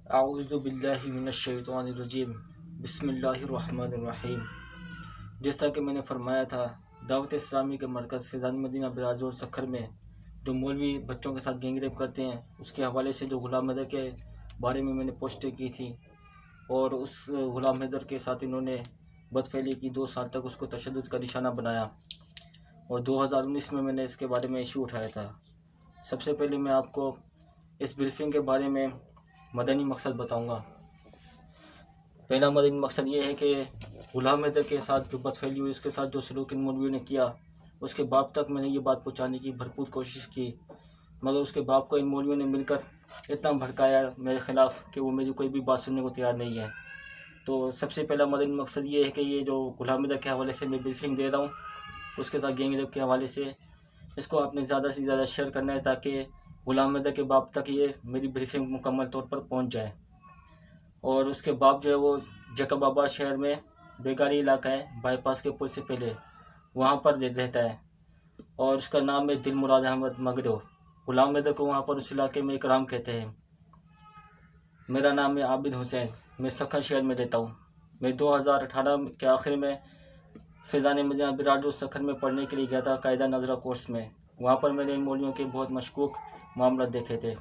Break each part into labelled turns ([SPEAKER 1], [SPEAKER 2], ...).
[SPEAKER 1] आऊज़ु बिल्लाहि मिनश्शैतानिर्रजीम बिस्मिल्लाहिर्रहमानिर्रहीम। जैसा कि मैंने फरमाया था, दावत इस्लामी के मरकज़ फैज़ान मदीना बिराज और सखर में जो मौलवी बच्चों के साथ गैंग रेप करते हैं, उसके हवाले से जो गुलाम हैदर के बारे में मैंने पोस्टें की थी और उस गुलाम हैदर के साथ इन्होंने बदफैली की। 2 साल तक उसको तशद्दुद का निशाना बनाया और 2019 में मैंने इसके बारे में इशू उठाया था। सबसे पहले मैं आपको इस ब्रीफिंग के बारे में मदनी मकसद बताऊंगा। पहला मदनी मकसद ये है कि गुलाम हैदर के साथ जो बदफैली हुई, उसके साथ जो सलूक इन मौलवियों ने किया, उसके बाप तक मैंने ये बात पहुंचाने की भरपूर कोशिश की, मगर उसके बाप को इन मौलवियों ने मिलकर इतना भड़काया मेरे ख़िलाफ़ कि वो मेरी कोई भी बात सुनने को तैयार नहीं है। तो सबसे पहला मदनी मकसद ये है कि ये जो गुलाम हैदर के हवाले से मैं ब्रीफिंग दे रहा हूँ, उसके साथ गैंग रेप के हवाले से, इसको आपने ज़्यादा से ज़्यादा शेयर करना है ताकि गुलाम हैदर के बाप तक ये मेरी ब्रीफिंग मुकम्मल तौर पर पहुंच जाए। और उसके बाप जो है वो जैकबाबाद शहर में बेगारी इलाका है, बाईपास के पुल से पहले, वहाँ पर रहता है और उसका नाम है दिलमुराद अहमद मगरो। गुलाम हैदर को वहाँ पर उस इलाके में इकराम कहते हैं। मेरा नाम है आबिद हुसैन, मैं सखर शहर में रहता हूँ। मैं 2018 के आखिर में फैज़ान मदीना बिराज सखर में पढ़ने के लिए गया था कायदा नजरा कोर्स में। वहाँ पर मैंने इन मौलवियों के बहुत मशकूक मामला देखे थे।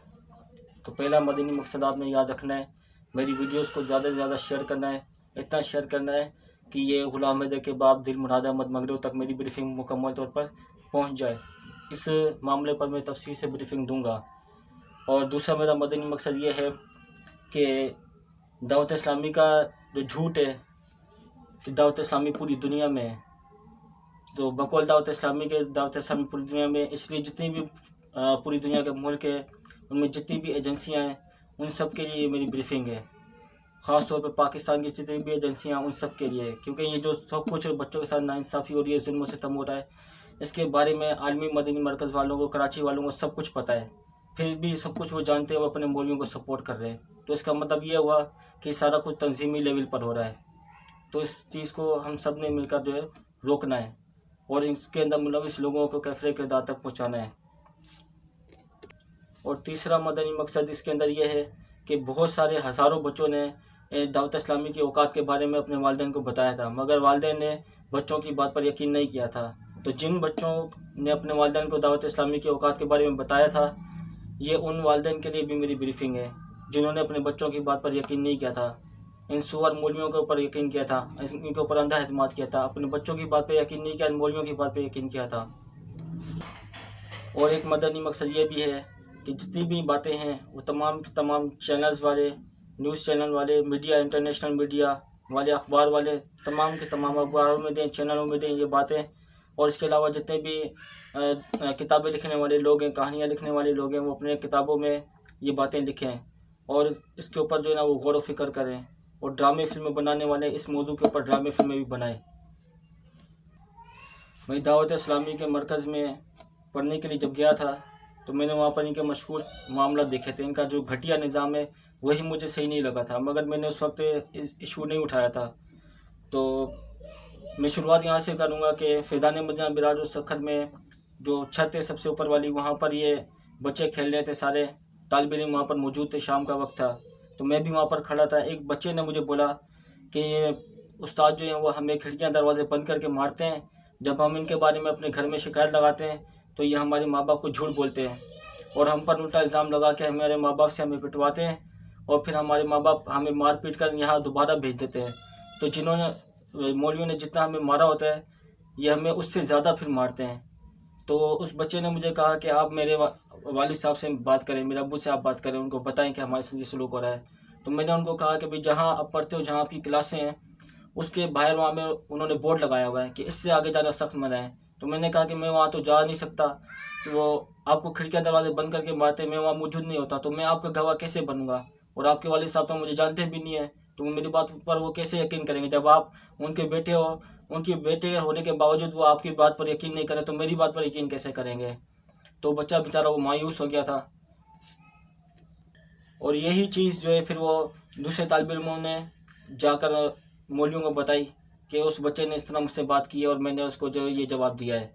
[SPEAKER 1] तो पहला मदनी मकसद आपने याद रखना है, मेरी वीडियोस को ज़्यादा से ज़्यादा शेयर करना है। इतना शेयर करना है कि ये गुलाम हैदर के बाप दिलमुराद अहमद मगरो तक मेरी ब्रीफिंग मुकम्मल तौर पर पहुँच जाए। इस मामले पर मैं तफसील से ब्रीफिंग दूँगा। और दूसरा मेरा मदनी मकसद ये है कि दावत इस्लामी का जो झूठ है कि दावत इस्लामी पूरी दुनिया में है, तो बकौल दावत इस्लामी पूरी दुनिया में, इसलिए जितनी भी पूरी दुनिया के मुल्क है, उनमें जितनी भी एजेंसियां हैं, उन सब के लिए मेरी ब्रीफिंग है। ख़ास तौर पे पाकिस्तान की जितनी भी एजेंसियां, उन सब के लिए, क्योंकि ये जो सब कुछ बच्चों के साथ नाइंसाफ़ी हो रही है, जुल्म सितम हो रहा है, इसके बारे में आलमी मदनी मरकज़ वालों को, कराची वालों को सब कुछ पता है। फिर भी सब कुछ वो जानते हैं, वो अपने मौलवियों को सपोर्ट कर रहे हैं। तो इसका मतलब ये हुआ कि सारा कुछ तंजीमी लेवल पर हो रहा है। तो इस चीज़ को हम सब ने मिलकर जो है रोकना है और इसके अंदर मुलविस लोगों को कैफरे के दांत तक पहुँचाना है। और तीसरा मदनी मकसद इसके अंदर यह है कि बहुत सारे हज़ारों बच्चों ने दावत इस्लामी की औकात के बारे में अपने वालिदैन को बताया था, मगर वालिदैन ने बच्चों की बात पर यकीन नहीं किया था। तो जिन बच्चों ने अपने वालिदैन को दावत इस्लामी की औकात के बारे में बताया था, ये उन वालिदैन के लिए भी मेरी ब्रीफिंग है जिन्होंने अपने बच्चों की बात पर यकीन नहीं किया था, इन सुअर मौलवियों के ऊपर यकीन किया था, इनके ऊपर अंधा एतमाद किया था, अपने बच्चों की बात पर यकीन नहीं किया, इन मौलवियों की बात पर यकीन किया था। और एक मदनी मकसद ये भी है कि जितनी भी बातें हैं वो तमाम चैनल्स वाले, न्यूज़ चैनल वाले, मीडिया, इंटरनेशनल मीडिया वाले, अखबार वाले, तमाम के तमाम अखबारों में दें, चैनलों में दें ये बातें। और इसके अलावा जितने भी किताबें लिखने वाले लोग हैं, कहानियाँ लिखने वाले लोग हैं, वो अपने किताबों में ये बातें लिखें और इसके ऊपर जो है ना वो गौर व फिक्र करें। और ड्रामे फिल्में बनाने वाले इस मौजू के ऊपर ड्रामे फिल्में भी बनाएं। मैं दावत इस्लामी के मरकज़ में पढ़ने के लिए जब गया था, तो मैंने वहाँ पर इनके मशहूर मामला देखे थे। इनका जो घटिया निज़ाम है वही मुझे सही नहीं लगा था, मगर मैंने उस वक्त इशू नहीं उठाया था। तो मैं शुरुआत यहाँ से करूँगा कि फैज़ान मदीना बिराज सखर में जो छत है सबसे ऊपर वाली, वहाँ पर ये बच्चे खेल रहे थे, सारे तालिब इल्म वहाँ पर मौजूद थे। शाम का वक्त था तो मैं भी वहाँ पर खड़ा था। एक बच्चे ने मुझे बोला कि ये उस्ताद जो हैं वो हमें खिड़कियाँ दरवाजे बंद करके मारते हैं, जब हम इनके बारे में अपने घर में शिकायत लगाते हैं तो ये हमारे माँ बाप को झूठ बोलते हैं और हम पर उल्टा इल्ज़ाम लगा के हमारे माँ बाप से हमें पिटवाते हैं और फिर हमारे माँ बाप हमें मार पीट कर यहाँ दोबारा भेज देते हैं। तो जिन्होंने मौलवियों ने जितना हमें मारा होता है, ये हमें उससे ज़्यादा फिर मारते हैं। तो उस बच्चे ने मुझे कहा कि आप मेरे वालिद साहब से बात करें, मेरे अब्बू से आप बात करें, उनको बताएं कि हमारे साथ ये सलूक हो रहा है। तो मैंने उनको कहा कि भाई जहाँ आप पढ़ते हो, जहाँ आपकी क्लासें हैं, उसके बाहर वहाँ में उन्होंने बोर्ड लगाया हुआ है कि इससे आगे जाना सख्त मना है। तो मैंने कहा कि मैं वहाँ तो जा नहीं सकता, तो वो आपको खिड़कियाँ दरवाजे बंद करके मारते, मैं वहाँ मौजूद नहीं होता, तो मैं आपका गवाह कैसे बनूंगा? और आपके वालिद साहब तो मुझे जानते भी नहीं है, तो मेरी बात पर वो कैसे यकीन करेंगे? जब आप उनके बेटे हो, उनके बेटे होने के बावजूद वो आपकी बात पर यकीन नहीं करें तो मेरी बात पर यकीन कैसे करेंगे? तो बच्चा बेचारा वो मायूस हो गया था। और यही चीज़ जो है फिर वो दूसरे तालिब इल्मों ने जाकर मौलवियों को बताई कि उस बच्चे ने इस तरह मुझसे बात की है और मैंने उसको जो ये जवाब दिया है।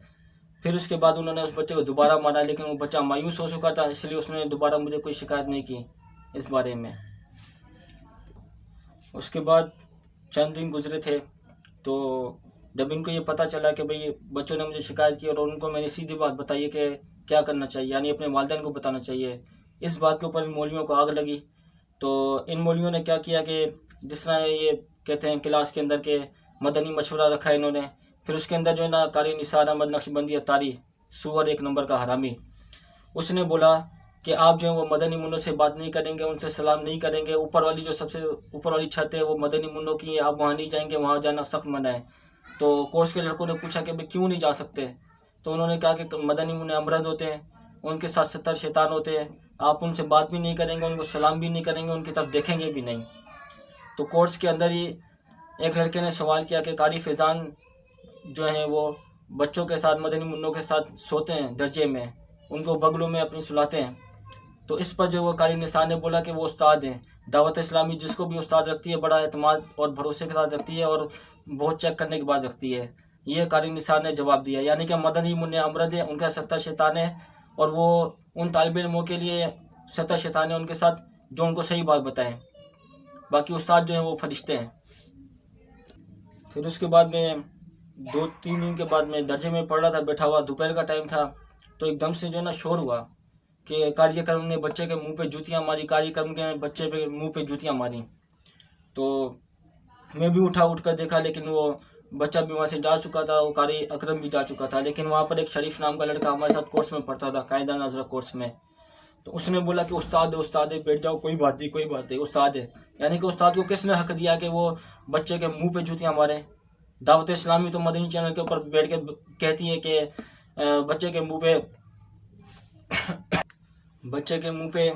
[SPEAKER 1] फिर उसके बाद उन्होंने उस बच्चे को दोबारा मारा, लेकिन वो बच्चा मायूस हो चुका था, इसलिए उसने दोबारा मुझे कोई शिकायत नहीं की इस बारे में। उसके बाद चंद दिन गुजरे थे, तो जब इनको ये पता चला कि भाई बच्चों ने मुझे शिकायत की, और उनको मैंने सीधी बात बताई है कि क्या करना चाहिए, यानी अपने वालिदैन को बताना चाहिए, इस बात के ऊपर इन मौलवियों को आग लगी। तो इन मौलवियों ने क्या किया कि जिस तरह ये कहते हैं क्लास के अंदर के मदनी मशवरा रखा इन्होंने, फिर उसके अंदर जो है ना कारी निसार अहमद नक्शबंदी अतारी, सूअर एक नंबर का हरामी, उसने बोला कि आप जो है वो मदनी मुन्नों से बात नहीं करेंगे, उनसे सलाम नहीं करेंगे, ऊपर वाली जो सबसे ऊपर वाली छत है वो मदनी मुन्नों की है, आप वहाँ नहीं जाएंगे, वहाँ जाना सख्त मना है। तो कोर्स के लड़कों ने पूछा कि भाई क्यों नहीं जा सकते, तो उन्होंने कहा कि मदनी मुन्ने अमरद होते हैं, उनके साथ 70 शैतान होते हैं, आप उनसे बात भी नहीं करेंगे, उनको सलाम भी नहीं करेंगे, उनकी तरफ देखेंगे भी नहीं। तो कोर्स के अंदर ही एक लड़के ने सवाल किया कि कारी फैज़ान जो हैं वो बच्चों के साथ मदनी मुन्नों के साथ सोते हैं दर्जे में, उनको बगलों में अपनी सुलाते हैं। तो इस पर जो वो कारी निसार ने बोला कि वो उस्ताद हैं, दावत इस्लामी जिसको भी उस्ताद रखती है बड़ा एतमाद और भरोसे के साथ रखती है और बहुत चेक करने के बाद रखती है। ये कारी निसार ने जवाब दिया, यानी कि मदनी मुन्ने अमरद है, उनका 70 शैतान है, और वो उन तालिब इल्मों के लिए 70 शैतान है उनके साथ जो उनको सही बात बताएं, बाकी उस्ताद जो हैं वो फरिश्ते हैं। फिर उसके बाद में 2-3 दिन के बाद मैं दर्जे में पढ़ रहा था, बैठा हुआ, दोपहर का टाइम था, तो एकदम से जो है ना शोर हुआ कि कार्यक्रम ने बच्चे के मुंह पे जूतियां मारी, कार्यक्रम के बच्चे पे मुंह पे जूतियां मारी। तो मैं भी उठकर देखा, लेकिन वो बच्चा भी वहाँ से जा चुका था, वो कारी अकरम भी जा चुका था, लेकिन वहाँ पर एक शरीफ नाम का लड़का हमारे साथ कोर्स में पढ़ता था, कायदा नाजरा कोर्स में। तो उसने बोला कि उस्ताद है, बैठ जाओ, कोई बात नहीं, कोई बात नहीं, उस्ताद है। यानी कि उस्ताद को किसने हक दिया कि वो बच्चे के मुंह पे जूतियां मारे? दावत इस्लामी तो मदनी चैनल के ऊपर बैठ के कहती है कि बच्चे के मुंह पे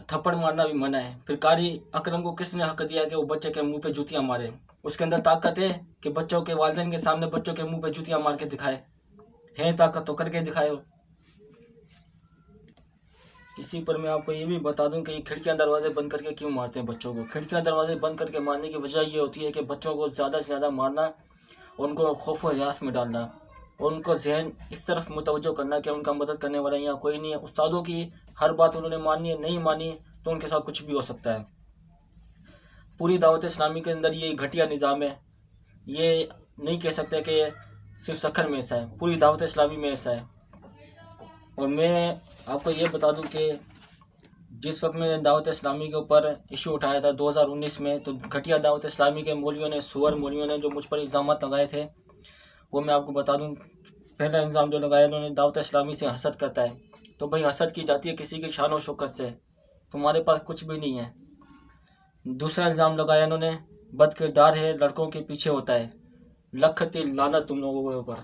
[SPEAKER 1] थप्पड़ मारना भी मना है। फिर कारी अकरम को किसने हक दिया कि वो बच्चे के मुंह पे जूतियां मारे? उसके अंदर ताकत है कि बच्चों के वालिदैन के सामने बच्चों के मुंह पे जूतियां मार के दिखाए? है ताकत तो करके दिखाए। इसी पर मैं आपको ये भी बता दूं कि खिड़कियां दरवाजे बंद करके क्यों मारते हैं बच्चों को। खिड़कियां दरवाजे बंद करके मारने की वजह ये होती है कि बच्चों को ज़्यादा से ज़्यादा मारना, उनको खौफ व हरास में डालना, और उनको जहन इस तरफ मुतवज्जो करना कि उनका मदद करने वाला यहाँ कोई नहीं है। उस्तादों की हर बात उन्होंने माननी है, नहीं मानी तो उनके साथ कुछ भी हो सकता है। पूरी दावत इस्लामी के अंदर ये घटिया निज़ाम है। ये नहीं कह सकते कि सिर्फ सखर में ऐसा है, पूरी दावत इस्लामी में ऐसा है। और मैं आपको ये बता दूं कि जिस वक्त मैंने दावत इस्लामी के ऊपर इशू उठाया था 2019 में, तो घटिया दावत इस्लामी के मौलवियों ने, सुअर मौलवियों ने जो मुझ पर इल्ज़ाम लगाए थे, वो मैं आपको बता दूं। पहला इल्ज़ाम जो लगाया उन्होंने, दावत इस्लामी से हसद करता है। तो भाई हसद की जाती है किसी की शान और शौकत से, तुम्हारे पास कुछ भी नहीं है। दूसरा इल्ज़ाम लगाया उन्होंने, बद किरदार है, लड़कों के पीछे होता है, लखत लानत तुम लोगों के ऊपर।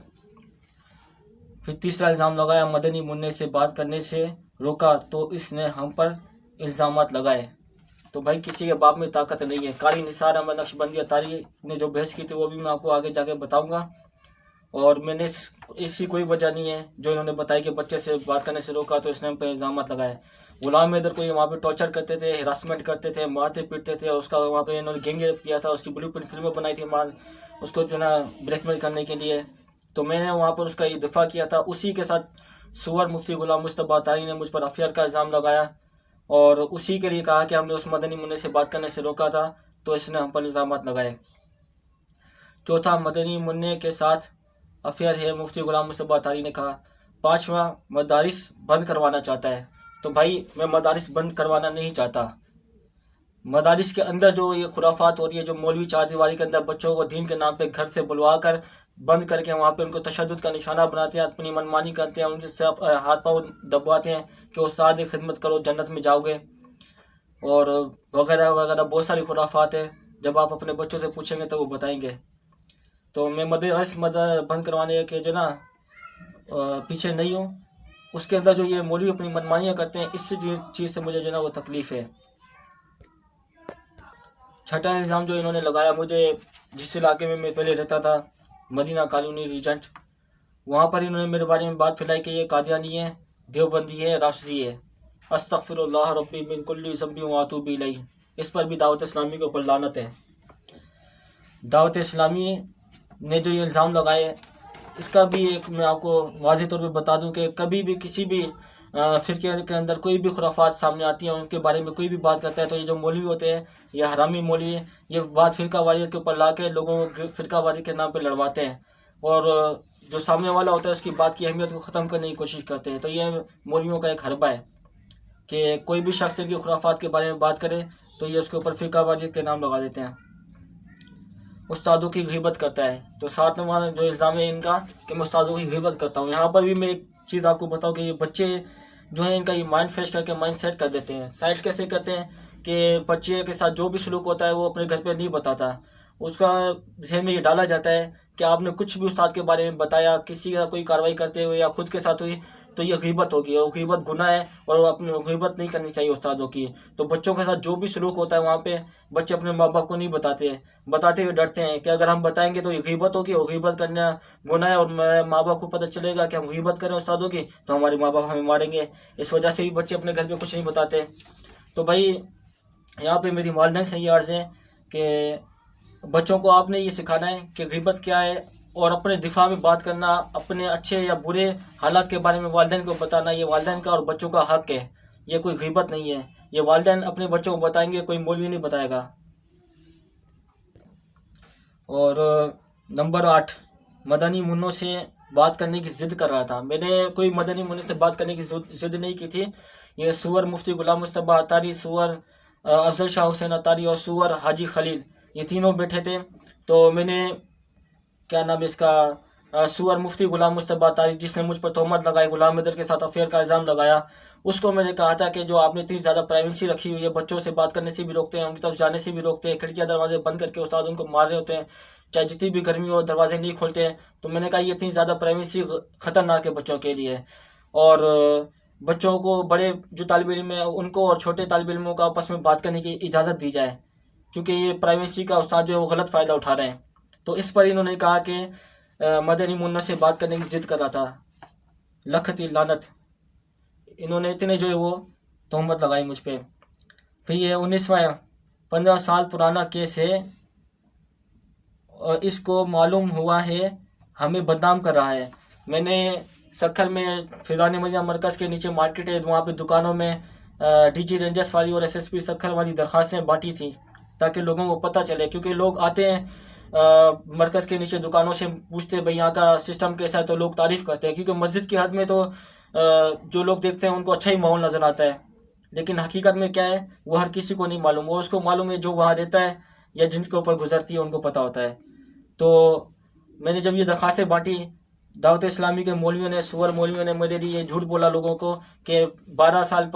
[SPEAKER 1] फिर तीसरा इल्ज़ाम लगाया, मदनी मुन्ने से बात करने से रोका तो इसने हम पर इल्ज़ामात लगाए। तो भाई किसी के बाप में ताकत नहीं है। कारी निसार अहमद नक्शबंदी अतारी ने जो बहस की थी वो भी मैं आपको आगे जाके बताऊंगा। और मैंने इसकी कोई वजह नहीं है जो इन्होंने बताई कि बच्चे से बात करने से रोका तो इसने हम पर इल्ज़ामात लगाए। गुलाम हैदर को ये वहाँ पे टॉर्चर करते थे, हरासमेंट करते थे, मारते पीटते थे। उसका वहाँ पे इन्होंने गैंग रेप किया था, उसकी ब्लूप्रिंट फिल्में बनाई थी उसको जो ना ब्लैकमेल करने के लिए। तो मैंने वहाँ पर उसका ये दिफा किया था। उसी के साथ सुअर मुफ्ती गुलाम मुस्तफा अतारी ने मुझ पर अफेयर का इल्ज़ाम लगाया और उसी के लिए कहा कि हमने उस मदनी मुन्ने से बात करने से रोका था, तो इसने हम पर इल्ज़ामात लगाए। चौथा, मदनी मुन्ने के साथ अफेयर है, मुफ्ती गुलाम मुस्तफा अतारी ने कहा। पाँचवा, मदारिस बंद करवाना चाहता है। तो भाई मैं मदारिस बंद करवाना नहीं चाहता। मदारिस के अंदर जो ये खुराफात हो रही है, जो मौलवी चारदीवारी के अंदर बच्चों को दीन के नाम पे घर से बुलवा कर बंद करके वहाँ पे उनको तशद्दुद का निशाना बनाते हैं, अपनी मनमानी करते हैं, उनके से हाथ पाँव दबवाते हैं कि उस्ताद की खिदमत करो जन्नत में जाओगे, और वगैरह वगैरह बहुत सारी खुराफात है। जब आप अपने बच्चों से पूछेंगे तो वो बताएंगे। तो मैं मदरस बंद करवाने के जो ना पीछे नहीं हूँ। उसके अंदर जो ये मौलवी अपनी मनमानियाँ करते हैं, इस चीज़ से मुझे जो ना वो तकलीफ़ है। छठा इल्ज़ाम जो इन्होंने लगाया, मुझे जिस इलाके में मैं पहले रहता था, मदीना कॉलोनी रीजेंट, वहाँ पर इन्होंने मेरे बारे में बात फैलाई कि ये कादियानी है, देवबंदी है, राफजी है। अस्तगफिरुल्लाह रब्बी मिन कुल्ली ज़ंबी व अतूबु इलैह। इस पर भी दावत इस्लामी के ऊपर लानत है। दावत इस्लामी ने जो ये इल्ज़ाम लगाए, इसका भी एक मैं आपको वाज़ेह तौर पे बता दूं कि कभी भी किसी भी फिरके के अंदर कोई भी खुराफात सामने आती है, उनके बारे में कोई भी बात करता है, तो ये जो मौलवी होते हैं, ये हरामी मौलवी, ये बात फिरका वारियत के ऊपर ला के लोगों को फिरका वारी के नाम पे लड़वाते हैं, और जो सामने वाला होता है उसकी बात की अहमियत को ख़त्म करने की कोशिश करते हैं। तो ये मौलवियों का एक हरबा है कि कोई भी शख्स इनकी खुराफात के बारे में बात करे तो ये उसके ऊपर फिरका वारियत के नाम लगा देते हैं। उस्तादों की ग़ीबत करता है, तो साथ में जो इल्ज़ाम है इनका कि मैं उस्तादों की ग़ीबत करता हूँ। यहाँ पर भी मैं एक चीज़ आपको बताऊँ कि ये बच्चे जो है इनका ये माइंड फ्रेश करके माइंड सेट कर देते हैं। साइड कैसे करते हैं कि बच्चे के साथ जो भी सलूक होता है वो अपने घर पे नहीं बताता, उसका जहन में ये डाला जाता है कि आपने कुछ भी उस्ताद के बारे में बताया, किसी का कोई कार्रवाई करते हुए या खुद के साथ हुई, तो ये ग़ीबत होगी, और ग़ीबत गुनाह है, और अपनी ग़ीबत नहीं करनी चाहिए उस्तादों की। तो बच्चों के साथ जो भी सलूक होता है वहाँ पे बच्चे अपने माँ बाप को नहीं बताते हुए डरते हैं कि अगर हम बताएंगे तो ये ग़ीबत होगी, और ग़ीबत करना गुनाह है, और माँ बाप को पता चलेगा कि हम ग़ीबत करें उस्तादों की तो हमारे माँ बाप हमें मारेंगे। इस वजह से भी बच्चे अपने घर पे कुछ नहीं बताते। तो भाई यहाँ पे मेरी वालिदैन से ये अर्ज़ है कि बच्चों को आपने ये सिखाना है कि ग़ीबत क्या है, और अपने दिफा में बात करना, अपने अच्छे या बुरे हालात के बारे में वालिदैन को बताना, ये वालिदैन का और बच्चों का हक है, ये कोई ग़ीबत नहीं है। ये वालिदैन अपने बच्चों को बताएंगे, कोई मौलवी नहीं बताएगा। और नंबर 8, मदनी मुन्नों से बात करने की ज़िद कर रहा था। मैंने कोई मदनी मुन्ने से बात करने की ज़िद नहीं की थी। ये सूअर मुफ्ती गुलाम मुस्तफ़ा अतारी, सूअर अफजल शाह हुसैन अतारी और सूअर हाजी खलील, ये तीनों बैठे थे। तो मैंने क्या नाम इसका सूअर मुफ्ती गुलाम मुस्तफ़ा अतारी, जिसने मुझ पर तोहमत लगाई, गुलाम हैदर के साथ अफेयर का इल्ज़ाम लगाया, उसको मैंने कहा था कि जो आपने इतनी ज़्यादा प्राइवेसी रखी हुई है, बच्चों से बात करने से भी रोकते हैं, उनकी तरफ जाने से भी रोकते हैं, खिड़कियाँ दरवाजे बंद करके उस्ताद उनको मार रहे होते हैं, चाहे जितनी भी गर्मी हो दरवाजे नहीं खोलते हैं। तो मैंने कहा ये इतनी ज़्यादा प्राइवेसी ख़तरनाक है बच्चों के लिए, और बच्चों को बड़े जो तालिब इल्म है उनको और छोटे तालिब इल्मों को आपस में बात करने की इजाज़त दी जाए, क्योंकि ये प्राइवेसी का उस्ताद जो है वो गलत फ़ायदा उठा रहे हैं। तो इस पर इन्होंने कहा कि मदनी मुन्ना से बात करने की ज़िद कर रहा था। लखती लानत, इन्होंने इतने जो है वो तोहमत लगाई मुझ पर। फिर ये 15 साल पुराना केस है, और इसको मालूम हुआ है हमें बदनाम कर रहा है। मैंने सक्खर में फैज़ान मदीना मरकज़ के नीचे मार्केट है, वहाँ पे दुकानों में डीजी रेंजर्स वाली और एसएसपी सक्खर वाली दरख्वास्तें बांटी थी ताकि लोगों को पता चले, क्योंकि लोग आते हैं मरकज़ के नीचे दुकानों से पूछते हैं भाई यहाँ का सिस्टम कैसा है, तो लोग तारीफ़ करते हैं, क्योंकि मस्जिद की हद में तो जो लोग देखते हैं उनको अच्छा ही माहौल नज़र आता है, लेकिन हकीकत में क्या है वो हर किसी को नहीं मालूम। वो उसको मालूम है जो वहाँ रहता है या जिनके ऊपर गुजरती है उनको पता होता है। तो मैंने जब ये दरख्वास्तें बांटी, दावत इस्लामी के मौलवियों ने, सूअर मौलवियों ने मेरे लिए झूठ बोला लोगों को कि 15 साल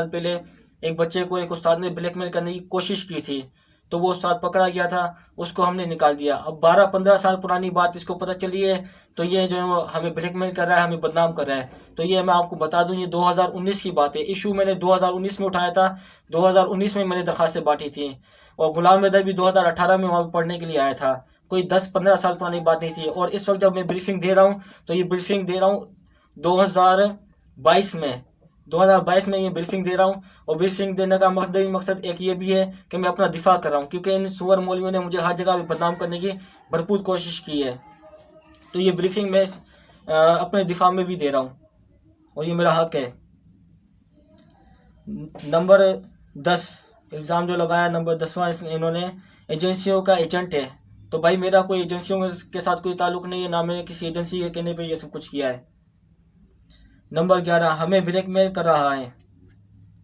[SPEAKER 1] पहले एक बच्चे को एक उस्ताद ने ब्लैकमेल करने की कोशिश की थी, तो वो उस्ताद पकड़ा गया था, उसको हमने निकाल दिया। अब 12-15 साल पुरानी बात इसको पता चली है, तो ये जो है हमें ब्लैकमेल कर रहा है, हमें बदनाम कर रहा है। तो ये मैं आपको बता दूं, ये 2019 की बात है। इशू मैंने 2019 में उठाया था, 2019 में मैंने दरख्वास्तें बांटी थी, और गुलाम हैदर भी 2018 में वहाँ पर पढ़ने के लिए आया था। कोई 10-15 साल पुरानी बात नहीं थी। और इस वक्त जब मैं ब्रीफिंग दे रहा हूँ तो ये ब्रीफिंग दे रहा हूँ 2022 में, 2022 में ये ब्रीफिंग दे रहा हूँ। और ब्रीफिंग देने का मकसद एक ये भी है कि मैं अपना दिफा कर रहा हूँ, क्योंकि इन सूअर मौलवियों ने मुझे हर जगह बदनाम करने की भरपूर कोशिश की है। तो ये ब्रीफिंग मैं अपने दिफा में भी दे रहा हूँ, और ये मेरा हक है। नंबर 10 इल्ज़ाम जो लगाया, नंबर 10वां, इन्होंने एजेंसियों का एजेंट है। तो भाई मेरा कोई एजेंसियों के साथ कोई ताल्लुक़ नहीं है, ना मैंने किसी एजेंसी के कहने पे ये सब कुछ किया है। नंबर 11, हमें ब्लैकमेल कर रहा है।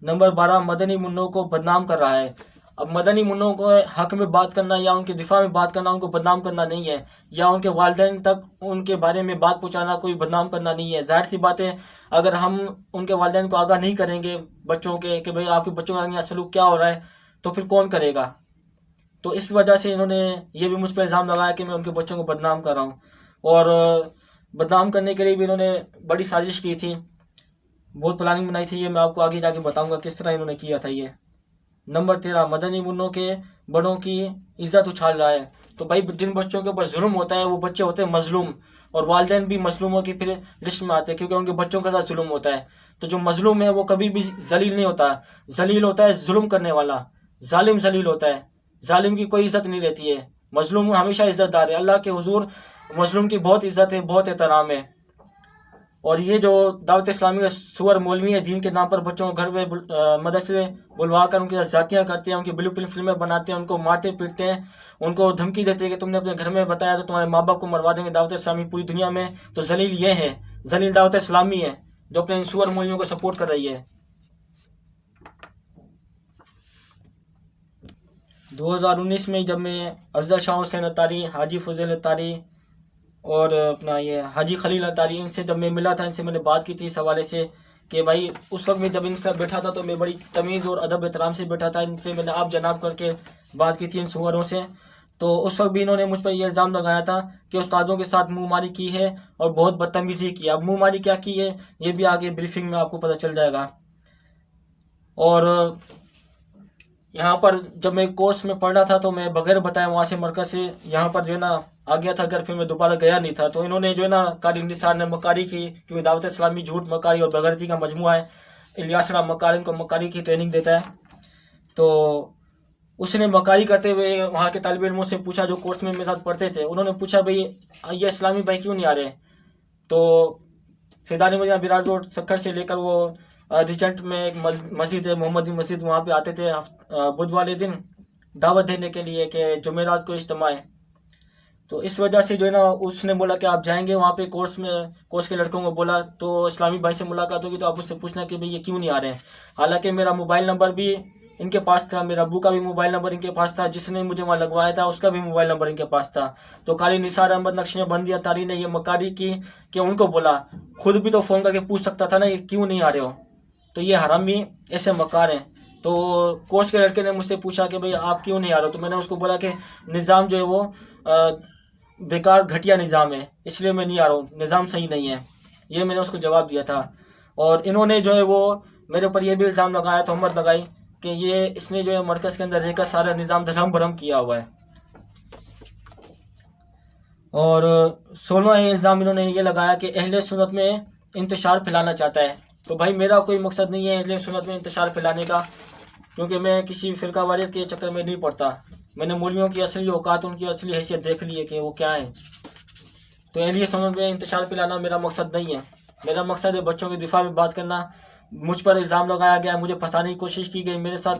[SPEAKER 1] नंबर 12, मदनी मुन्नों को बदनाम कर रहा है। अब मदनी मुन्नों को हक में बात करना या उनके दिफा में बात करना उनको बदनाम करना नहीं है, या उनके वालिदैन तक उनके बारे में बात पहुँचाना कोई बदनाम करना नहीं है। जाहिर सी बात है, अगर हम उनके वालिदैन को आगाह नहीं करेंगे बच्चों के कि भाई आपके बच्चों का यहाँ सलूक क्या हो रहा है, तो फिर कौन करेगा। तो इस वजह से इन्होंने ये भी मुझ पर इल्ज़ाम लगाया कि मैं उनके बच्चों को बदनाम कर रहा हूँ, और बदनाम करने के लिए भी इन्होंने बड़ी साजिश की थी, बहुत प्लानिंग बनाई थी। ये मैं आपको आगे जाके बताऊंगा किस तरह इन्होंने किया था ये। नंबर 13, मदनी मुन्नों के बड़ों की इज्जत उछाल रहा है। तो भाई जिन बच्चों के ऊपर जुल्म होता है वो बच्चे होते हैं मजलूम, और वालिदैन भी मजलूमों की फिर लिस्ट में आते हैं, क्योंकि उनके बच्चों के साथ जुल्म होता है। तो जो मजलूम है वो कभी भी जलील नहीं होता, जलील होता है जुल्म करने वाला, जालिम जलील होता है, जालिम की कोई इज्जत नहीं रहती है, मजलूम हमेशा इज्जतदार है। अल्लाह के हुजूर मजलूम की बहुत इज्जत है, बहुत एहतराम है। और ये जो दावत इस्लामी का सुअर मौलवी है, दीन के नाम पर बच्चों को घर में मदरसे बुलवा कर उनके साथ जातियाँ करते हैं, उनकी ब्लू फिल्में बनाते हैं, उनको मारते पीटते हैं, उनको धमकी देते हैं कि तुमने अपने घर में बताया तो तुम्हारे माँ बाप को मरवा देंगे दावत इस्लामी पूरी दुनिया में। तो जलील ये है, जलील दावत इस्लामी है जो अपने इन सुअर मौलवियों को सपोर्ट कर रही है। 2019 में जब मैं अफजल शाह हुसैन अत्तारी, हाजी फजल अत्तारी और अपना ये हाजी खलील अत्तारी, इनसे जब मैं मिला था, इनसे मैंने बात की थी इस हवाले से कि भाई उस वक्त में जब इनके साथ बैठा था तो मैं बड़ी तमीज़ और अदब एहतराम से बैठा था। इनसे मैंने आप जनाब करके बात की थी इन सुअरों से। तो उस वक्त भी इन्होंने मुझ पर यह इल्ज़ाम लगाया था कि उस्तादों के साथ मुँहमारी की है और बहुत बदतमीज़ी की। अब मुँहमारी क्या की है ये भी आगे ब्रीफिंग में आपको पता चल जाएगा। और यहाँ पर जब मैं कोर्स में पढ़ रहा था तो मैं बगैर बताए वहाँ से मरकज़ से यहाँ पर जो है ना आ गया था घर, फिर मैं दोबारा गया नहीं था। तो इन्होंने जो है ना कारी निसार ने मकारी की, क्योंकि दावत इस्लामी झूठ, मकारी और बगैरती का मजमूआ है। इलियासरा मकारी को मकारी की ट्रेनिंग देता है। तो उसने मकारी करते हुए वहाँ के तालिब इल्मों से पूछा जो कोर्स में मेरे साथ पढ़ते थे, उन्होंने पूछा भाई ये इस्लामी भाई क्यों नहीं आ रहे। तो फैज़ान मदीना बिराज रोड सक्खर से लेकर वो रिजेंट में एक मस्जिद है, मोहम्मदी मस्जिद, वहाँ पे आते थे बुध वाले दिन दावत देने के लिए कि जुमेरात को इज्तिमा है। तो इस वजह से जो है ना उसने बोला कि आप जाएंगे वहाँ पे कोर्स में, कोर्स के लड़कों को बोला तो इस्लामी भाई से मुलाकात होगी तो आप उससे पूछना कि भाई ये क्यों नहीं आ रहे हैं। हालांकि मेरा मोबाइल नंबर भी इनके पास था, मेरा अब्बू का भी मोबाइल नंबर इनके पास था, जिसने मुझे वहाँ लगवाया था उसका भी मोबाइल नंबर इनके पास था। तो कारी निसार अहमद नक्शबंदी अत्तारी ने ये मकारी की कि उनको बोला, खुद भी तो फ़ोन करके पूछ सकता था ना ये क्यों नहीं आ रहे हो। तो ये हरामी ऐसे मकार हैं। तो कोर्स के लड़के ने मुझसे पूछा कि भाई आप क्यों नहीं आ रहे हो। तो मैंने उसको बोला कि निज़ाम जो है वो बेकार घटिया निज़ाम है, इसलिए मैं नहीं आ रहा हूँ, निज़ाम सही नहीं है। ये मैंने उसको जवाब दिया था। और इन्होंने जो है वो मेरे ऊपर ये भी इल्ज़ाम लगाया, तहमत लगाई कि ये इसने जो है मरकज़ के अंदर रहकर सारा निज़ाम धर्म भरम किया हुआ है। और 16वां इल्ज़ाम इन्होंने ये लगाया कि अहले सुन्नत में इंतशार फैलाना चाहता है। तो भाई मेरा कोई मकसद नहीं है अहले सुन्नत में इंतशार फैलाने का, क्योंकि मैं किसी फ़िरका वारियत के चक्कर में नहीं पड़ता। मैंने मौलवियों की असली औकात, उनकी असली हैसियत देख ली है कि वो क्या है। तो अहले सुन्नत में इंतशार फैलाना मेरा मकसद नहीं है। मेरा मकसद है बच्चों के दिफा में बात करना। मुझ पर इल्ज़ाम लगाया गया, मुझे फंसाने की कोशिश की गई, मेरे साथ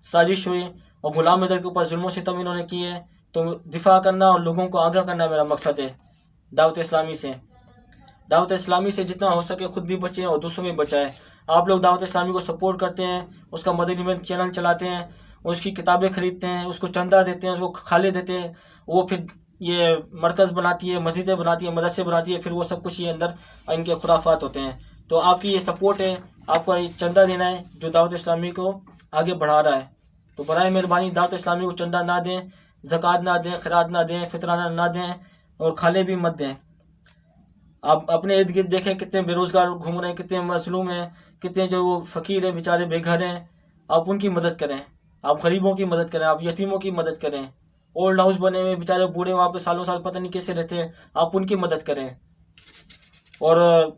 [SPEAKER 1] साजिश हुई और गुलाम हैदर के ऊपर जुल्म सितम इन्होंने किए। तो दिफा करना और लोगों को आगाह करना मेरा मकसद है दावत इस्लामी से। दावत इस्लामी से जितना हो सके खुद भी बचें और दूसरों भी बचाएं। आप लोग दावत इस्लामी को सपोर्ट करते हैं, उसका मदनी में चैनल चलाते हैं, उसकी किताबें खरीदते हैं, उसको चंदा देते हैं, उसको खाले देते हैं, वो फिर ये मरकज़ बनाती है, मस्जिदें बनाती है, मदरसे बनाती है, फिर वो सब कुछ ये अंदर इनके खुराफात होते हैं। तो आपकी ये सपोर्ट है, आपको ये चंदा देना है जो दावत इस्लामी को आगे बढ़ा रहा है। तो बराए मेहरबानी दावत इस्लामी को चंदा ना दें, ज़कात ना दें, खैरात ना दें, फितराना ना दें और खाले भी मत दें। आप अपने इर्द गिर्द देखें कितने बेरोज़गार घूम रहे हैं, कितने मजलूम हैं, कितने जो वो फ़कीर हैं बेचारे बेघर हैं। आप उनकी मदद करें, आप गरीबों की मदद करें, आप यतीमों की मदद करें। ओल्ड हाउस बने हुए बेचारे बूढ़े वहाँ पे सालों साल पता नहीं कैसे रहते हैं, आप उनकी मदद करें। और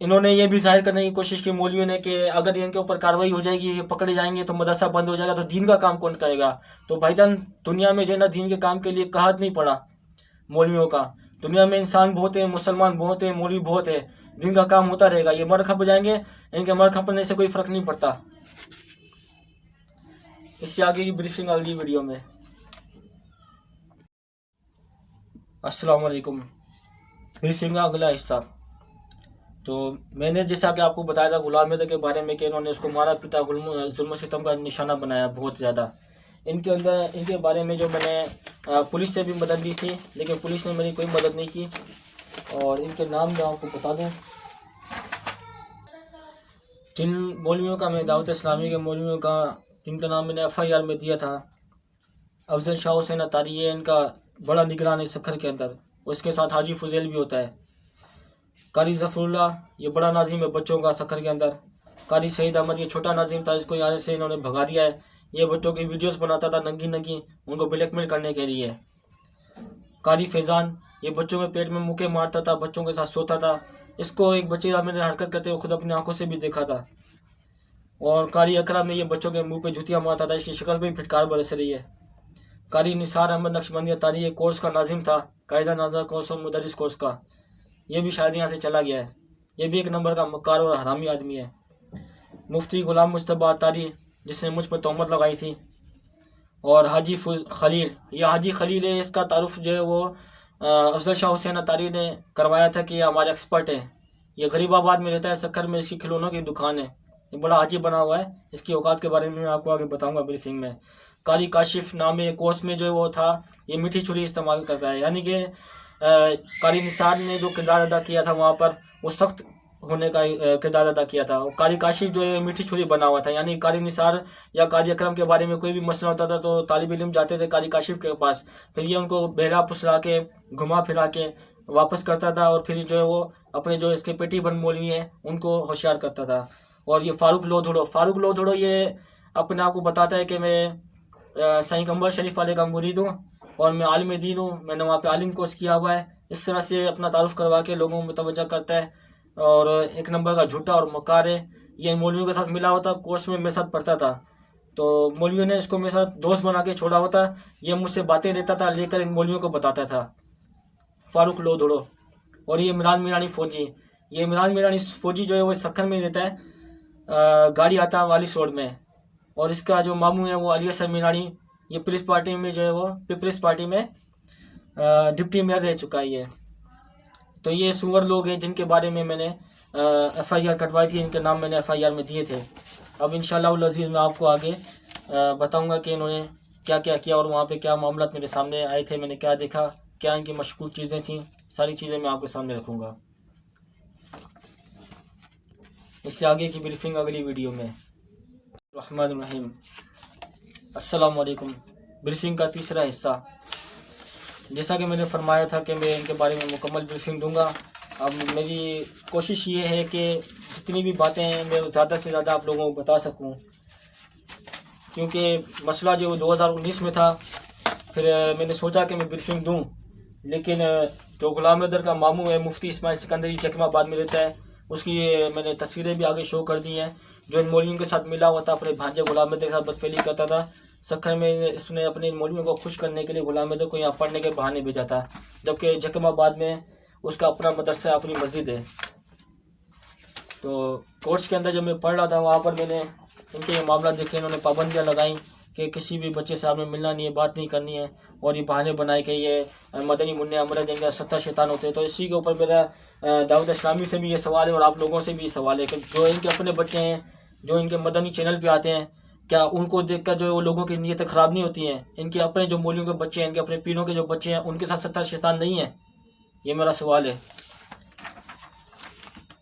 [SPEAKER 1] इन्होंने ये भी जाहिर करने की कोशिश की मौलवियों ने कि अगर इनके ऊपर कार्रवाई हो जाएगी, ये पकड़े जाएंगे तो मदरसा बंद हो जाएगा, तो दीन का काम कौन करेगा। तो भाईजान दुनिया में जो है ना दीन के काम के लिए कहत नहीं पड़ा मौलवियों का। दुनिया में इंसान बहुत है, मुसलमान बहुत है, मौलवी बहुत है, दिन का काम होता रहेगा। ये मर खप जाएंगे, इनके मर खपने से कोई फ़र्क नहीं पड़ता। इससे आगे की ब्रीफिंग अगली वीडियो में। अस्सलाम वालेकुम। ब्रीफिंग का अगला हिस्सा। तो मैंने जैसा कि आपको बताया था गुलाम हैदर के बारे में कि इन्होंने उसको मारा पीटा, जुल्म सितम का निशाना बनाया बहुत ज़्यादा। इनके बारे में जो मैंने पुलिस से भी मदद ली थी, लेकिन पुलिस ने मेरी कोई मदद नहीं की। और इनके नाम मैं आपको बता दूं, जिन मौलवियों का मैं दावत इस्लामी के मौलवियों का जिनका नाम मैंने FIR में दिया था, अफजल शाह हुसैन अत्तारी है इनका बड़ा निगरान है सखर के अंदर, उसके साथ हाजी फुजैल भी होता है। कारी ज़फ़रुल्लाह ये बड़ा नाजिम है बच्चों का सखर के अंदर। कारी सईद अहमद ये छोटा नाजिम था, इसको यहाँ से इन्होंने भगा दिया है। ये बच्चों की वीडियोस बनाता था नंगी नंगी, उनको ब्लैकमेल करने के लिए। कारी फैज़ान ये बच्चों के पेट में मुक्के मारता था, बच्चों के साथ सोता था। इसको एक बच्चे का मैंने हरकत करते हुए खुद अपनी आंखों से भी देखा था। और कारी अकरम में ये बच्चों के मुंह पे जूतियाँ मारता था, इसकी शक्ल भी फिटकार बरस रही है। कारी निसार अहमद नक्शबंदी अत्तारी कोर्स का नाजिम था, कायदा नाजा कोर्स और मुदरिस कोर्स का, ये भी शायद यहाँ से चला गया है। ये भी एक नंबर का मक्कार और हरामी आदमी है। मुफ्ती गुलाम मुस्तफा अतारी, जिसने मुझ पर तोहमत लगाई थी, और हाजी खलील, ये हाजी खलील है, इसका तारुफ जो है वो अफजल शाह हुसैन अतारी ने करवाया था कि ये हमारे एक्सपर्ट है। ये गरीबाबाद में रहता है, सक्कर में इसकी खिलौनों की दुकान है, ये बड़ा हाजी बना हुआ है। इसकी औकात के बारे में मैं आपको आगे बताऊंगा ब्रीफिंग में। कारी काशिफ नाम है कोर्स में जो वो था, ये मीठी छुरी इस्तेमाल करता है, यानी कि कारी निसार ने जो किरदार अदा किया था वहाँ पर, वो सख्त होने का किरदार अदा किया था। और कारी काशिफ जो है मीठी छुरी बना हुआ था, यानी कारी निसार या कारी अकरम के बारे में कोई भी मसला होता था तो तालिब इल्म जाते थे कारी काशिफ के पास, फिर ये उनको बहला फुसला के घुमा फिरा के वापस करता था, और फिर जो है वो अपने जो इसके पेटी बन मौलवी हैं उनको होशियार करता था। और ये फारूक लोधड़ो ये अपने आप को बताता है कि मैं सईं कमर शरीफ वाले का मुरीद हूँ और मैं आलिम दीन हूँ, मैंने वहाँ पे आलिम कोर्स किया हुआ है। इस तरह से अपना तारुफ करवा के लोगों को मुतवज्जा करता है, और एक नंबर का झूठा और मक्कार है। ये मौलवियों के साथ मिला हुआ था, कोर्स में मेरे साथ पढ़ता था, तो मौलवियों ने इसको मेरे साथ दोस्त बना के छोड़ा हुआ था। ये मुझसे बातें लेता था, लेकर इन मौलवियों को बताता था, फारूक लोधड़ो। और ये इमरान मीरानी फ़ौजी, ये इमरान मीरानी फ़ौजी जो है वो सक्खर में रहता है, गाड़ी आता वालिस रोड में। और इसका जो मामू है वो अली असर मीरानी, ये पीपल्स पार्टी में जो है वो पीपल्स पार्टी में डिप्टी मेयर रह चुका है ये। तो ये सुअर लोग हैं जिनके बारे में मैंने FIR कटवाई थी, इनके नाम मैंने FIR में दिए थे। अब इंशाअल्लाह अज़ीज़ मैं आपको आगे बताऊंगा कि इन्होंने क्या क्या किया और वहाँ पे क्या मामला मेरे सामने आए थे, मैंने क्या देखा, क्या इनकी मशकूक चीज़ें थी, सारी चीज़ें मैं आपके सामने रखूँगा। इससे आगे की ब्रीफिंग अगली वीडियो में। रहमान रहीम, अस्सलाम वालेकुम। ब्रीफिंग का तीसरा हिस्सा, जैसा कि मैंने फरमाया था कि मैं इनके बारे में मुकम्मल ब्रीफिंग दूंगा। अब मेरी कोशिश ये है कि जितनी भी बातें हैं मैं ज़्यादा से ज़्यादा आप लोगों को बता सकूं, क्योंकि मसला जो 2019 में था, फिर मैंने सोचा कि मैं ब्रीफिंग दूं, लेकिन जो गुलाम हैदर का मामू है मुफ्ती इस्माइल सिकंदरी जखमाबाद में रहता है, उसकी मैंने तस्वीरें भी आगे शो कर दी हैं। जो इन मौलवियों के साथ मिला हुआ था, अपने भांजे गुलाम हैदर के साथ बदफेली करता था। सक्खर में इसने अपने मौलवियों को खुश करने के लिए गुलाम हैदर को यहाँ पढ़ने के बहाने भेजा था, जबकि जखमाबाद में उसका अपना मदरसा, अपनी मस्जिद है। तो कोर्स के अंदर जब मैं पढ़ रहा था, वहाँ पर मैंने इनके ये मामला देखे। इन्होंने पाबंदियाँ लगाई कि किसी भी बच्चे से आपने मिलना नहीं है, बात नहीं करनी है, और ये बहाने बनाए कि ये मदनी मुन्ने अमर देंगे, सत्ता शैतान होते हैं। तो इसी के ऊपर मेरा दाऊद इस्लामी से भी ये सवाल है और आप लोगों से भी ये सवाल है कि जो इनके अपने बच्चे हैं, जो इनके मदनी चैनल पे आते हैं, क्या उनको देखकर जो वो लोगों की नीयतें ख़राब नहीं होती हैं? इनके अपने जो मौलवियों के बच्चे हैं, इनके अपने पीरों के जो बच्चे हैं, उनके साथ सत्ता शैतान नहीं है? ये मेरा सवाल है।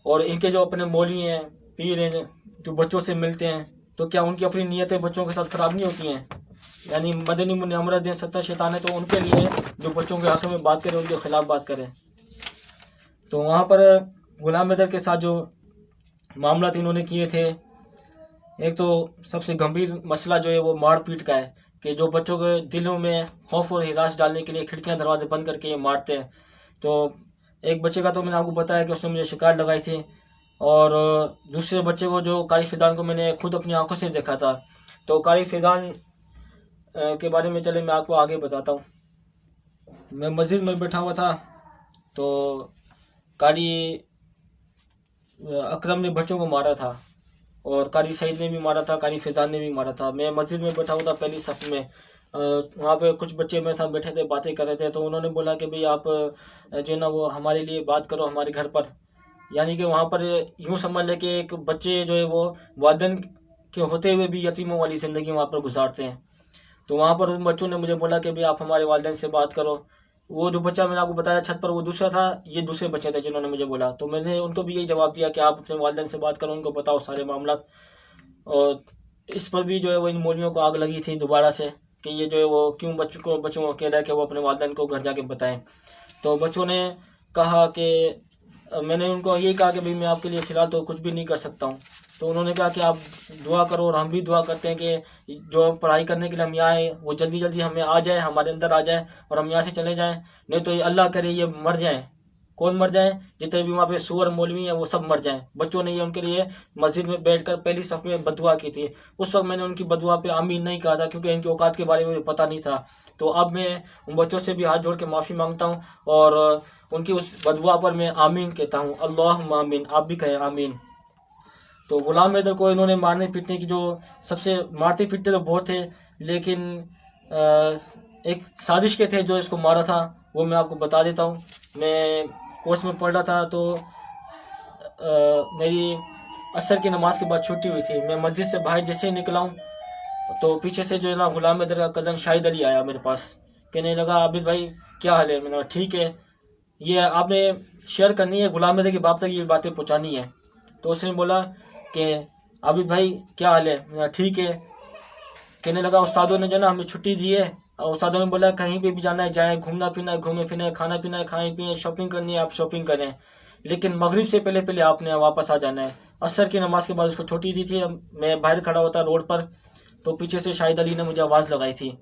[SPEAKER 1] और इनके जो अपने मौलवी हैं, पीर हैं, जो बच्चों से मिलते हैं, तो क्या उनकी अपनी नीयतें बच्चों के साथ ख़राब नहीं होती हैं? यानी मदनी मुन्ने अमर दें, सत्ता शैतान है, तो उनके लिए जो बच्चों के हक़ में बात करें, उनके ख़िलाफ़ बात करें। तो वहाँ पर गुलाम हैदर के साथ जो मामला इन्होंने किए थे, एक तो सबसे गंभीर मसला जो है वो मार पीट का है, कि जो बच्चों के दिलों में खौफ और हिरास डालने के लिए खिड़कियां दरवाजे बंद करके ये मारते हैं। तो एक बच्चे का तो मैंने आपको बताया कि उसने मुझे शिकायत लगाई थी, और दूसरे बच्चे को, जो कारी फिजान को, मैंने खुद अपनी आंखों से देखा था। तो कारी फिजान के बारे में चले मैं आपको आगे बताता हूँ। मैं मस्जिद में बैठा हुआ था, तो कारी अकरम ने बच्चों को मारा था, और कारी सईद ने भी मारा था, कारी फिजान ने भी मारा था। मैं मस्जिद में बैठा हुआ था पहली सफ में। वहाँ पे कुछ बच्चे मेरे साथ बैठे थे, बातें कर रहे थे। तो उन्होंने बोला कि भाई आप जो ना वो हमारे लिए बात करो हमारे घर पर। यानी कि वहाँ पर यूँ समझ लें कि एक बच्चे जो है वो वालिदैन के होते हुए भी यतीमों वाली ज़िंदगी वहाँ पर गुजारते हैं। तो वहाँ पर उन बच्चों ने मुझे बोला कि भाई आप हमारे वालिदैन से बात करो। वो जो बच्चा मैंने आपको बताया छत पर, वो दूसरा था, ये दूसरे बच्चे थे जिन्होंने मुझे बोला। तो मैंने उनको भी यही जवाब दिया कि आप अपने वालिदैन से बात करो, उनको बताओ सारे मामला। और इस पर भी जो है वो इन मौलवियों को आग लगी थी दोबारा से, कि ये जो है वो क्यों बच्चों को कह रहा है कि वो अपने वालिदैन को घर जाके बताएं। तो बच्चों ने कहा कि मैंने उनको यही कहा कि भाई मैं आपके लिए फ़िलहाल तो कुछ भी नहीं कर सकता हूँ। तो उन्होंने कहा कि आप दुआ करो, और हम भी दुआ करते हैं कि जो पढ़ाई करने के लिए हम यहाँ आए वो जल्दी जल्दी हमें आ जाए, हमारे अंदर आ जाए, और हम यहाँ से चले जाएँ। नहीं तो ये अल्लाह करे ये मर जाएँ, कौन मर जाए, जितने भी वहाँ पे सूअर मौलवी हैं वो सब मर जाएं। बच्चों ने ये उनके लिए मस्जिद में बैठकर पहली सफ में बदुआ की थी। उस वक्त मैंने उनकी बदुआ पे आमीन नहीं कहा था, क्योंकि इनकी औकात के बारे में मुझे पता नहीं था। तो अब मैं उन बच्चों से भी हाथ जोड़ के माफ़ी मांगता हूँ और उनकी उस बदुआ पर मैं आमीन कहता हूँ। अल्लाहुम्मा आमीन, आप भी कहें आमीन। तो गुलाम हैदर को इन्होंने मारने पीटने की, जो सबसे मारते पीटते तो बहुत थे, लेकिन एक साजिश के थे जो इसको मारा था, वो मैं आपको बता देता हूँ। मैं कोर्स में पढ़ रहा था, तो मेरी असर की नमाज के बाद छुट्टी हुई थी। मैं मस्जिद से बाहर जैसे ही निकला हूँ, तो पीछे से जो है ना गुलाम हैदर का कज़न शाहिद अली आया मेरे पास। कहने लगा, आबिद भाई क्या हाल है? मैंने कहा ठीक है, ये आपने शेयर करनी है, गुलाम हैदर के बाप तक ये बातें पहुँचानी है। तो उसने बोला कि आबिद भाई क्या हाल है? मैंने कहा ठीक है। कहने लगा, उस्तादों ने जो ना हमें छुट्टी दी है, और उस्तादों ने बोला कहीं पे भी जाना है जाए, घूमना फिरना है घूमे फिरने, खाना पीना है खाएं पिए, शॉपिंग करनी है आप शॉपिंग करें, लेकिन मगरिब से पहले पहले आपने वापस आ जाना है। असर की नमाज के बाद उसको छुट्टी दी थी। मैं बाहर खड़ा होता रोड पर, तो पीछे से शाहिद अली ने मुझे आवाज़ लगाई थी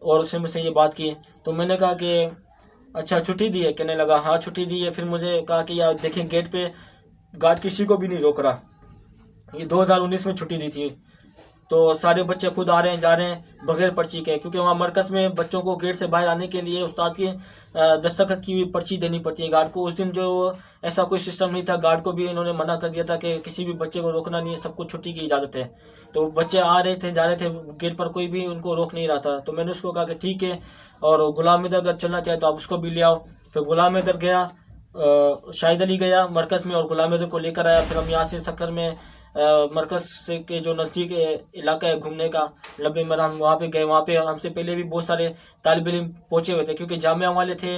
[SPEAKER 1] और उसने मुझसे ये बात की। तो मैंने कहा कि अच्छा छुट्टी दी है? कहने लगा हाँ छुट्टी दी है। फिर मुझे कहा कि यार देखें, गेट पे गार्ड किसी को भी नहीं रोक रहा। ये 2019 में छुट्टी दी थी। तो सारे बच्चे खुद आ रहे हैं जा रहे हैं बगैर पर्ची के, क्योंकि वहाँ मरकज़ में बच्चों को गेट से बाहर आने के लिए उस्ताद की दस्तखत की हुई पर्ची देनी पड़ती है गार्ड को। उस दिन जो ऐसा कोई सिस्टम नहीं था, गार्ड को भी इन्होंने मना कर दिया था कि किसी भी बच्चे को रोकना नहीं है, सबको छुट्टी की इजाज़त है। तो बच्चे आ रहे थे जा रहे थे, गेट पर कोई भी उनको रोक नहीं रहा था। तो मैंने उसको कहा कि ठीक है, और गुलाम हैदर अगर चलना चाहे तो आप उसको भी ले आओ। फिर गुलाम हैदर गया, शाहिद अली गया मरकज़ में और गुलाम हैदर को लेकर आया। फिर हम यहाँ से सक्कर में मरकज़ से के जो नज़दीक इलाका है घूमने का, लंबे मर, हम वहाँ पे गए। वहाँ पे हमसे पहले भी बहुत सारे तालिब इल्म पहुँचे हुए थे, क्योंकि जामिया वाले थे,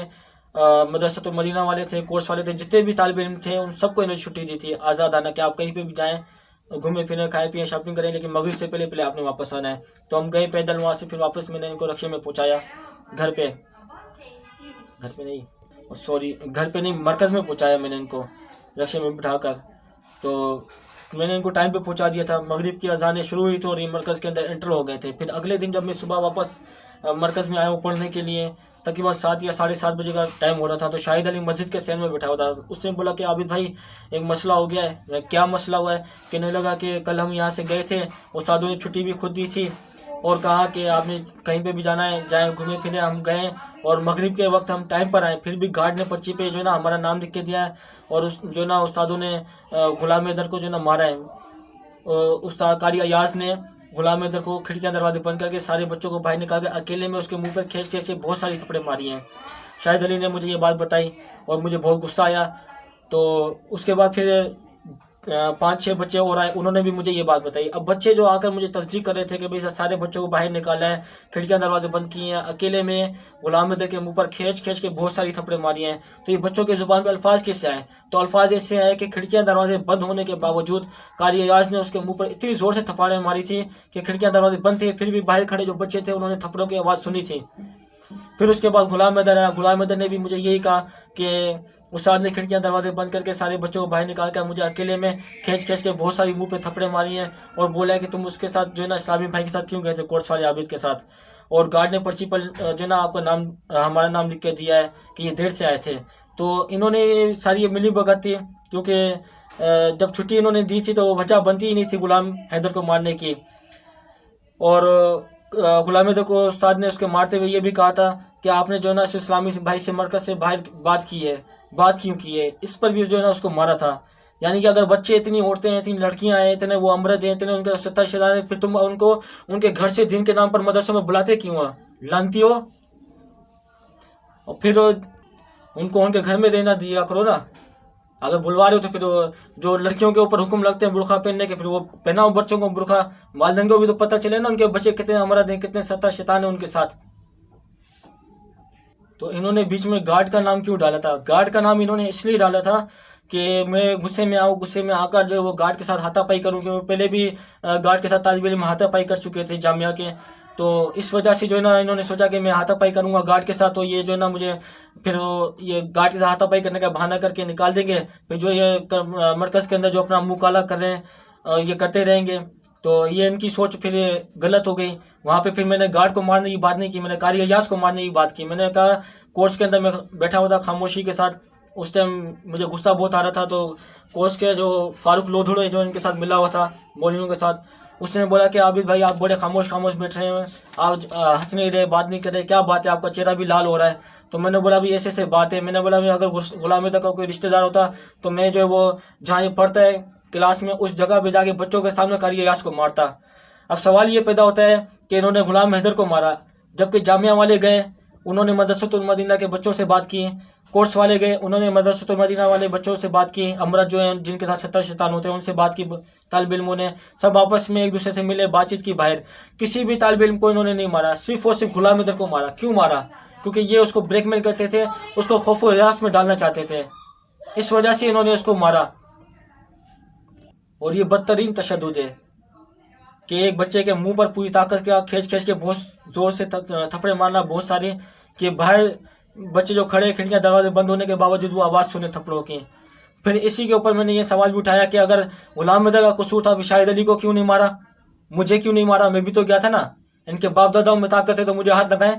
[SPEAKER 1] मदरसतुल मदीना वाले थे, कोर्स वाले थे, जितने भी तालिब इल्म थे उन सबको इन्होंने छुट्टी दी थी आज़ादाना, कि आप कहीं पे भी जाएँ, घूमे फिरें खाए पिए शॉपिंग करें, लेकिन मगरिब से पहले पहले आपने वापस आना है। तो हम गए पैदल वहाँ से, फिर वापस मैंने इनको रक्शे में पहुँचाया घर पे घर पे नहीं मरकज़ में पहुँचाया मैंने इनको रक्शे में बिठाकर। तो मैंने इनको टाइम पे पहुंचा दिया था। मगरिब की अजानें शुरू हुई थी और ये मरकज़ के अंदर एंटर हो गए थे। फिर अगले दिन जब मैं सुबह वापस मरकज़ में आया हूँ पढ़ने के लिए, तकरीबन 7 या 7:30 बजे का टाइम हो रहा था। तो शाहिद अली मस्जिद के सहन में बैठा हुआ था। उसने बोला कि आबिद भाई एक मसला हो गया है। क्या मसला हुआ है? कहने लगा कि कल हम यहाँ से गए थे, उस्तादों ने छुट्टी भी खुद दी थी और कहा कि आपने कहीं पे भी जाना है जाए, घूमे फिरे। हम गए और मगरिब के वक्त हम टाइम पर आए, फिर भी गार्ड ने पर्ची पे जो है ना हमारा नाम लिख के दिया है, और उस जो ना उस्तादों ने गुलाम हैदर को जो ना मारा है। उस्ताद कारी अयाज ने गुलाम हैदर को खिड़कियां दरवाजे बंद करके सारे बच्चों को बाहर निकाल के अकेले में उसके मुंह पर खींच खींच के बहुत सारी थप्पड़े मारी हैं। शाहिद अली ने मुझे ये बात बताई और मुझे बहुत गुस्सा आया। तो उसके बाद फिर 5-6 बच्चे और आए, उन्होंने भी मुझे ये बात बताई। अब बच्चे जो आकर मुझे तस्दीक कर रहे थे कि भाई सारे बच्चों को बाहर निकाला है, खिड़कियां दरवाजे बंद किए हैं, अकेले में गुलाम हैदर के मुंह पर खींच खींच के बहुत सारी थप्पड़े मारी हैं। तो ये बच्चों के ज़ुबान पे अल्फाज कैसे आए? तो अल्फाज ऐसे आए कि खिड़कियां दरवाजे बंद होने के बावजूद कारी अयाज ने उसके मुँह पर इतनी ज़ोर से थप्पड़ें मारी थी कि खिड़कियां दरवाजे बंद थे, फिर भी बाहर खड़े जो बच्चे थे उन्होंने थप्पड़ों की आवाज़ सुनी थी। फिर उसके बाद गुलाम हैदर आया। गुलाम हैदर ने भी मुझे यही कहा कि उस्ताद ने खिड़कियां दरवाजे बंद करके सारे बच्चों को बाहर निकाल कर मुझे अकेले में खींच खींच के बहुत सारी मुंह पे थप्पड़े मारी हैं, और बोला है कि तुम उसके साथ जो है ना इस्लामी भाई के साथ क्यों गए थे, कोर्स वाले आबिद के साथ। और गार्ड ने पर्ची पर जो है ना आपका नाम, हमारा नाम लिख के दिया है कि ये देर से आए थे। तो इन्होंने सारी ये मिली भगत थी, क्योंकि जब छुट्टी इन्होंने दी थी तो वजह बनती ही नहीं थी गुलाम हैदर को मारने की। और गुलाम हैदर को उस्ताद ने उसके मारते हुए ये भी कहा था कि आपने जो है ना इस्लामी भाई से मरकज़ से बाहर बात की है, बात क्यों की है? इस पर भी जो है ना उसको मारा था। यानी कि अगर बच्चे इतनी औरतें हैं, इतनी लड़कियां हैं, इतने वो अमरद हैं, इतने उनके सत्ता शैतान है, फिर तुम उनको उनके घर से दिन के नाम पर मदरसों में बुलाते क्यों हो? लानती हो। और फिर उनको उनके घर में रहना दिया करो ना। अगर बुलवा रहे हो तो फिर जो लड़कियों के ऊपर हुक्म लगते हैं बुरखा पहनने के, फिर वो पहनाओ बच्चों को बुरखा। वालिदैन को भी तो पता चले ना उनके बच्चे कितने अमरद हैं, कितने सत्ता शैतान है उनके साथ। तो इन्होंने बीच में गार्ड का नाम क्यों डाला था? गार्ड का नाम इन्होंने इसलिए डाला था कि मैं गुस्से में आऊँ, गुस्से में आकर जो वो गार्ड के साथ हाथापाई करूँ, क्योंकि पहले भी गार्ड के साथ तालिब इल्म हाथापाई कर चुके थे जामिया के। तो इस वजह से जो है ना इन्होंने सोचा कि मैं हाथापाई करूँगा गार्ड के साथ, तो ये जो है ना मुझे फिर ये गार्ड के साथ हाथापाई करने का बहाना करके निकाल देंगे। फिर जो ये मरकज़ के अंदर जो अपना मुँह काला कर रहे हैं ये करते रहेंगे। तो ये इनकी सोच फिर गलत हो गई। वहाँ पे फिर मैंने गार्ड को मारने की बात नहीं की, मैंने कारी अयाज को मारने की बात की। मैंने कहा कोर्स के अंदर मैं बैठा हुआ था खामोशी के साथ, उस टाइम मुझे गुस्सा बहुत आ रहा था, तो कोच के जो फारूक लोधड़े जो इनके साथ मिला हुआ था मौलवियों के साथ, उसने बोला कि आबिद भाई आप बड़े खामोश खामोश बैठ रहे हैं, आप हंस नहीं रहे, बात नहीं कर रहे, क्या बात है, आपका चेहरा भी लाल हो रहा है। तो मैंने बोला भी ऐसे ऐसे बात है। मैंने बोला भी अगर गुलाम हैदर का कोई रिश्तेदार होता तो मैं जो है वो जहाँ ये पढ़ता है क्लास में उस जगह पे जाके बच्चों के सामने कारी अयाज को मारता। अब सवाल ये पैदा होता है कि इन्होंने गुलाम हैदर को मारा, जबकि जामिया वाले गए, उन्होंने मदरसतुल मदीना के बच्चों से बात की, कोर्स वाले गए, उन्होंने मदरसतुल मदीना वाले बच्चों से बात की, अमरत जो है जिनके साथ 70 शैतान होते हैं उनसे बात की, तालिब इल्मों ने सब आपस में एक दूसरे से मिले, बातचीत की बाहर। किसी भी तालिब इल्म को इन्होंने नहीं मारा, सिर्फ और सिर्फ गुलाम हैदर को मारा। क्यों मारा? क्योंकि ये उसको ब्लैकमेल करते थे, उसको खौफ व हिरास में डालना चाहते थे, इस वजह से इन्होंने उसको मारा। और ये बदतरीन तशद्दुद है कि एक बच्चे के मुंह पर पूरी ताकत का खींच खींच के बहुत जोर से थप्पड़े मारना, बहुत सारे, कि बाहर बच्चे जो खड़े, खिड़कियां दरवाजे बंद होने के बावजूद वो आवाज़ सुने थप्पड़ों की। फिर इसी के ऊपर मैंने ये सवाल भी उठाया कि अगर गुलाम हैदर का कसूर था, शाहिद अली को क्यों नहीं मारा, मुझे क्यों नहीं मारा? मैं भी तो गया था ना, इनके बाप दादाओं में ताकत है तो मुझे हाथ लगाएं,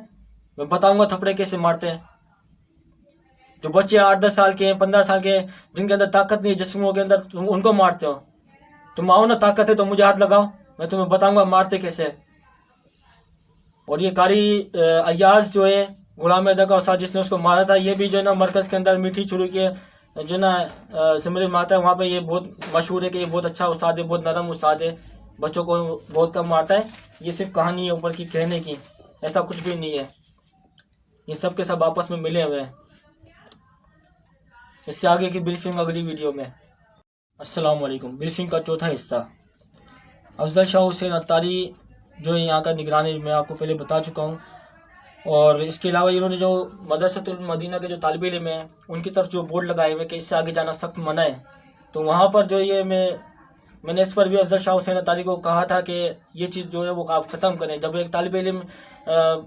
[SPEAKER 1] मैं बताऊंगा थप्पड़े कैसे मारते हैं। जो बच्चे 8-10 साल के हैं, 15 साल के, जिनके अंदर ताकत नहीं है जिस्मों के अंदर, तुम उनको मारते हो। तुम आओ ना, ताकत है तो मुझे हाथ लगाओ, मैं तुम्हें बताऊंगा मारते कैसे। और ये कारी अयाज जो है गुलाम हैदर का उस्ताद जिसने उसको मारा था, ये भी जो है ना मरकज़ के अंदर मीठी छुरी के जो ना सिमरे मारता है, वहाँ पे ये बहुत मशहूर है कि ये बहुत अच्छा उस्ताद है, बहुत नरम उस्ताद है, बच्चों को बहुत कम मारता है। ये सिर्फ कहानी है ऊपर की कहने की, ऐसा कुछ भी नहीं है। ये सब के सब आपस में मिले हुए हैं। इससे आगे की ब्रीफिंग अगली वीडियो में। अस्सलाम वालेकुम। ब्रीफिंग का चौथा हिस्सा। अफजल शाह हुसैन अत्तारी जो यहाँ का निगरानी मैं आपको पहले बता चुका हूँ, और इसके अलावा इन्होंने जो मदरसतुल मदीना के जो तालिब इल्म हैं उनकी तरफ जो बोर्ड लगाए हुए कि इससे आगे जाना सख्त मना है, तो वहाँ पर जो ये मैंने इस पर भी अफजल शाह हुसैन अत्तारी को कहा था कि ये चीज़ जो है वो आप ख़त्म करें। जब एक तालिब इल्म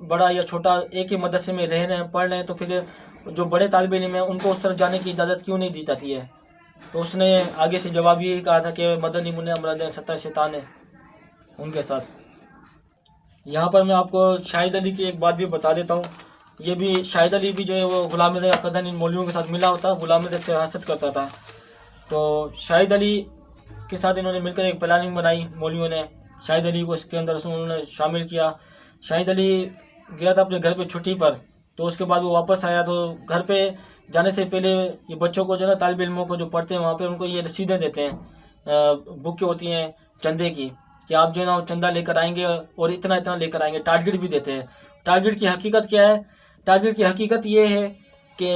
[SPEAKER 1] बड़ा या छोटा एक ही मदरसे में रह रहे हैं, पढ़ रहे हैं, तो फिर जो बड़े तालिब इल्म हैं उनको उस तरफ जाने की इजाज़त क्यों नहीं दी जाती है? तो उसने आगे से जवाब यही कहा था कि मदनी मुन्ने अमराद 70 शैतान है उनके साथ। यहाँ पर मैं आपको शाहिद अली की एक बात भी बता देता हूँ। ये भी शाहिद अली भी जो है वो गुलाम हैदर का कज़न इन मौलवियों के साथ मिला होता, गुलाम हैदर से हसद करता था। तो शाहिद अली के साथ इन्होंने मिलकर एक प्लानिंग बनाई मौलवियों ने, शाहिद अली को इसके अंदर उन्होंने शामिल किया। शाहिद अली गया था अपने घर पे छुट्टी पर, तो उसके बाद वो वापस आया, तो घर पे जाने से पहले ये बच्चों को जो ना तालिब इल्मों को जो पढ़ते हैं वहाँ पे उनको ये रसीदें देते हैं, बुक होती हैं चंदे की, कि आप जो है ना चंदा लेकर आएंगे और इतना इतना लेकर आएंगे। टारगेट भी देते हैं। टारगेट की हकीकत क्या है? टारगेट की हकीकत ये है कि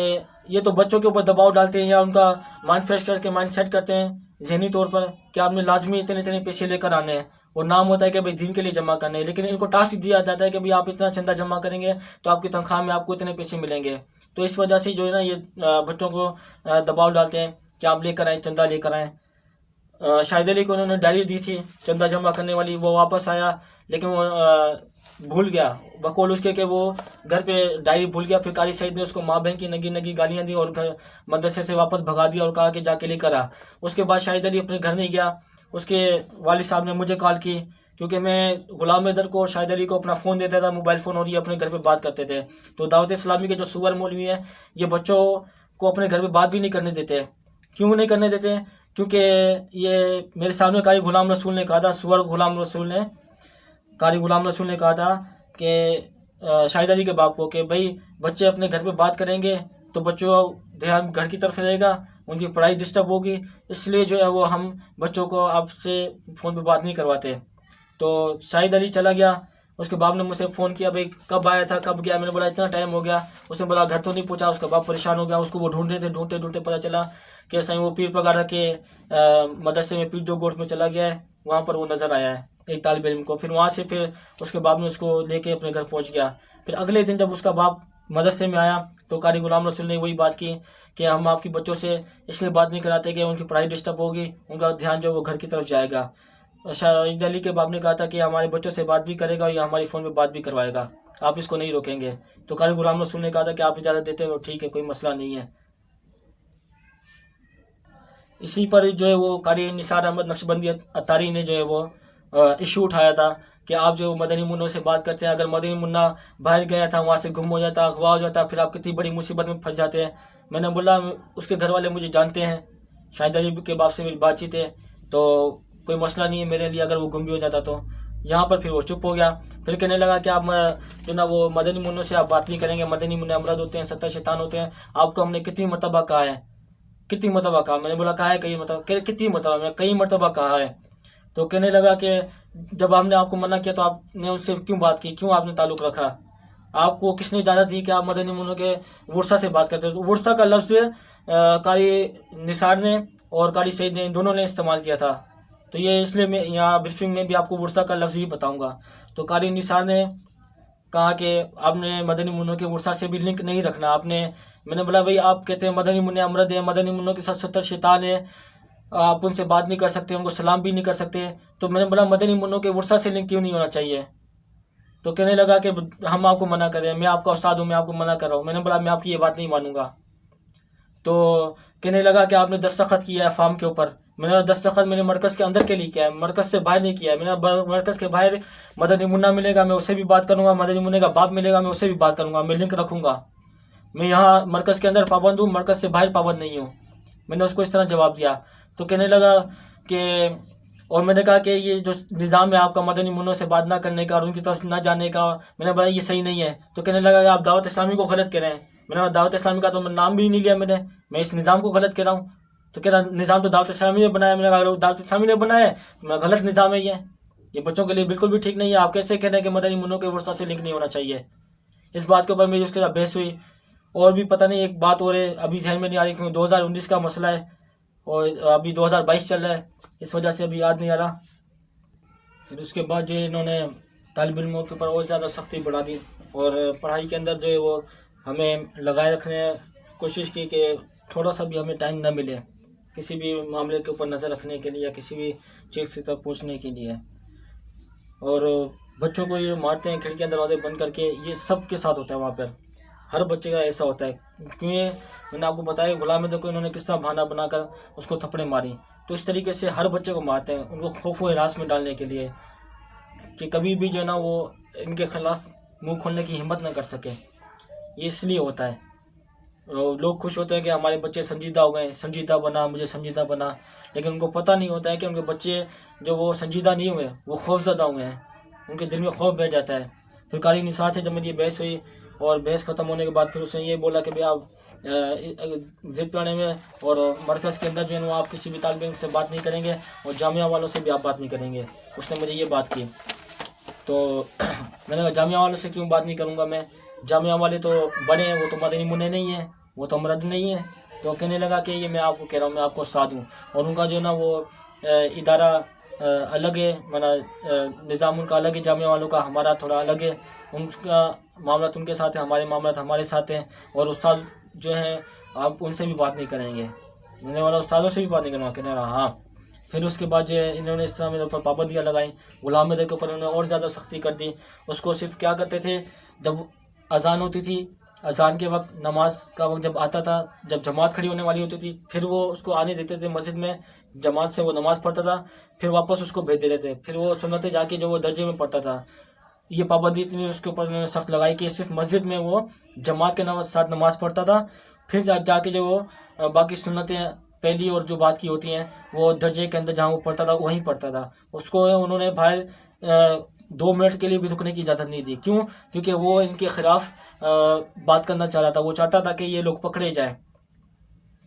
[SPEAKER 1] ये तो बच्चों के ऊपर दबाव डालते हैं या उनका माइंड फ्रेश करके माइंड सेट करते हैं जहनी तौर पर कि आपने लाजमी इतने इतने पैसे लेकर आने हैं, और नाम होता है कि भाई दीन के लिए जमा करने हैं, लेकिन इनको टास्क दिया जाता है कि भाई आप इतना चंदा जमा करेंगे तो आपकी तनख्वाह में आपको इतने पैसे मिलेंगे। तो इस वजह से जो है ना ये बच्चों को दबाव डालते हैं कि आप लेकर आएँ, चंदा लेकर आएँ। शाहिद अली को उन्होंने डायरी दी थी चंदा जमा करने वाली, वो वापस आया लेकिन वो भूल गया, बकौल उसके कि वो घर पे डायरी भूल गया। फिर कारी सईद ने उसको माँ बहन की नगी नगी गालियाँ दी और घर मदरसे से वापस भगा दिया और कहा कि जाके लेकर आ। उसके बाद शाहिद अली अपने घर नहीं गया। उसके वालिद साहब ने मुझे कॉल की, क्योंकि मैं गुलाम हैदर को और शाहिद अली को अपना फ़ोन देता था, मोबाइल फ़ोन, और ये अपने घर पे बात करते थे। तो दावत इस्लामी के जो सुअर मौलवी है, ये बच्चों को अपने घर पे बात भी नहीं करने देते। क्यों नहीं करने देते? क्योंकि ये मेरे सामने कारी गुलाम रसूल ने कहा था, सुअर गुलाम रसूल ने, कारी गुलाम रसूल ने कहा था कि शाहिद अली के बाप को कि भाई बच्चे अपने घर पे बात करेंगे तो बच्चों ध्यान घर की तरफ रहेगा, उनकी पढ़ाई डिस्टर्ब होगी, इसलिए जो है वो हम बच्चों को आपसे फ़ोन पे बात नहीं करवाते। तो शाहिद अली चला गया। उसके बाप ने मुझसे फ़ोन किया, भाई कब आया था, कब गया? मैंने बोला इतना टाइम हो गया। उसने बोला घर तो नहीं पहुंचा। उसका बाप परेशान हो गया। उसको वो ढूंढ रहे थे, ढूंढते ढूंढते पता चला कि सही वो पीर पगारा के मदरसे में, पीर जो गोट में चला गया है, वहाँ पर वो नज़र आया है एक तालिब इल्म को। फिर वहाँ से फिर उसके बाप ने उसको लेके अपने घर पहुँच गया। फिर अगले दिन जब उसका बाप मदरसे में आया तो कारी गुलाम रसूल ने वही बात की कि हम आपकी बच्चों से इसलिए बात नहीं कराते कि उनकी पढ़ाई डिस्टर्ब होगी, उनका ध्यान जो वो घर की तरफ जाएगा। शाहिद अली के बाप ने कहा था कि हमारे बच्चों से बात भी करेगा या हमारी फ़ोन में बात भी करवाएगा, आप इसको नहीं रोकेंगे। तो कारी गुलाम रसूल ने कहा था कि आप इजाज़त देते हो, ठीक है, कोई मसला नहीं है। इसी पर जो है वो कारी निसार अहमद नक्शबंदी अत्तारी ने जो है वो इशू उठाया था कि आप जो मदनी मुन्नों से बात करते हैं, अगर मदनी मुन्ना बाहर गया था, वहाँ से गुम हो जाता, अगवा हो जाता, फिर आप कितनी बड़ी मुसीबत में फंस जाते हैं। मैंने बोला उसके घर वाले मुझे जानते हैं, शाहिद अली के बाप से मेरी बातचीत है, तो कोई मसला नहीं है मेरे लिए अगर वो गुम भी हो जाता तो। यहाँ पर फिर वो चुप हो गया। फिर कहने लगा कि आप जो ना वो मदनी मुन्नों से आप बात नहीं करेंगे, मदनी मुन्ने अमरद होते हैं, 70 शैतान होते हैं, आपको हमने कितनी मरतबा कहा है, कितनी मरतबा कहा। मैंने बोला कहा है कई मरतबा, कितनी मरतबा, मैंने कई मरतबा कहा है। तो कहने लगा कि जब हमने आपको मना किया तो आपने उससे क्यों बात की, क्यों आपने ताल्लुक़ रखा, आपको किसने इजाज़त दी कि आप मदनी मुन्नों के वर्षा से बात करते हो। तो वर्षा का लफ्ज़ कारी निसार ने और कारी सईद ने, इन दोनों ने इस्तेमाल किया था। तो ये इसलिए मैं यहाँ ब्रीफिंग में भी आपको वर्षा का लफ्ज़ ही बताऊँगा। तो कारी निसार ने कहा कि आपने मदनी मुन्नों के वर्षा से भी लिंक नहीं रखना आपने। मैंने बोला भाई आप कहते हैं मदनी मुन्ने अमरद है, मदनी मुन्नों के साथ 70 शैतान है, आप उनसे बात नहीं कर सकते, उनको सलाम भी नहीं कर सकते। तो मैंने बोला मदनी मुन्नों के वर्षा से लिंक क्यों नहीं होना चाहिए। तो कहने लगा कि हम आपको मना कर रहे हैं, मैं आपका उस्ताद हूँ, मैं आपको मना कर रहा हूँ। मैंने बोला मैं आपकी ये बात नहीं मानूंगा। तो कहने लगा कि आपने दस्तखत किया है फॉर्म के ऊपर। मैंने दस्तखत मैंने मरकज़ के अंदर के लिए किया है, मरकज़ से बाहर नहीं किया है। मैंने मरकज़ के बाहर मदनी मुन्ना मिलेगा, मैं उससे भी बात करूँगा, मदनी मुन्ने का बाप मिलेगा, मैं उससे भी बात करूँगा, मैं लिंक रखूँगा। मैं यहाँ मरकज़ के अंदर पाबंद हूँ, मरकज़ से बाहर पाबंद नहीं हूँ। मैंने उसको इस तरह जवाब दिया। तो कहने लगा कि, और मैंने कहा कि ये जो निज़ाम है आपका मदनी मुन्नों से बात ना करने का और उनकी तरफ ना जाने का, मैंने बोला ये सही नहीं है। तो कहने लगा कि आप दावत इस्लामी को गलत कह रहे हैं। मैंने बोला दावत इस्लामी का तो नाम भी नहीं लिया मैंने, मैं इस निज़ाम को गलत कह रहा हूँ। तो कह रहा निज़ाम तो दावत इस्लामी ने बनाया। मैंने कहा दावत इस्लामी ने बनाया है तो गलत निज़ाम है, ये बच्चों के लिए बिल्कुल भी ठीक नहीं है। आप कैसे कह रहे हैं कि मदनी मुन्नों के वर्षा से लिंक नहीं होना चाहिए। इस बात के ऊपर मेरी उसके साथ बहस हुई। और भी पता नहीं एक बात और है, अभी जहन में नहीं आ रही, क्योंकि 2019 का मसला है और अभी 2022 चल रहा है, इस वजह से अभी याद नहीं आ रहा। फिर उसके बाद जो इन्होंने तालिब इल्मों के ऊपर और ज़्यादा सख्ती बढ़ा दी और पढ़ाई के अंदर जो है वो हमें लगाए रखने कोशिश की कि थोड़ा सा भी हमें टाइम ना मिले किसी भी मामले के ऊपर नज़र रखने के लिए या किसी भी चीज़ की तरफ पहुँचने के लिए। और बच्चों को ये मारते हैं खिड़की अंदर दरवाजे बंद करके, ये सब के साथ होता है। वहाँ पर हर बच्चे का ऐसा होता है, क्योंकि मैंने आपको बताया गुलाम अहमद को इन्होंने किस तरह बहाना बनाकर उसको थप्पड़े मारी। तो इस तरीके से हर बच्चे को मारते हैं, उनको खौफ व हिरास में डालने के लिए कि कभी भी जो है ना वो इनके खिलाफ मुंह खोलने की हिम्मत ना कर सके। ये इसलिए होता है। लोग खुश होते हैं कि हमारे बच्चे संजीदा हो गए, संजीदा बना, मुझे संजीदा बना, लेकिन उनको पता नहीं होता है कि उनके बच्चे जो वो संजीदा नहीं हुए, वो खौफज़दा हुए हैं, उनके दिल में खौफ बैठ जाता है। फिर कारी निसार से जब मेरी ये बहस हुई और बहस ख़त्म होने के बाद फिर उसने ये बोला कि भाई आप ज़िद पाने में और मरकज़ के अंदर जो है वो आप किसी भी तालिब इल्म से बात नहीं करेंगे और जामिया वालों से भी आप बात नहीं करेंगे। उसने मुझे ये बात की। तो मैंने कहा जामिया वालों से क्यों बात नहीं करूँगा मैं, जामिया वाले तो बड़े हैं, वो तो मदनी मुन्ने नहीं है, वो तो अमरद नहीं है। तो कहने लगा कि ये मैं आपको कह रहा हूँ, मैं आपको उस्ताद हूँ और उनका जो है ना वो इदारा अलग है, माना निज़ाम उनका अलग है, जामिया वालों का हमारा थोड़ा अलग है। उनका मामला उनके साथ है, हमारे मामला हमारे साथ हैं। और उस्ताद जो हैं आप उनसे भी बात नहीं करेंगे। मैंने वाला उस्तादों से भी बात नहीं करूँगा। कहने रहा हाँ। फिर उसके बाद जो इन्होंने इस तरह मेरे ऊपर पाबंदियाँ लगाई, गुलाम अहमद के ऊपर उन्होंने और ज़्यादा सख्ती कर दी। उसको सिर्फ क्या करते थे, जब अजान होती थी, अजान के वक्त नमाज का वक्त जब आता था, जब जमात खड़ी होने वाली होती थी, फिर वो उसको आने देते थे मस्जिद में, जमात से वो नमाज़ पढ़ता था, फिर वापस उसको भेज देते थे, फिर वो सुन्नतें जाके जो वो दर्जे में पढ़ता था। ये पाबंदी इतनी उसके ऊपर उन्होंने सख्त लगाई कि सिर्फ मस्जिद में वो जमात के साथ नमाज़ पढ़ता था, फिर जाके जो वो बाकी सुन्नतें पहली और जो बात की होती हैं वो दर्जे के अंदर जहाँ वो पढ़ता था वहीं पढ़ता था। उसको उन्होंने बाहर 2 मिनट के लिए भी रुकने की इजाज़त नहीं दी। क्यों? क्योंकि वो इनके ख़िलाफ़ बात करना चाह रहा था। वो चाहता था कि ये लोग पकड़े जाएँ,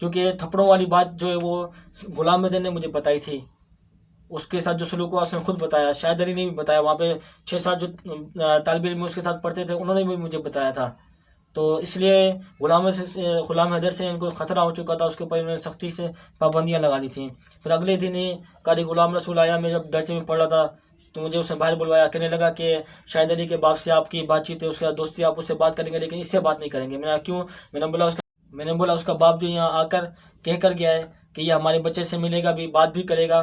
[SPEAKER 1] क्योंकि थप्पड़ों वाली बात जो है वो गुलाम अहमद ने मुझे बताई थी। उसके साथ जो सलूक हुआ उसने खुद बताया, शाहिद अली ने भी बताया, वहाँ पे 6-7 जो तालिब इल्म उसके साथ पढ़ते थे उन्होंने भी मुझे बताया था। तो इसलिए गुलाम हैदर से इनको ख़तरा हो चुका था, उसके ऊपर इन्होंने सख्ती से पाबंदियाँ लगा दी थी। फिर अगले दिन ही कारी गुलाम रसूल आया, मैं जब दर्जे में पढ़ रहा था तो मुझे उसने बाहर बुलवाया। कहने लगा कि शाहिद अली के बाप से आपकी बातचीत है, उसके दोस्ती, आप उससे बात करेंगे लेकिन इससे बात नहीं करेंगे। मैंने क्यों? मैंने बोला उसका बाप जो यहाँ आकर कह कर गया है कि ये हमारे बच्चे से मिलेगा भी, बात भी करेगा,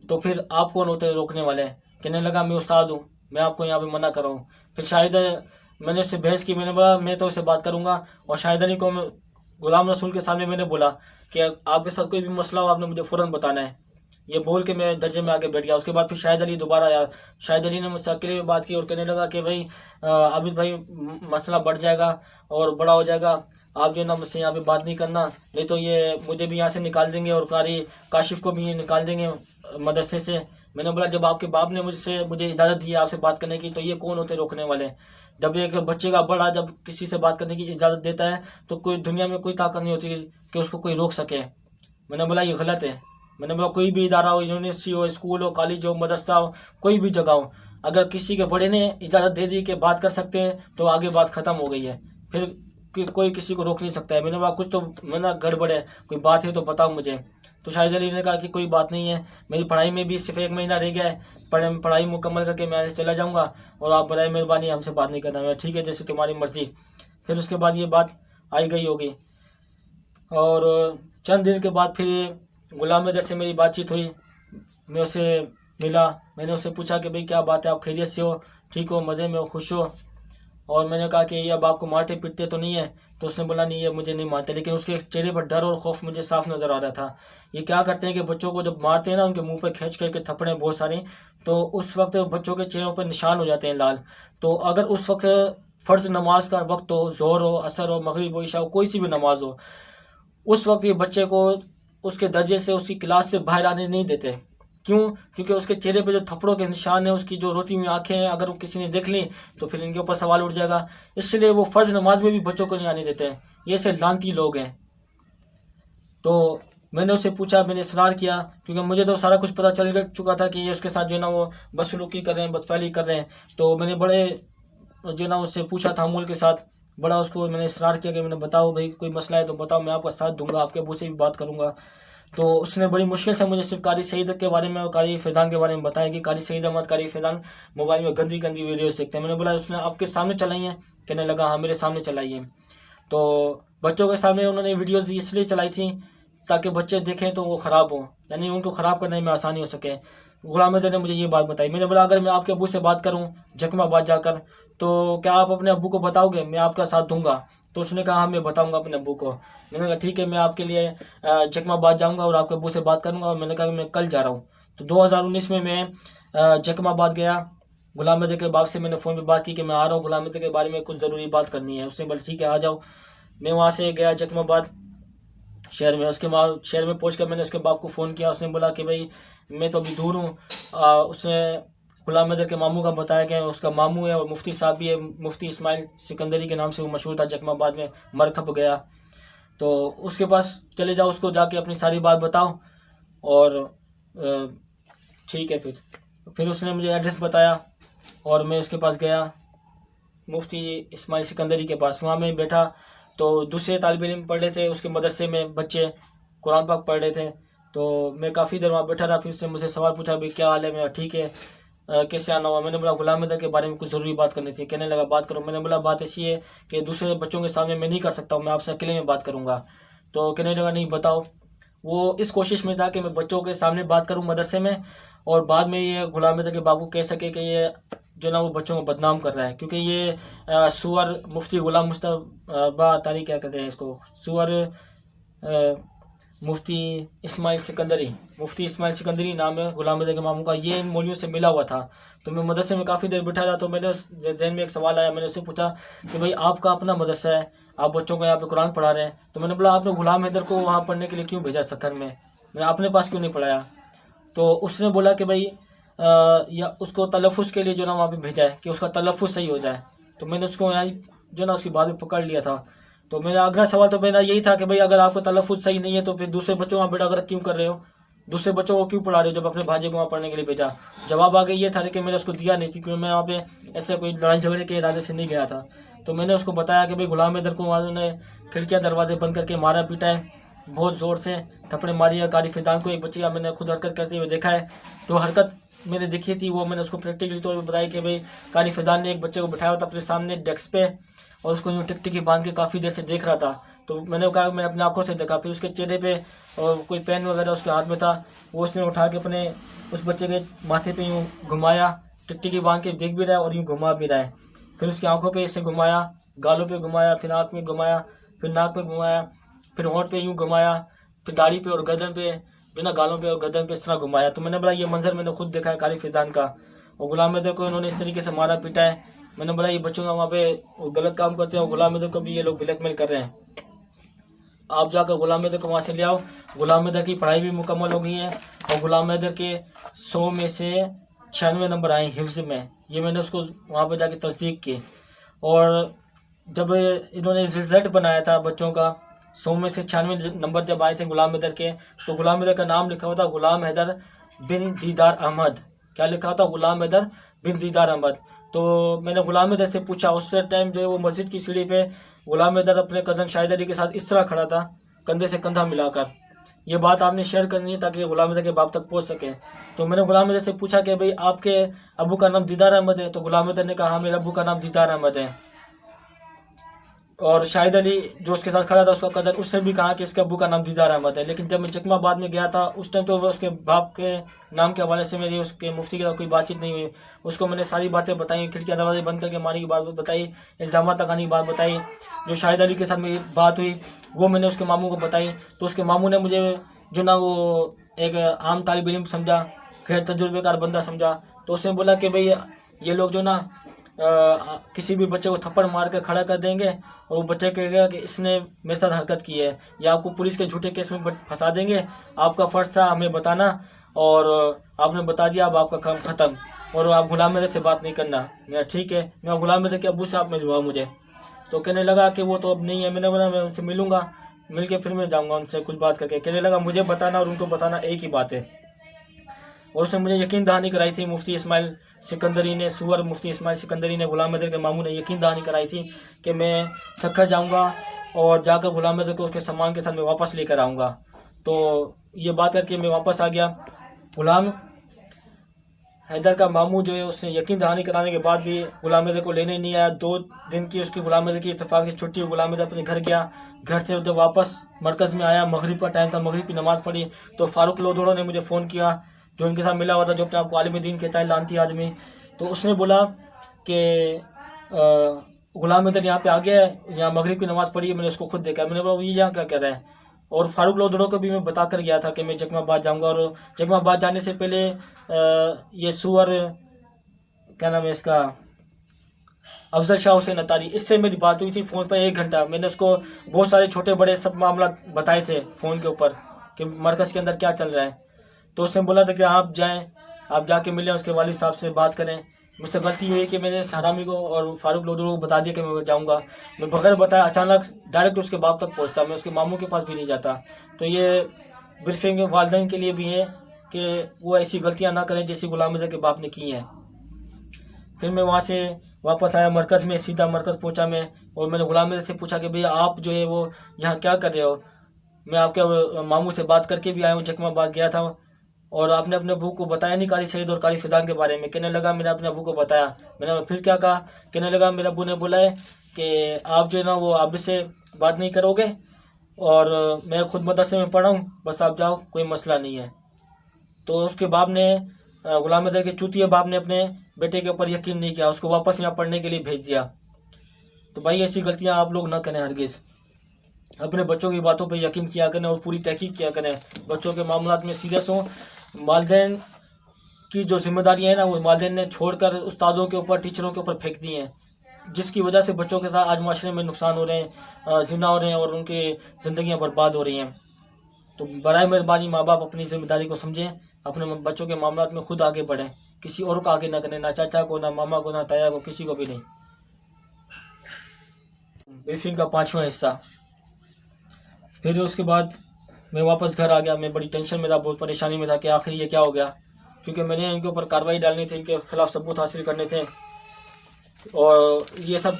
[SPEAKER 1] तो फिर आप कौन होते हैं रोकने वाले? कहने लगा मैं उस्ताद हूँ, मैं आपको यहाँ पे मना कर रहा हूँ। फिर शाहिद मैंने उससे बहस की, मैंने बोला मैं तो उससे बात करूँगा। और शाहिद अली को गुलाम रसूल के सामने मैंने बोला कि आपके साथ कोई भी मसला हो आपने मुझे फ़ौरन बताना है, ये बोल के मैं दर्जे में आके बैठ गया। उसके बाद फिर शाहिद अली दोबारा आया। शाहिद अली ने मुझसे अकेले में बात की और कहने लगा कि भाई आबिद भाई मसला बढ़ जाएगा और बड़ा हो जाएगा, आप जो है ना मुझसे यहाँ पे बात नहीं करना, नहीं तो ये मुझे भी यहाँ से निकाल देंगे और कारी काशिफ को भी निकाल देंगे मदरसे से। मैंने बोला जब आपके बाप ने मुझे इजाज़त दी है आपसे बात करने की, तो ये कौन होते रोकने वाले। जब एक बच्चे का बड़ा जब किसी से बात करने की इजाज़त देता है तो कोई दुनिया में कोई ताकत नहीं होती कि उसको कोई रोक सके। मैंने बोला ये गलत है। मैंने बोला कोई भी इदारा हो, यूनिवर्सिटी हो, स्कूल हो, कॉलेज हो, मदरसा हो, कोई भी जगह हो, अगर किसी के बड़े ने इजाज़त दे दी कि बात कर सकते हैं तो आगे बात ख़त्म हो गई है, फिर कोई किसी को रोक नहीं सकता है। मैंने बोला कुछ तो मैंने गड़बड़ है, कोई बात है तो बताओ मुझे। तो शाहिद अली ने कहा कि कोई बात नहीं है, मेरी पढ़ाई में भी सिर्फ 1 महीना रह गया है, पढ़ाई मुकम्मल करके मैं ऐसे चला जाऊँगा और आप बराए मेहरबानी हमसे बात नहीं करना। मैं ठीक है जैसे तुम्हारी मर्ज़ी। फिर उसके बाद ये बात आई गई होगी और चंद दिन के बाद फिर गुलाम हैदर से मेरी बातचीत हुई। मैं उससे मिला, मैंने उससे पूछा कि भाई क्या बात है, आप खैरियत से हो, ठीक हो, मज़े में हो, खुश हो। और मैंने कहा कि ये अब आपको मारते पीटते तो नहीं है। तो उसने बोला नहीं, ये मुझे नहीं मारते, लेकिन उसके चेहरे पर डर और खौफ मुझे साफ नज़र आ रहा था। ये क्या करते हैं कि बच्चों को जब मारते हैं ना, उनके मुंह पर खींच करके थप्पड़ें बहुत सारी, तो उस वक्त बच्चों के चेहरों पर निशान हो जाते हैं लाल। तो अगर उस वक्त फ़र्ज़ नमाज का वक्त हो, ज़ोहर हो, असर हो, मगरिब हो, इशा हो, कोई सी भी नमाज हो, उस वक्त ये बच्चे को उसके दर्जे से, उसकी क्लास से बाहर आने नहीं देते। क्यों? क्योंकि उसके चेहरे पे जो थप्पड़ों के निशान है, उसकी जो रोती हुई आंखें हैं, अगर वो किसी ने देख ली तो फिर इनके ऊपर सवाल उठ जाएगा। इसलिए वो फ़र्ज़ नमाज में भी बच्चों को नहीं आने देते हैं। ये ऐसे लानती लोग हैं। तो मैंने उससे पूछा, मैंने इसरार किया, क्योंकि मुझे तो सारा कुछ पता चल चुका था कि ये उसके साथ जो है ना वो बदसलूकी कर रहे हैं, बदफैली कर रहे हैं। तो मैंने बड़े जो है ना उससे पूछा तामुल के साथ, बड़ा उसको मैंने इसरार किया कि मैंने बताओ भाई कोई मसला है तो बताओ, मैं आपका साथ दूंगा, आपके अबू से भी बात करूंगा। तो उसने बड़ी मुश्किल से मुझे सिर्फ कारी सईद के बारे में और कारी फैज़ान के बारे में बताया कि कारी सईद अहमद, कारी फैज़ान मोबाइल में गंदी गंदी वीडियोस देखते हैं। मैंने बोला उसने आपके सामने चलाई हैं? कहने लगा हाँ मेरे सामने चलाई है। तो बच्चों के सामने उन्होंने वीडियोस इसलिए चलाई थी ताकि बच्चे देखें तो वो ख़राब हों, यानी उनको ख़राब करने में आसानी हो सके। गुलाम हैदर ने मुझे ये बात बताई। मैंने बोला अगर मैं आपके अबू से बात करूं जखमाबाद जाकर, तो क्या आप अपने अब्बू को बताओगे? मैं आपका साथ दूंगा। तो उसने कहा हाँ मैं बताऊंगा अपने अब्बू को। मैंने कहा ठीक है, मैं आपके लिए जखमाबाद जाऊंगा और आपके अब्बू से बात करूंगा। और मैंने कहा मैं कल जा रहा हूँ। तो 2019 में मैं जखमाबाद गया। गुलाम हैदर के बाप से मैंने फ़ोन पे बात की कि मैं आ रहा हूँ, गुलाम हैदर के बारे में कुछ ज़रूरी बात करनी है। उसने बोला ठीक है आ जाओ। मैं वहाँ से गया जखमाबाद शहर में। उसके बाद शहर में पहुँच कर मैंने उसके बाप को फ़ोन किया। उसने बोला कि भाई मैं तो अभी दूर हूँ। उसने गुलाम हैदर के मामू का बताया कि उसका मामू है और मुफ्ती साहब भी है, मुफ्ती इस्माइल सिकंदरी के नाम से वो मशहूर था, जखमाबाद में मरखप गया। तो उसके पास चले जाओ, उसको जाके अपनी सारी बात बताओ और ठीक है। फिर उसने मुझे एड्रेस बताया और मैं उसके पास गया, मुफ्ती इस्माइल सिकंदरी के पास। वहाँ मैं बैठा तो दूसरे तालिब इल्म पढ़ रहे थे उसके मदरसे में, बच्चे कुरान पाक पढ़ रहे थे। तो मैं काफ़ी देर वहाँ बैठा रहा। फिर उसने मुझसे सवाल पूछा भाई क्या हाल है? मेरा ठीक है। कैसे आना हुआ? मैंने बोला गुलाम हैदर के बारे में कुछ ज़रूरी बात करनी थी। कहने लगा बात करो। मैंने बोला बात ऐसी है कि दूसरे बच्चों के सामने मैं नहीं कर सकता हूँ, मैं आपसे अकेले में बात करूँगा। तो कहने लगा नहीं बताओ। वो इस कोशिश में था कि मैं बच्चों के सामने बात करूँ मदरसे में और बाद में ये गुलाम हैदर के बाबू कह सके कि ये जो ना वो बच्चों को बदनाम कर रहा है, क्योंकि ये सुअर मुफ्ती गुलाम मुस्तफा तारी क्या कहते हैं इसको, सुअर मुफ्ती इस्माइल सिकंदरी नाम है गुलाम हैदर के मामू का। ये इन मौलवियों से मिला हुआ था। तो मैं मदरसे में काफ़ी देर बैठा रहा। तो मैंने उस जहन में एक सवाल आया। मैंने उससे पूछा कि भाई आपका अपना मदरसा है, आप बच्चों को यहाँ पे कुरान पढ़ा रहे हैं, तो मैंने बोला आपने गुलाम हैदर को वहाँ पढ़ने के लिए क्यों भेजा सक्खर में, मैं अपने पास क्यों नहीं पढ़ाया? तो उसने बोला कि भाई या उसको तलफ़ुज़ के लिए जो ना वहाँ पे भेजा है कि उसका तलफ़ुज़ सही हो जाए। तो मैंने उसको यहाँ जो ना उसकी बात में पकड़ लिया था। तो मेरा अगला सवाल तो मेरा यही था कि भाई अगर आपका तलफ़ुज़ सही नहीं है तो फिर दूसरे बच्चों वहाँ बेड़ा गर्क क्यों कर रहे हो, दूसरे बच्चों को क्यों पढ़ा रहे हो जब अपने भांजे को वहाँ पढ़ने के लिए भेजा? जवाब आगे ये था लेकिन मैंने उसको दिया नहीं थी, क्योंकि मैं वहाँ पे ऐसे कोई लड़ाई झगड़े के इरादे से नहीं गया था। तो मैंने उसको बताया कि भाई गुलाम हैदर को वहाँ उन्होंने खिड़कियाँ दरवाजे बंद करके मारा पीटा है, बहुत ज़ोर से थप्पड़े मारी है। कारी फैज़ान को एक बच्चे का मैंने खुद हरकत करते हुए देखा है। तो हरकत मैंने देखी थी वो मैंने उसको प्रैक्टिकली तौर पर बताया कि भाई कारी फैज़ान ने एक बच्चे को बिठाया था अपने सामने डेस्क पे और उसको यूँ टिक टिकी बांध के काफ़ी देर से देख रहा था। तो मैंने कहा मैं अपनी आंखों से देखा। फिर उसके चेहरे पे और कोई पेन वगैरह उसके हाथ में था, वो उसने उठा के अपने उस बच्चे के माथे पे यूँ घुमाया, टिक टिकी बांध के देख भी रहा है और यूँ घुमा भी रहा है। फिर उसकी आंखों पे ऐसे घुमाया, गालों पे घुमाया, फिर आँख में घुमाया, फिर नाक पे घुमाया, फिर होंठ पे यूँ घुमाया, फिर दाढ़ी पे और गर्दन पे बिना गालों पे और गर्दन पे इस तरह घुमाया। तो मैंने बोला ये मंजर मैंने खुद देखा है कारी फैजान का, और गुलाम हैदर को इन्होंने इस तरीके से मारा पीटा है। मैंने बोला ये बच्चों का वहाँ पे गलत काम करते हैं और गुलाम हैदर को भी ये लोग ब्लैकमेल कर रहे हैं, आप जाकर गुलाम हैदर को वहाँ से ले आओ। गुलाम हैदर की पढ़ाई भी मुकम्मल हो गई है और गुलाम हैदर के 100 में से 96 नंबर आए हिफ्ज़ में। ये मैंने उसको वहाँ पर जाके तस्दीक की। और जब इन्होंने रिजल्ट बनाया था बच्चों का, 100 में से 96 नंबर जब आए थे गुलाम हैदर के, तो गुलाम हैदर का नाम लिखा हुआ था गुलाम हैदर बिन दीदार अहमद। क्या लिखा हुआ था? गुलाम हैदर बिन दीदार अहमद। तो मैंने गुलाम हैदर से पूछा, उस टाइम जो है वो मस्जिद की सीढ़ी पे गुलाम हैदर अपने कज़न शाहिद अली के साथ इस तरह खड़ा था, कंधे से कंधा मिलाकर। ये बात आपने शेयर करनी है ताकि गुलाम हैदर के बाप तक पहुंच सके। तो मैंने गुलाम हैदर से पूछा कि भाई आपके अबू का नाम दीदार अहमद है? तो गुलाम हैदर ने कहा हाँ मेरे अबू का नाम दीदार अहमद है। और शाहिद अली जो उसके साथ खड़ा था उसका कदर, उसने भी कहा कि इसके अबू का नाम दीदार अहमद है। लेकिन जब मैं जकमाबाद में गया था उस टाइम तो उसके बाप के नाम के हवाले से मेरी उसके मुफ्ती के साथ कोई बातचीत नहीं हुई। उसको मैंने सारी बातें बताई, खिड़कियाँ दरवाजे बंद करके मारने की बात बताई, इल्ज़ाम लगाने की बात बताई। जो शाहिद अली के साथ मेरी बात हुई वो मैंने उसके मामू को बताई। तो उसके मामू ने मुझे जो ना वो एक आम तालिब इल्म समझा, गैर तजुर्बेकार बंदा समझा। तो उसने बोला कि भाई ये लोग जो ना किसी भी बच्चे को थप्पड़ मार कर खड़ा कर देंगे और वो बच्चे कहेगा कि इसने मेरे साथ हरकत की है, या आपको पुलिस के झूठे केस में फंसा देंगे। आपका फ़र्ज़ था हमें बताना और आपने बता दिया, अब आपका काम ख़त्म और आप गुलाम हैदर से बात नहीं करना। मैं ठीक है, मैं गुलाम हैदर के अबू साहब मिलवा मुझे। तो कहने लगा कि वो तो अब नहीं है। मैंने बोला मैं उनसे मिलूँगा, मिल के फिर मैं जाऊँगा उनसे कुछ बात करके। कहने लगा मुझे बताना और उनको बताना एक ही बात है। और उसने मुझे यकीन दहानी कराई थी मुफ्ती इस्माइल सिकंदरी ने, सूअर मुफ्ती इस्माइल सिकंदरी ने, गुलाम हैदर के मामू ने यकीन दहानी कराई थी कि मैं सक्खर जाऊंगा और जाकर गुलाम हैदर को उसके सामान के साथ मैं वापस लेकर आऊँगा। तो ये बात करके मैं वापस आ गया। गुलाम हैदर का मामू जो है उसने यकीन दहानी कराने के बाद भी गुलाम हैदर को लेने नहीं आया। 2 दिन की उसकी गुलाम हैदर की इत्तेफाक से छुट्टी, गुलाम हैदर अपने घर गया। घर से जब वापस मरकज़ में आया, मगरिब का टाइम था, मगरिब की नमाज़ पढ़ी तो फ़ारूक लोधड़ो ने मुझे फ़ोन किया, जो उनके साथ मिला हुआ था, जो अपने आप को आलिम दीन कहता है, लानती आदमी। तो उसने बोला कि गुलाम हैदर यहाँ पे आ गया है, यहाँ मगरिब की नमाज़ पढ़ी है, मैंने उसको खुद देखा। मैंने बोला वो ये यहाँ क्या कर रहा है? और फ़ारूक लोधड़ो को भी मैं बता कर गया था कि मैं जकमाबाद जाऊँगा। और जकमाबाद जाने से पहले ये सूअर क्या नाम है इसका, अफजल शाह हुसैन अतारी, इससे मेरी बात हुई थी फ़ोन पर 1 घंटा। मैंने उसको बहुत सारे छोटे बड़े सब मामला बताए थे फ़ोन के ऊपर कि मरकज़ के अंदर क्या चल रहा है। तो उसने बोला था कि आप जाएं, आप जाके मिलें, उसके वालिद साहब से बात करें। मुझसे गलती हुई कि मैंने हरामी को और फ़ारूक लोधड़ो को बता दिया कि मैं जाऊंगा। मैं बगैर बताया अचानक डायरेक्ट उसके बाप तक पहुंचता, मैं उसके मामू के पास भी नहीं जाता। तो ये ब्रीफिंग वालिदैन के लिए भी है कि वो ऐसी गलतियां ना करें जैसी गुलाम हैदर के बाप ने की हैं। फिर मैं वहाँ से वापस आया मरकज़ में, सीधा मरकज़ पहुँचा मैं। और मैंने गुलाम हैदर से पूछा कि भैया आप जो है वो यहाँ क्या कर रहे हो? मैं आपके मामू से बात करके भी आया हूँ, जकमाबाद गया था और आपने अपने अबू को बताया नहीं कारी सईद और कारी फैजान के बारे में। कहने लगा मैंने अपने अबू को बताया। मैंने फिर क्या कहा? कहने लगा मेरे अबू ने बोला है कि आप जो है ना वो आबिद से बात नहीं करोगे और मैं खुद मदरसे में पढ़ा हूँ, बस आप जाओ, कोई मसला नहीं है। तो उसके बाप ने, गुलाम हैदर के चूतिया बाप ने अपने बेटे के ऊपर यकीन नहीं किया, उसको वापस यहाँ पढ़ने के लिए भेज दिया। तो भाई ऐसी गलतियाँ आप लोग ना करें हरगिज़। अपने बच्चों की बातों पर यकीन किया करें और पूरी तहकीक किया करें। बच्चों के मामलात में सीरियस हों। वालिदैन की जो जिम्मेदारियाँ हैं ना वो वालिदैन ने छोड़कर उस्तादों के ऊपर, टीचरों के ऊपर फेंक दी हैं, जिसकी वजह से बच्चों के साथ आज माशरे में नुकसान हो रहे हैं, ज़िना हो रहे हैं और उनकी ज़िंदगियाँ बर्बाद हो रही हैं। तो बराए मेहरबानी माँ बाप अपनी जिम्मेदारी को समझें, अपने बच्चों के मामलात में खुद आगे बढ़ें, किसी और को आगे ना करें, ना चाचा को, ना मामा को, ना ताया को, किसी को भी नहीं। ब्रीफिंग का 5वां हिस्सा। फिर उसके बाद मैं वापस घर आ गया। मैं बड़ी टेंशन में था, बहुत परेशानी में था कि आखिर ये क्या हो गया, क्योंकि मैंने इनके ऊपर कार्रवाई डालनी थी, इनके खिलाफ सबूत हासिल करने थे। और ये सब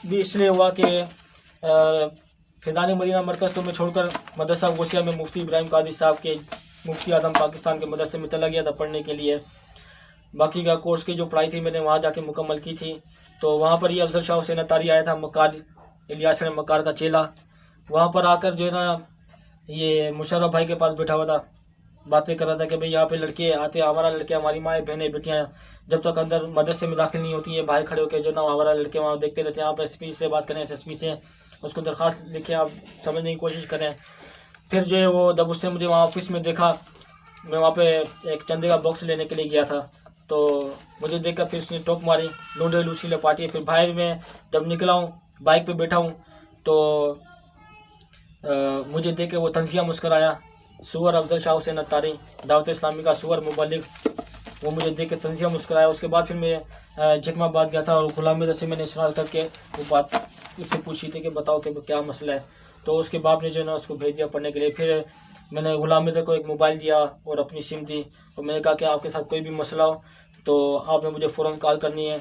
[SPEAKER 1] भी इसलिए हुआ कि फैज़ान मदीना मरकज़ तो मैं छोड़कर मदरसा गोसिया में मुफ्ती इब्राहिम कादिर साहब के, मुफ्ती आज़म पाकिस्तान के मदरसे में चला गया था पढ़ने के लिए। बाकी का कोर्स की जो पढ़ाई थी मैंने वहाँ जाके मुकम्मल की थी। तो वहाँ पर ये अफजल शाह हुसैन अतारी आया था, मक्कार, इलियास मक्कार का चेला। वहाँ पर आकर जो है ना ये मुशर्रफ भाई के पास बैठा हुआ था, बातें कर रहा था कि भाई यहाँ पे लड़के आते, हमारा लड़के, हमारी माएँ बहनें बेटियाँ जब तक अंदर मदरसे में दाखिल नहीं होती है बाहर खड़े होकर जो ना हमारा लड़के वहाँ देखते रहते हैं। आप एसपी से बात करें, एसएसपी से, उसको दरख्वास्त लिखें, आप समझने की कोशिश करें। फिर जो है वो जब उसने मुझे वहाँ ऑफिस में देखा, मैं वहाँ पे एक चंदे का बॉक्स लेने के लिए गया था, तो मुझे देखकर फिर उसने टोक मारी, लूडे लूसीले पार्टी। फिर बाहर में जब निकला हूँ, बाइक पे बैठा हूँ, तो मुझे देख के वो तंजिया मुस्कराया। सुअर अफजल शाह हुसैन अत्तारी, दावत इस्लामी का सुअर मुबल्लिग, वो मुझे देख के तंजिया मुस्कराया। उसके बाद फिर मैं जकमाबाद गया था और गुलाम मिर्ज़ा से मैंने इशरार करके वो बात उससे पूछी थी कि बताओ कि क्या मसला है। तो उसके बाप ने जो है ना उसको भेज दिया पढ़ने के लिए। फिर मैंने गुलाम मिर्ज़ा को एक मोबाइल दिया और अपनी सिम दी, और मैंने कहा कि आपके साथ कोई भी मसला हो तो आपने मुझे फ़ौरन कॉल करनी है,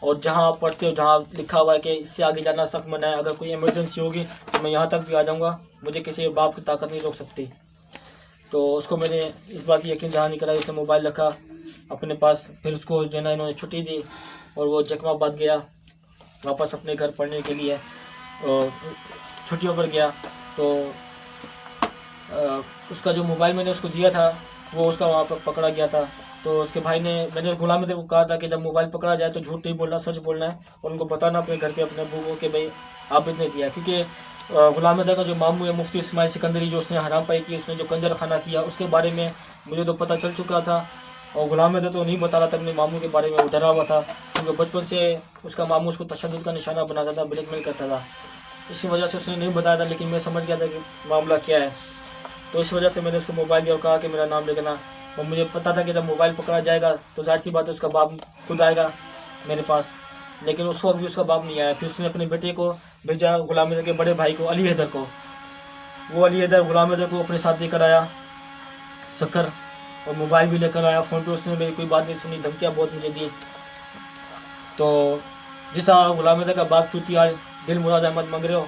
[SPEAKER 1] और जहाँ आप पढ़ते हो जहाँ लिखा हुआ है कि इससे आगे जाना सख्त मना है, अगर कोई इमरजेंसी होगी तो मैं यहाँ तक भी आ जाऊँगा, मुझे किसी बाप की ताकत नहीं रोक सकती। तो उसको मैंने इस बात की यकीन दहानी कराई, उसने मोबाइल रखा अपने पास। फिर उसको जो है ना इन्होंने छुट्टी दी और वो जकमाबाद गया वापस अपने घर पढ़ने के लिए, और छुट्टियों पर गया। तो उसका जो मोबाइल मैंने उसको दिया था वो उसका वहाँ पर पकड़ा गया था। तो उसके भाई ने, मैंने गुलाम मिर्ज़ा को कहा था कि जब मोबाइल पकड़ा जाए तो झूठ नहीं बोलना, सच बोलना है, और उनको बताना अपने घर पे अपने अबू को कि भाई आबिद ने दिया। क्योंकि गुलाम मिर्ज़ा का जो मामू है मुफ्ती इस्माइल सिकंदरी, जो उसने हराम पाई की, उसने जो कंजर खाना किया, उसके बारे में मुझे तो पता चल चुका था, और गुलाम मिर्ज़ा तो नहीं बता रहा था अपने मामू के बारे में, वो डरा हुआ था क्योंकि बचपन से उसका मामू उसको तशद्दुद का निशाना बनाता था, ब्लैकमेल करता था। इसी वजह से उसने नहीं बताया था, लेकिन मैं समझ गया था कि मामला क्या है। तो इस वजह से मैंने उसको मोबाइल दिया और कहा कि मेरा नाम लिखना, और मुझे पता था कि जब मोबाइल पकड़ा जाएगा तो जाहिर सी बात है उसका बाप खुद आएगा मेरे पास, लेकिन उस वक्त भी उसका बाप नहीं आया। फिर उसने अपने बेटे को भेजा, गुलाम मिर्ज़ा के बड़े भाई को, अली हैदर को। वो अली हैदर गुलाम मिर्ज़ा को अपने साथ लेकर आया सक्कर, और मोबाइल भी लेकर आया। फ़ोन पे उसने मेरी कोई बात नहीं सुनी, धमकियाँ बहुत मुझे दी। तो जिसा गुलाम मिर्ज़ा का बाप चूतिया दिल मुराद अहमद मंगरे हो,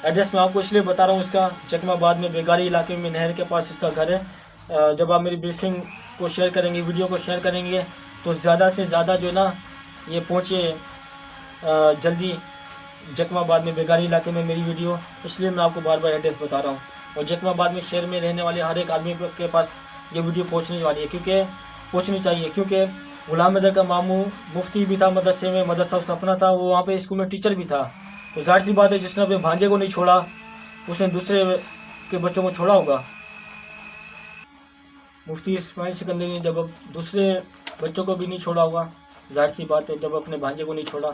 [SPEAKER 1] एड्रेस मैं आपको इसलिए बता रहा हूँ इसका, जकमाबाद में बेगारी इलाके में नहर के पास इसका घर है। जब आप मेरी ब्रीफिंग को शेयर करेंगे, वीडियो को शेयर करेंगे, तो ज़्यादा से ज़्यादा जो है ना ये पहुँचे जल्दी जकमाबाद में बेगारी इलाके में मेरी वीडियो, इसलिए मैं आपको बार बार एड्रेस बता रहा हूँ। और जकमाबाद में शहर में रहने वाले हर एक आदमी के पास ये वीडियो पहुँचने वाली है, क्योंकि पहुँचनी चाहिए, क्योंकि गुलाम मिर्ज़ा का मामू मुफ्ती भी था मदरसे में, मदरसा उसका अपना था, वो वहाँ पे स्कूल में टीचर भी था। तो जाहिर सी बात है जिसने अपने भांजे को नहीं छोड़ा उसने दूसरे के बच्चों को छोड़ा होगा। मुफ्ती इस्माइल सिकंदरी ने जब दूसरे बच्चों को भी नहीं छोड़ा होगा, जाहिर सी बात है जब अपने भांजे को नहीं छोड़ा।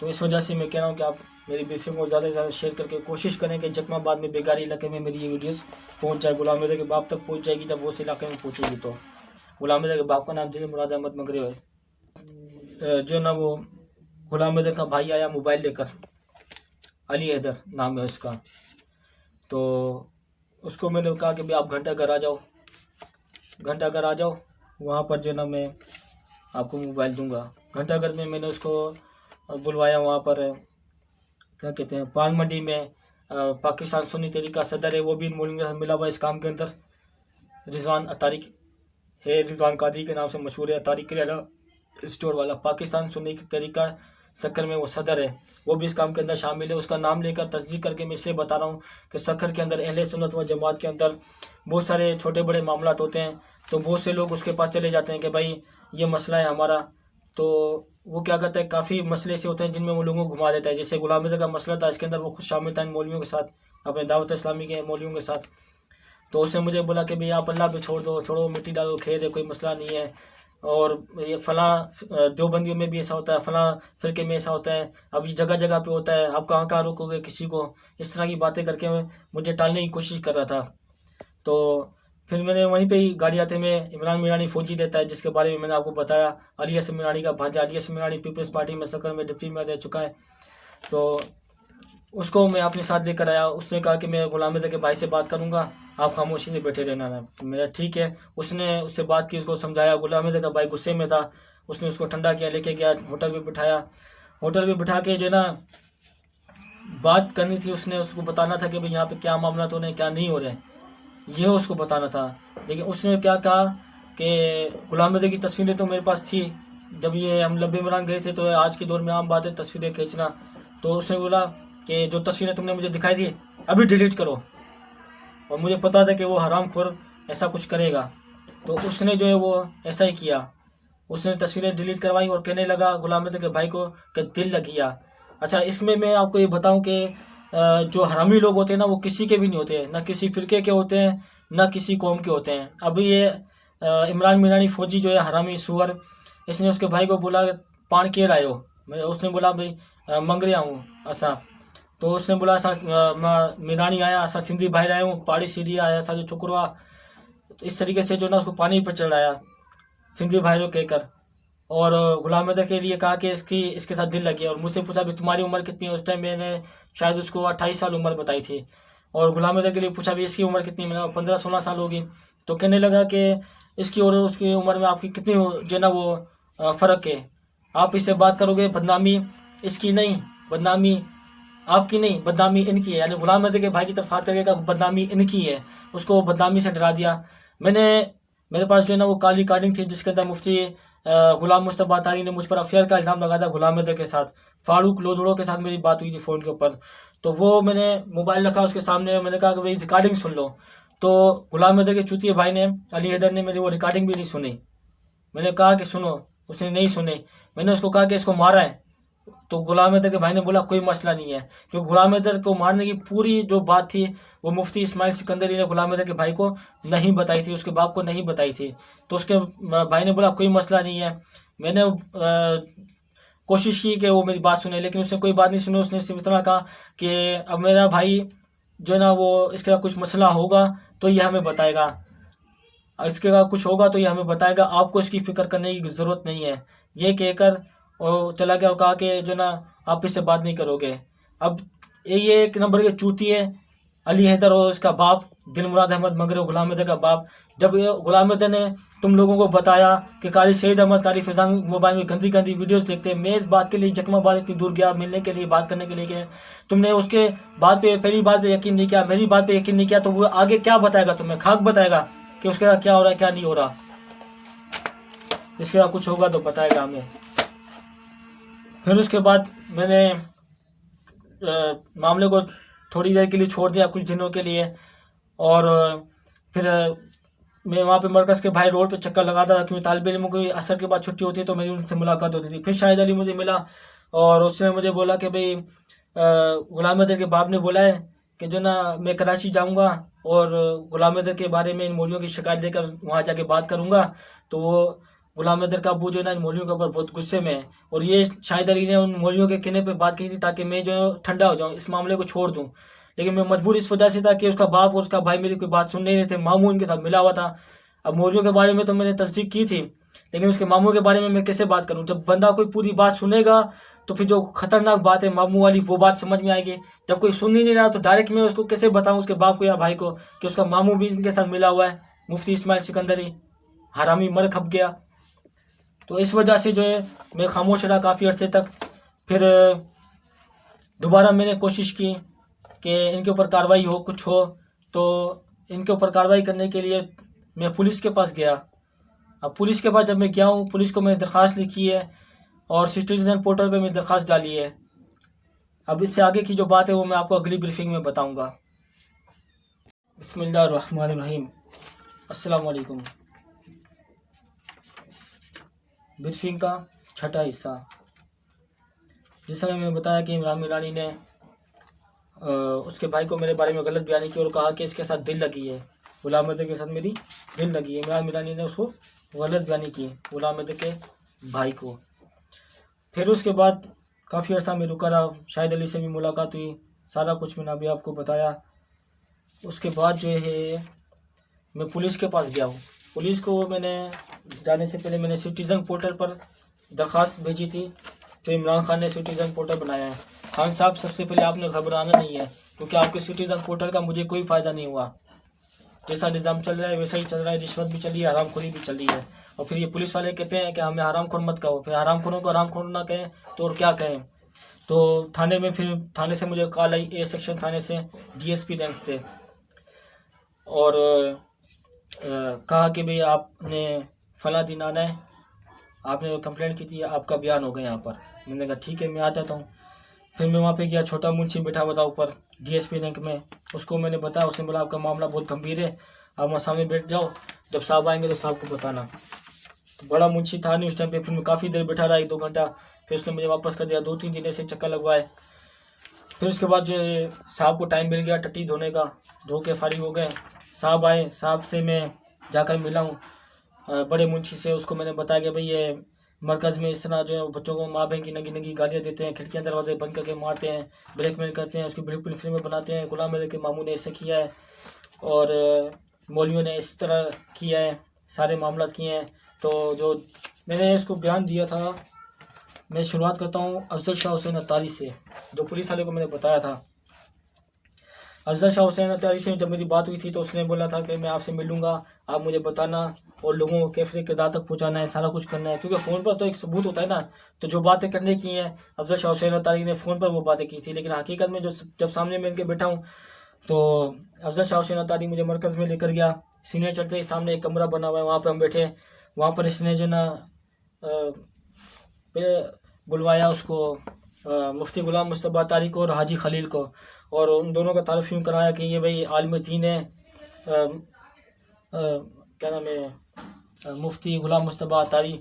[SPEAKER 1] तो इस वजह से मैं कह रहा हूँ कि आप मेरी ब्रीफिंग को ज़्यादा से ज़्यादा शेयर करके कोशिश करें कि जकमाबाद में बेगारी इलाके में मेरी ये वीडियोस पहुँच जाए, गुलाम मिर्ज़ा के बाप तक पहुँच जाएगी। जब वो उस इलाके में पहुँचेगी तो गुलाम मिर्ज़ा के बाप का नाम दिल मुराद अहमद मंगरे है। जो ना वो गुलाम मिर्ज़ा का भाई आया मोबाइल लेकर, अली हैदर नाम है उसका। तो उसको मैंने कहा कि भाई आप घंटाघर आ जाओ, घंटाघर आ जाओ, वहाँ पर जो ना मैं आपको मोबाइल दूंगा। घंटाघर में मैंने उसको बुलवाया, वहाँ पर क्या कहते हैं पान मंडी में पाकिस्तान सुन्नी तहरीक का सदर है, वो भी इन मौलवियों के साथ मिला हुआ इस काम के अंदर। रिजवान अतारी है, रिजवान कादरी के नाम से मशहूर है, अतारी किराना स्टोर वाला, पाकिस्तान सुन्नी तहरीक का सक्कर में वो सदर है, वो भी इस काम के अंदर शामिल है। उसका नाम लेकर तस्दीक करके मैं इसलिए बता रहा हूँ कि सक्कर के अंदर अहले सुन्नत व जमात के अंदर बहुत सारे छोटे बड़े मामलात होते हैं, तो बहुत से लोग उसके पास चले जाते हैं कि भाई ये मसला है हमारा। तो वो क्या करता है, काफ़ी मसले से होते हैं जिनमें वो लोगों को घुमा देता है। जैसे गुलाम मिर्ज़ा का मसला था, इसके अंदर वो खुद शामिल था इन मौलवियों के साथ, अपने दावत इस्लामी के मौलवियों के साथ। तो उसने मुझे बोला कि भाई आप अल्लाह पे छोड़ दो, छोड़ो मिट्टी डालो खेत है, कोई मसला नहीं है, और ये फ़लाँ देवबंदियों में भी ऐसा होता है, फ़लाँ फ़िरके में ऐसा होता है, अब ये जगह जगह पे होता है, आप कहाँ कहाँ रोकोगे किसी को, इस तरह की बातें करके मुझे टालने की कोशिश कर रहा था। तो फिर मैंने वहीं पे ही गाड़ी आते में इमरान मीरानी फ़ौजी रहता है, जिसके बारे में मैंने आपको बताया, अली हसन मीरानी का भांजा, अली हसन मीरानी पीपल्स पार्टी में सक्कर में डिप्टी में रह चुका है। तो उसको मैं अपने साथ लेकर आया। उसने कहा कि मैं गुलाम मिर्ज़ा के भाई से बात करूंगा, आप खामोशी से बैठे रहना ना। मेरा ठीक है। उसने उससे बात की, उसको समझाया। गुलाम मिर्ज़ा का भाई गुस्से में था, उसने उसको ठंडा किया, लेके गया होटल पे बिठाया। होटल पे बिठा के जो है ना बात करनी थी, उसने उसको बताना था कि भाई यहाँ पे क्या मामला हो रहे हैं, क्या नहीं हो रहे हैं, ये उसको बताना था। लेकिन उसने क्या कहा कि गुलाम मिर्ज़ा की तस्वीरें तो मेरे पास थी, जब ये हम लब्बे इमरान गए थे, तो आज के दौर में आम बात है तस्वीरें खींचना। तो उसने बोला कि जो तस्वीरें तुमने मुझे दिखाई थी अभी डिलीट करो, और मुझे पता था कि वो हरामखोर ऐसा कुछ करेगा। तो उसने जो है वो ऐसा ही किया, उसने तस्वीरें डिलीट करवाई और कहने लगा गुलाम मिर्ज़ा के भाई को कि दिल लग गया। अच्छा, इसमें मैं आपको ये बताऊं कि जो हरामी लोग होते हैं ना वो किसी के भी नहीं होते, ना किसी फ़िरके के होते हैं, ना किसी कौम के होते हैं। अभी ये इमरान मीरानी फ़ौजी जो है हरामी सुअर, इसने उसके भाई को बोला पान के लाए हो। उसने बोला भाई मंग रहा हूँ असा। तो उसने बोला असा मीरानी आया, असा सिंधी भाई आया हूँ, पहाड़ी सीढ़ी आया, असा जो छोकरो आ। तो इस तरीके से जो ना उसको पानी पर चढ़ाया सिंधी भाई को कहकर, और गुलाम हैदर के लिए कहा कि इसके साथ दिल लगी। और मुझसे पूछा भी तुम्हारी उम्र कितनी है। उस टाइम मैंने शायद उसको 28 साल उम्र बताई थी। और गुलाम हैदर के लिए पूछा भी इसकी उम्र कितनी, मैंने 15-16 साल होगी। तो कहने लगा कि इसकी और उसकी उम्र में आपकी कितनी जो ना वो फ़र्क है, आप इससे बात करोगे बदनामी इसकी नहीं, बदनामी आपकी नहीं, बदनामी इनकी है। यानी गुलाम हैदर के भाई की तरफ हाथ करके कहा बदनामी इनकी है, उसको बदनामी से डरा दिया। मेरे पास जो है ना वो काली रिकॉर्डिंग थी जिसके अंदर मुफ्ती गुलाम मुस्तफा तारी ने मुझ पर अफेयर का इल्ज़ाम लगाया था गुलाम हैदर के साथ। फारूक लोधड़ो के साथ मेरी बात हुई थी फ़ोन के ऊपर। तो वो मैंने मोबाइल रखा उसके सामने, मैंने कहा कि भाई रिकॉर्डिंग सुन लो। तो गुलाम हैदर के चूतिए भाई ने, अली हैदर ने, मेरी वो रिकॉर्डिंग भी नहीं सुनी। मैंने कहा कि सुनो, उसने नहीं सुनी। मैंने उसको कहा कि इसको मारा है। तो गुलाम हैदर के भाई ने बोला कोई मसला नहीं है, क्योंकि गुलाम हैदर को मारने की पूरी जो बात थी वो मुफ्ती इस्माइल सिकंदरी ने गुलाम हैदर के भाई को नहीं बताई थी, उसके बाप को नहीं बताई थी। तो उसके भाई ने बोला कोई मसला नहीं है। मैंने कोशिश की कि वो मेरी बात सुने, लेकिन उसने कोई बात नहीं सुनी। उसने सिर्फ इतना कहा कि अब मेरा भाई जो है ना वो इसका कुछ मसला होगा तो ये हमें बताएगा, इसके बाद कुछ होगा तो ये हमें बताएगा, आपको इसकी फ़िक्र करने की ज़रूरत नहीं है। ये कहकर और चला गया और कहा कि जो ना आप इससे बात नहीं करोगे। अब ये एक नंबर के चूती है अली हैदर और उसका बाप दिलमुराद अहमद मगर गुलाम हैदर का बाप। जब गुलाम हैदर ने तुम लोगों को बताया कि कारी शहीद अहमद, कारी फैजान मोबाइल में गंदी गंदी वीडियोस देखते हैं, मैं इस बात के लिए जख्माबाद इतनी दूर गया मिलने के लिए, बात करने के लिए कि तुमने उसके बात पे, पहली बात पे यकीन नहीं किया, मेरी बात पे यकीन नहीं किया, तो वो आगे क्या बताएगा तुम्हें? खाक बताएगा कि उसके साथ क्या हो रहा है क्या नहीं हो रहा। इसके बाद कुछ होगा तो बताएगा हमें। फिर उसके बाद मैंने मामले को थोड़ी देर के लिए छोड़ दिया, कुछ दिनों के लिए। और फिर मैं वहाँ पे मरकज़ के भाई रोड पे चक्कर लगाता था, क्योंकि तालिब इल्मों की असर के बाद छुट्टी होती है तो मेरी उनसे मुलाकात होती थी। फिर शाहिद अली मुझे मिला और उसने मुझे बोला कि भाई गुलाम हैदर के बाप ने बोला है कि जो ना मैं कराची जाऊँगा और गुलाम हैदर के बारे में इन मौलवियों की शिकायत लेकर वहाँ जाके बात करूँगा। तो वो गुलाम हैदर का अबू जो है ना इन मौलवियों के ऊपर बहुत गुस्से में है, और ये शाहिद अली ने उन मौलवियों के कहने पे बात की थी ताकि मैं जो ठंडा हो जाऊँ, इस मामले को छोड़ दूँ। लेकिन मैं मजबूर इस वजह से था कि उसका बाप और उसका भाई मेरी कोई बात सुन नहीं रहे थे, मामू उनके साथ मिला हुआ था। अब मौलवियों के बारे में तो मैंने तस्दीक की थी, लेकिन उसके मामू के बारे में मैं कैसे बात करूँ? जब बंदा कोई पूरी बात सुनेगा तो फिर जो खतरनाक बात है मामू वाली वो बात समझ में आएगी। जब कोई सुन ही नहीं रहा तो डायरेक्ट मैं उसको कैसे बताऊँ उसके बाप को या भाई को कि उसका मामू भी इनके साथ मिला हुआ है, मुफ्ती इस्माइल सिकंदरी हरामी मर खप गया। तो इस वजह से जो है मैं खामोश रहा काफ़ी अर्से तक। फिर दोबारा मैंने कोशिश की कि इनके ऊपर कार्रवाई हो, कुछ हो। तो इनके ऊपर कार्रवाई करने के लिए मैं पुलिस के पास गया। अब पुलिस के पास जब मैं गया हूँ, पुलिस को मैंने दरख्वास्त लिखी है और सिटीजन पोर्टल पे मैंने दरख्वास्त डाली है। अब इससे आगे की जो बात है वो मैं आपको अगली ब्रीफिंग में बताऊँगा। बिस्मिल्लाहिर्रहमानिर्रहीम, अस्सलाम वालेकुम। ब्रीफिंग का छठा हिस्सा। जैसा कि मैंने बताया कि इमरान मीरानी ने उसके भाई को मेरे बारे में गलत बयानी की और कहा कि इसके साथ दिल लगी है, गुलाम हैदर के साथ मेरी दिल लगी है। इमरान मीरानी ने उसको गलत बयानी की, गुलाम हैदर के भाई को। फिर उसके बाद काफ़ी अर्सा में रुका रहा, शाहिद अली से भी मुलाकात हुई, सारा कुछ मैंने अभी आपको बताया। उसके बाद जो है मैं पुलिस के पास गया हूँ। पुलिस को मैंने जाने से पहले मैंने सिटीज़न पोर्टल पर दरख्वास्त भेजी थी, जो इमरान खान ने सिटीज़न पोर्टल बनाया है। खान साहब, सबसे पहले आपने घबराना नहीं है, क्योंकि आपके सिटीज़न पोर्टल का मुझे कोई फ़ायदा नहीं हुआ। जैसा निज़ाम चल रहा है वैसा ही चल रहा है, रिश्वत भी चली है, हरामखोरी भी चली है। और फिर ये पुलिस वाले कहते हैं कि हमें हरामखोर मत कहो, फिर हरामखोरों को हरामखोर ना कहें तो और क्या कहें। तो थाने में, फिर थाने से मुझे कॉल आई, ए सेक्शन थाने से, DSP रैंक से, और कहा कि भाई आपने फला दिन आना है, आपने कंप्लेंट की थी, आपका बयान हो गया यहाँ पर। मैंने कहा ठीक है, मैं आ जाता हूँ। फिर मैं वहाँ पे गया, छोटा मुंशी बैठा हुआ था ऊपर DSP रैंक में, उसको मैंने बताया। उसने बोला आपका मामला बहुत गंभीर है, आप वहाँ सामने बैठ जाओ, जब साहब आएंगे तो साहब को बताना। तो बड़ा मुंशी था नहीं उस टाइम पे। फिर मैं काफ़ी देर बैठा रहा, 1-2 घंटा। फिर उसने मुझे वापस कर दिया, 2-3 दिन ऐसे चक्कर लगवाए। फिर उसके बाद जो है साहब को टाइम मिल गया टट्टी धोने का, धो के फारिग हो गए। साहब आए, साहब से मैं जाकर मिला हूँ बड़े मुंशी से। उसको मैंने बताया कि भाई ये मरकज़ में इस तरह जो है बच्चों को माँ बहन की नंगी नंगी गालियाँ देते हैं, खिड़कियाँ दरवाजे बंद करके मारते हैं, ब्लैकमेल करते हैं, उसकी बिल्कुल फिल्में बनाते हैं। गुलाम अहमद के मामू ने ऐसे किया है और मौलवियों ने इस तरह किया है, सारे मामला किए हैं। तो जो मैंने इसको बयान दिया था, मैं शुरुआत करता हूँ अफजल शाह हुसैन अत्तारी से, जो पुलिस वाले को मैंने बताया था। अफजल शाह हुसैन अत्तारी से जब मेरी बात हुई थी तो उसने बोला था कि मैं आपसे मिलूंगा, आप मुझे बताना और लोगों को कैफरे किरदार तक पहुंचाना है, सारा कुछ करना है। क्योंकि फ़ोन पर तो एक सबूत होता है ना, तो जो बातें करने की हैं अफजल शाह हुसैन अत्तारी ने फ़ोन पर वो बातें की थी, लेकिन हकीकत में जो जब सामने मैं इनके बैठा हूँ तो अफजल शाह हुसैन अत्तारी मुझे मरकज़ में लेकर गया। सीनियर चढ़ते ही सामने एक कमरा बना हुआ है, वहाँ पर हम बैठे। वहाँ पर इसने जो ना बुलवाया उसको मुफ्ती गुलाम मुस्तफ़ा अत्तारी को और हाजी खलील को, और उन दोनों का तारुफ यूँ कराया कि ये भाई आलिम दीन है, क्या नाम है, मुफ्ती गुलाम मुस्तफ़ा अत्तारी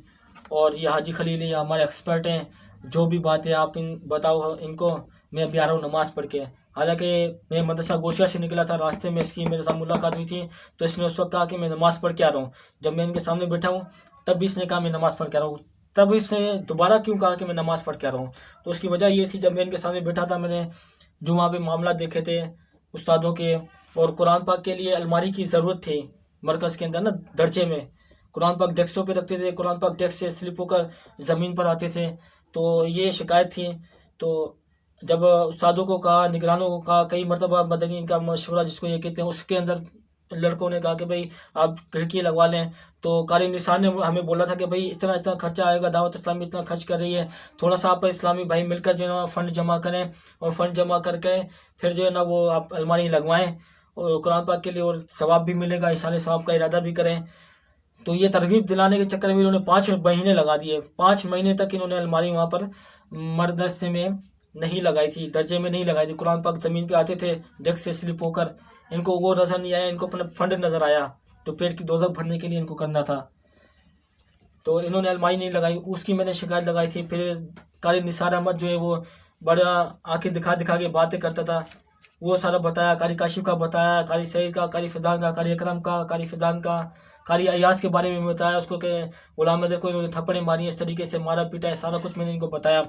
[SPEAKER 1] और ये हाजी खलील, ये हमारे एक्सपर्ट हैं, जो भी बातें आप इन बताओ इनको, मैं अभी आ रहा हूँ नमाज़ पढ़ के। हालांकि मैं मदरसा गोशिया से निकला था, रास्ते में इसकी मेरे साथ मुलाकात हुई थी, तो इसने उस वक्त कहा कि मैं नमाज़ पढ़ के आ रहा हूँ। जब मैं इनके सामने बैठा हूँ तब भी इसने कहा मैं नमाज़ पढ़ के आ रहा हूँ। तब इसने दोबारा क्यों कहा कि मैं नमाज़ पढ़ के आ रहा हूँ, तो उसकी वजह ये थी, जब मैं इनके सामने बैठा था मैंने जो वहाँ पे मामला देखे थे उस्तादों के, और कुरान पाक के लिए अलमारी की ज़रूरत थी मरकज़ के अंदर ना, दर्जे में कुरान पाक डेस्कों पे रखते थे, कुरान पाक डेस्क से स्लिप होकर ज़मीन पर आते थे, तो ये शिकायत थी। तो जब उस्तादों को कहा, निगरानों को कहा, कई मरतबा मदनी का मशवरा जिसको ये कहते हैं, उसके अंदर लड़कों ने कहा कि भाई आप खिड़की लगवा लें। तो कारी निसार ने हमें बोला था कि भाई इतना इतना खर्चा आएगा, दावत इस्लामी इतना खर्च कर रही है, थोड़ा सा आप इस्लामी भाई मिलकर जो है ना फ़ंड जमा करें, और फ़ंड जमा करके फिर जो है ना वो आप अलमारी लगवाएं और कुरान पाक के लिए, और सवाब भी मिलेगा, इशारे सवाब का इरादा भी करें। तो ये तरगीब दिलाने के चक्कर में इन्होंने 5 महीने लगा दिए। 5 महीने तक इन्होंने अलमारी वहाँ पर मदरसे में नहीं लगाई थी, दर्जे में नहीं लगाई थी। कुरान पाक ज़मीन पे आते थे डेस्क से स्लिप होकर, इनको वो नज़र नहीं आया, इनको अपना फंड नज़र आया तो पेट की दोज़ख भरने के लिए इनको करना था, तो इन्होंने अलमारी नहीं लगाई। उसकी मैंने शिकायत लगाई थी। फिर कारी निसार अहमद जो है वो बड़ा आंखें दिखा दिखा के बातें करता था, वो सारा बताया, कारी काशिफ का बताया, कारी सईद का, कारी फैज़ान का, कारी अकरम का, कारी फैज़ान का, कारी अयास के बारे में बताया उसको कि गुलाम अहमद को इन्होंने थप्पड़ें मारी, इस तरीके से मारा पीटा है, सारा कुछ मैंने इनको बताया।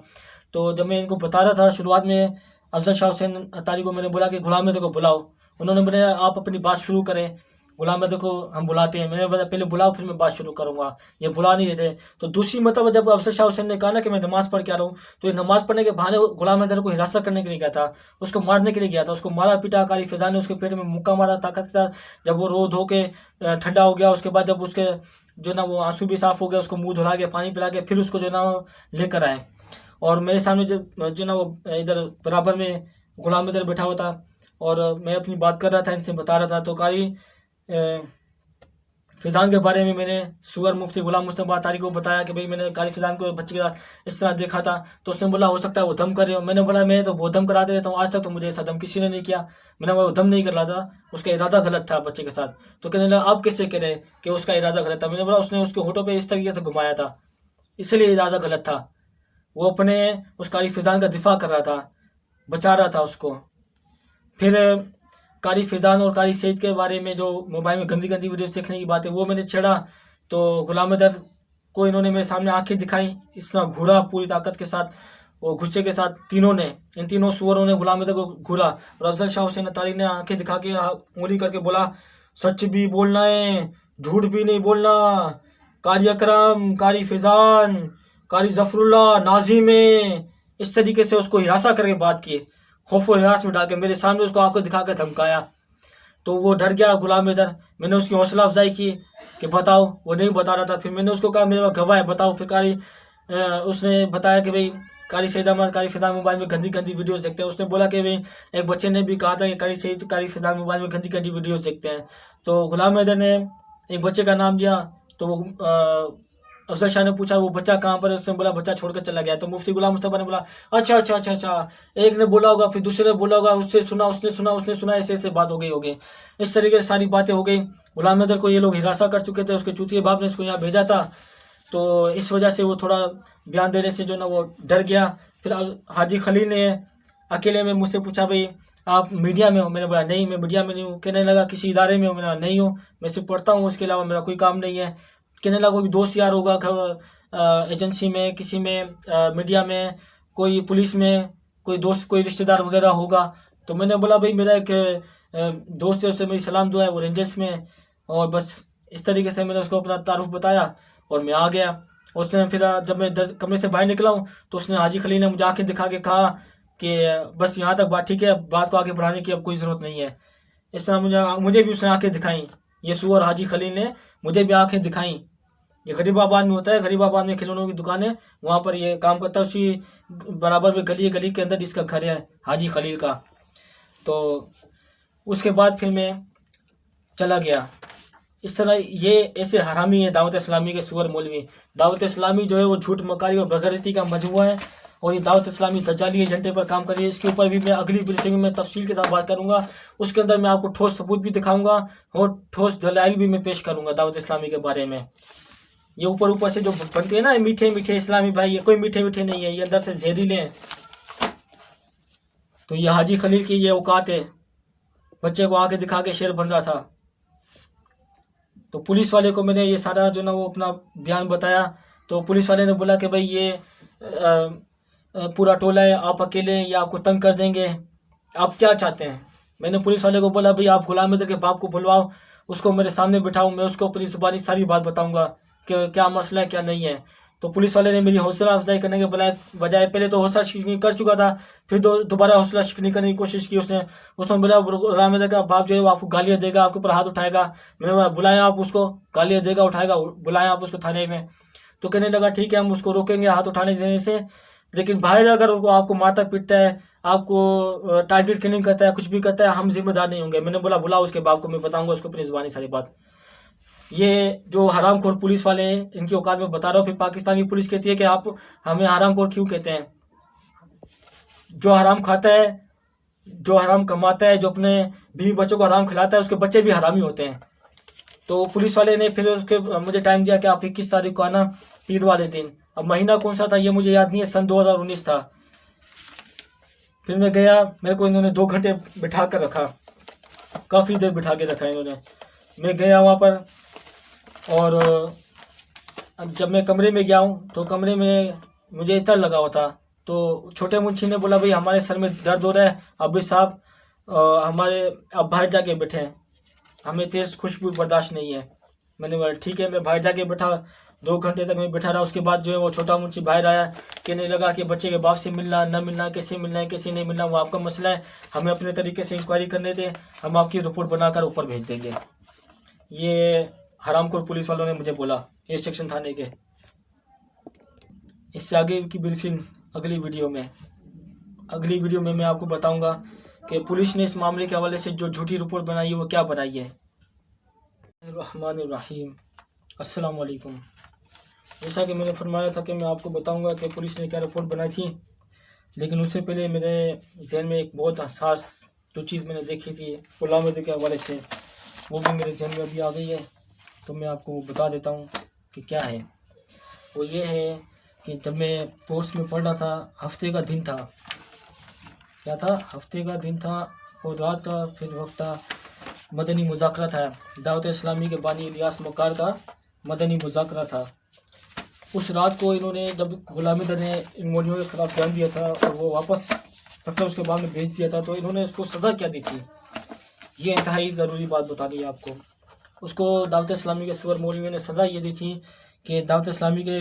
[SPEAKER 1] तो जब मैं इनको बता रहा था शुरुआत में, अफजल शाह हुसैन अत्तारी को मैंने बोला कि गुलाम अहमद को बुलाओ। उन्होंने बोला आप अपनी बात शुरू करें, गुलाम अहमद को हम बुलाते हैं। मैंने बोला पहले बुलाओ फिर मैं बात शुरू करूँगा, ये बुला नहीं रहे थे। तो दूसरी मतलब जब अफजल शाह हुसैन ने कहा ना कि मैं नमाज़ पढ़ के आ रहा हूँ, तो ये नमाज़ पढ़ने के बहाने गुलाम अहमद को हिरासत करने के लिए गया था, उसको मारने के लिए गया था। उसको मारा पीटा, कारी फैज़ान ने उसके पेट में मुक्का मारा ताकत के साथ। जब वो रो धो के ठंडा हो गया, उसके बाद जब उसके जो ना वो आंसू भी साफ़ हो गया, उसको मुँह धुला के पानी पिला के फिर उसको जो ना लेकर आए। और मेरे सामने जो ना वो इधर बराबर में गुलाम इधर बैठा हुआ था और मैं अपनी बात कर रहा था, इनसे बता रहा था। तो कारी फैज़ान के बारे में मैंने सुअर मुफ्ती गुलाम मुस्तफ़ा अत्तारी को बताया कि भाई मैंने कारी फैज़ान को बच्चे के साथ इस तरह देखा था। तो उसने बोला हो सकता है वो दम कर रहे हो। मैंने बोला मैं तो बहुत दम कराते रहता हूँ, आज तक तो मुझे ऐसा दम किसी ने नहीं किया। मैंने बोला वो दम नहीं कर रहा था, उसका इरादा गलत था बच्चे के साथ। तो कहने लगा आप किससे कह रहे कि उसका इरादा गलत था। मैंने बोला उसने उसके होठों पर इस तरीके से घुमाया था, इसलिए इरादा गलत था। वो अपने उस कारी फैज़ान का दिफा कर रहा था, बचा रहा था उसको। फिर कारी फैज़ान और कारी सईद के बारे में जो मोबाइल में गंदी गंदी वीडियोस देखने की बात है वो मैंने छेड़ा। तो गुलाम अहमद को इन्होंने मेरे सामने आंखें दिखाई, इस तरह घूरा पूरी ताकत के साथ, वो गुस्से के साथ तीनों ने, इन तीनों सुअरों ने गुलाम अहमद को घूरा। और अफजल शाह हुसैन अत्तारी ने आंखें दिखा के उंगली करके बोला सच भी बोलना है, झूठ भी नहीं बोलना। कारी अकरम, कारी फैज़ान, कारी ज़फ़रुल्लाह, नाज़िम, इस तरीके से उसको हिरासा करके बात किए, खौफ और हिरास में डाल के मेरे सामने उसको आंखों दिखा कर धमकाया। तो वो डर गया गुलाम इधर। मैंने उसकी हौसला अफजाई की कि बताओ, वो नहीं बता रहा था। फिर मैंने उसको कहा मेरे पास गवाह है, बताओ। फिर उसने बताया कि भाई कारी सईद अहमद, कारी फैज़ान मोबाइल में गंदी गंदी वीडियोस देखते हैं। उसने बोला कि भाई एक बच्चे ने भी कहा था कि कारी सईद, कारी फैज़ान मोबाइल में गंदी गंदी वीडियोस देखते हैं। तो गुलाम इधर ने एक बच्चे का नाम लिया। तो वो अफजल शाह ने पूछा वो बच्चा कहाँ पर है। उसने बोला बच्चा छोड़कर चला गया। तो मुफ्ती गुलाम मुस्तफ़ा ने बोला अच्छा अच्छा अच्छा अच्छा, एक ने बोला होगा, फिर दूसरे ने बोला होगा, उससे सुना, उसने सुना, उसने सुना, ऐसे ऐसे बात हो गई होगी। इस तरीके से सारी बातें हो गई। गुलाम अहमद को ये लोग हिरासा कर चुके थे, उसके चूतिए बाप ने इसको यहाँ भेजा था। तो इस वजह से वो थोड़ा बयान देने से जो ना वो डर गया। फिर हाजी खलील ने अकेले में मुझसे पूछा, भाई आप मीडिया में हो? मैंने बोला नहीं, मैं मीडिया में नहीं हूँ। कहने लगा किसी इदारे में हो? मैंने बोला नहीं हूँ, मैं सिर्फ पढ़ता हूँ, उसके अलावा मेरा कोई काम नहीं है। कहने लगा कोई दोस्त यार होगा एजेंसी में, किसी में, मीडिया में, कोई पुलिस में, कोई दोस्त, कोई रिश्तेदार वगैरह होगा। तो मैंने बोला भाई मेरा एक दोस्त है, उससे मेरी सलाम दुआ है, वो रेंजर्स में है। और बस इस तरीके से मैंने उसको अपना तारुफ बताया और मैं आ गया। उसने फिर जब मैं कमरे से बाहर निकला हूँ तो उसने, हाजी खलील ने मुझे आंखें दिखा के कहा कि बस यहाँ तक बात ठीक है, बात को आगे बढ़ाने की अब कोई ज़रूरत नहीं है। इस तरह मुझे भी उसने आंखें दिखाई, ये सुअर हाजी खलील ने मुझे भी आंखें दिखाई। ये गरीबाबाद में होता है, गरीबाबाद में खिलौनों की दुकान है, वहाँ पर ये काम करता है। उसी बराबर में गली के अंदर इसका घर है हाजी खलील का। तो उसके बाद फिर मैं चला गया। इस तरह ये ऐसे हरामी है दावत इस्लामी के सुअर मौलवी। दावत इस्लामी जो है वो झूठ मकारी और बेगैरती का मजमुआ है, और ये दावत इस्लामी दज्जाली एजेंडे पर काम कर रही है। इसके ऊपर भी मैं अगली ब्रीफिंग में तफसील के साथ बात करूंगा। उसके अंदर मैं आपको ठोस सबूत भी दिखाऊंगा और ठोस दलाइल भी मैं पेश करूंगा दावत इस्लामी के बारे में। ये ऊपर से जो बनते हैं ना मीठे मीठे इस्लामी भाई, ये कोई मीठे मीठे नहीं है, ये अंदर से जहरीले हैं। तो ये हाजी खलील की ये औकात है, बच्चे को आके दिखा के शेर बन रहा था। तो पुलिस वाले को मैंने ये सारा जो ना वो अपना बयान बताया। तो पुलिस वाले ने बोला कि भाई ये पूरा टोला है, आप अकेले हैं, या आपको तंग कर देंगे, आप क्या चाहते हैं? मैंने पुलिस वाले को बोला भाई आप गुलाम हैदर के बाप को बुलवाओ, उसको मेरे सामने बिठाओ, मैं उसको अपनी जुबानी सारी बात बताऊंगा कि क्या मसला है क्या नहीं है। तो पुलिस वाले ने मेरी हौसला अफजाई करने के बजाय पहले तो हौसला शिकनी कर चुका था, फिर दोबारा हौसला शिकनी करने की कोशिश की उसने बोला गुलाम हैदर का बाप जो है वो आपको गालियाँ देगा, आपके ऊपर हाथ उठाएगा। मैंने बोला बुलाएं आप उसको, गालियाँ देगा उठाएगा, बुलाएं आप उसको थाने में। तो कहने लगा ठीक है हम उसको रोकेंगे हाथ उठाने देने से, लेकिन बाहर अगर वो आपको मारता पीटता है, आपको टारगेट किलिंग करता है, कुछ भी करता है, हम जिम्मेदार नहीं होंगे। मैंने बोला बुलाओ उसके बाप को, मैं बताऊंगा उसको अपनी जुबानी सारी बात। ये जो हरामखोर पुलिस वाले हैं इनकी औकात में बता रहा हूँ। फिर पाकिस्तानी पुलिस कहती है कि आप हमें हरामखोर क्यों कहते हैं? जो हराम खाता है, जो हराम कमाता है, जो अपने बीवी बच्चों को हराम खिलाता है, उसके बच्चे भी हरामी होते हैं। तो पुलिस वाले ने फिर उसके मुझे टाइम दिया कि आप 21 तारीख को आना, पीर वाले दिन। अब महीना कौन सा था ये मुझे याद नहीं है, सन 2019 था। फिर मैं गया, मेरे को इन्होंने 2 घंटे बिठा कर रखा, काफ़ी देर बिठा के रखा इन्होंने। मैं गया वहाँ पर, और जब मैं कमरे में गया हूँ तो कमरे में मुझे इतर लगा हुआ था। तो छोटे मुंशी ने बोला भाई हमारे सर में दर्द हो रहा है, अभी साहब हमारे अब बाहर जाके बैठे हैं, हमें तेज़ खुशबू बर्दाश्त नहीं है। मैंने बोला ठीक है, मैं बाहर जाके बैठा, 2 घंटे तक मैं बैठा रहा। उसके बाद जो है वो छोटा मुंशी बाहर आया, कहने लगा कि बच्चे के बाप से मिलना न मिलना, कैसे मिलना है कैसे नहीं मिलना वो आपका मसला है, हमें अपने तरीके से इंक्वायरी करने दें, हम आपकी रिपोर्ट बनाकर ऊपर भेज देंगे। ये हरामखोर पुलिस वालों ने मुझे बोला ए सेक्शन थाने के। इससे आगे की ब्रीफिंग अगली वीडियो में मैं आपको बताऊंगा कि पुलिस ने इस मामले के हवाले से जो झूठी रिपोर्ट बनाई है वो क्या बनाई है। रहमानिर्रहीम, अस्सलाम वालेकुम। जैसा कि मैंने फरमाया था कि मैं आपको बताऊंगा कि पुलिस ने क्या रिपोर्ट बनाई थी, लेकिन उससे पहले मेरे जहन में एक बहुत हसास जो चीज़ मैंने देखी थी गुलाम हैदर के हवाले से, वो भी मेरे जहन में अभी आ गई है। तो मैं आपको बता देता हूँ कि क्या है। वो ये है कि जब मैं कोर्स में पढ़ रहा था, हफ्ते का दिन था, क्या था, हफ्ते का दिन था और रात का फिर वक्त था, मदनी मुज़ाकरा था, दावत इस्लामी के बानी इलियास मकार का मदनी मुज़ाकरा था। उस रात को इन्होंने, जब गुलाम हैदर ने इन मौलवियों के खिलाफ बयान दिया था और वो वापस सत्तर उसके बाद में भेज दिया था, तो इन्होंने उसको सज़ा क्या दी थी, ये इंतहाई ज़रूरी बात बतानी है आपको। उसको दावत इस्लामी के सुअर मौलवियों ने सज़ा ये दी थी कि दावत इस्लामी के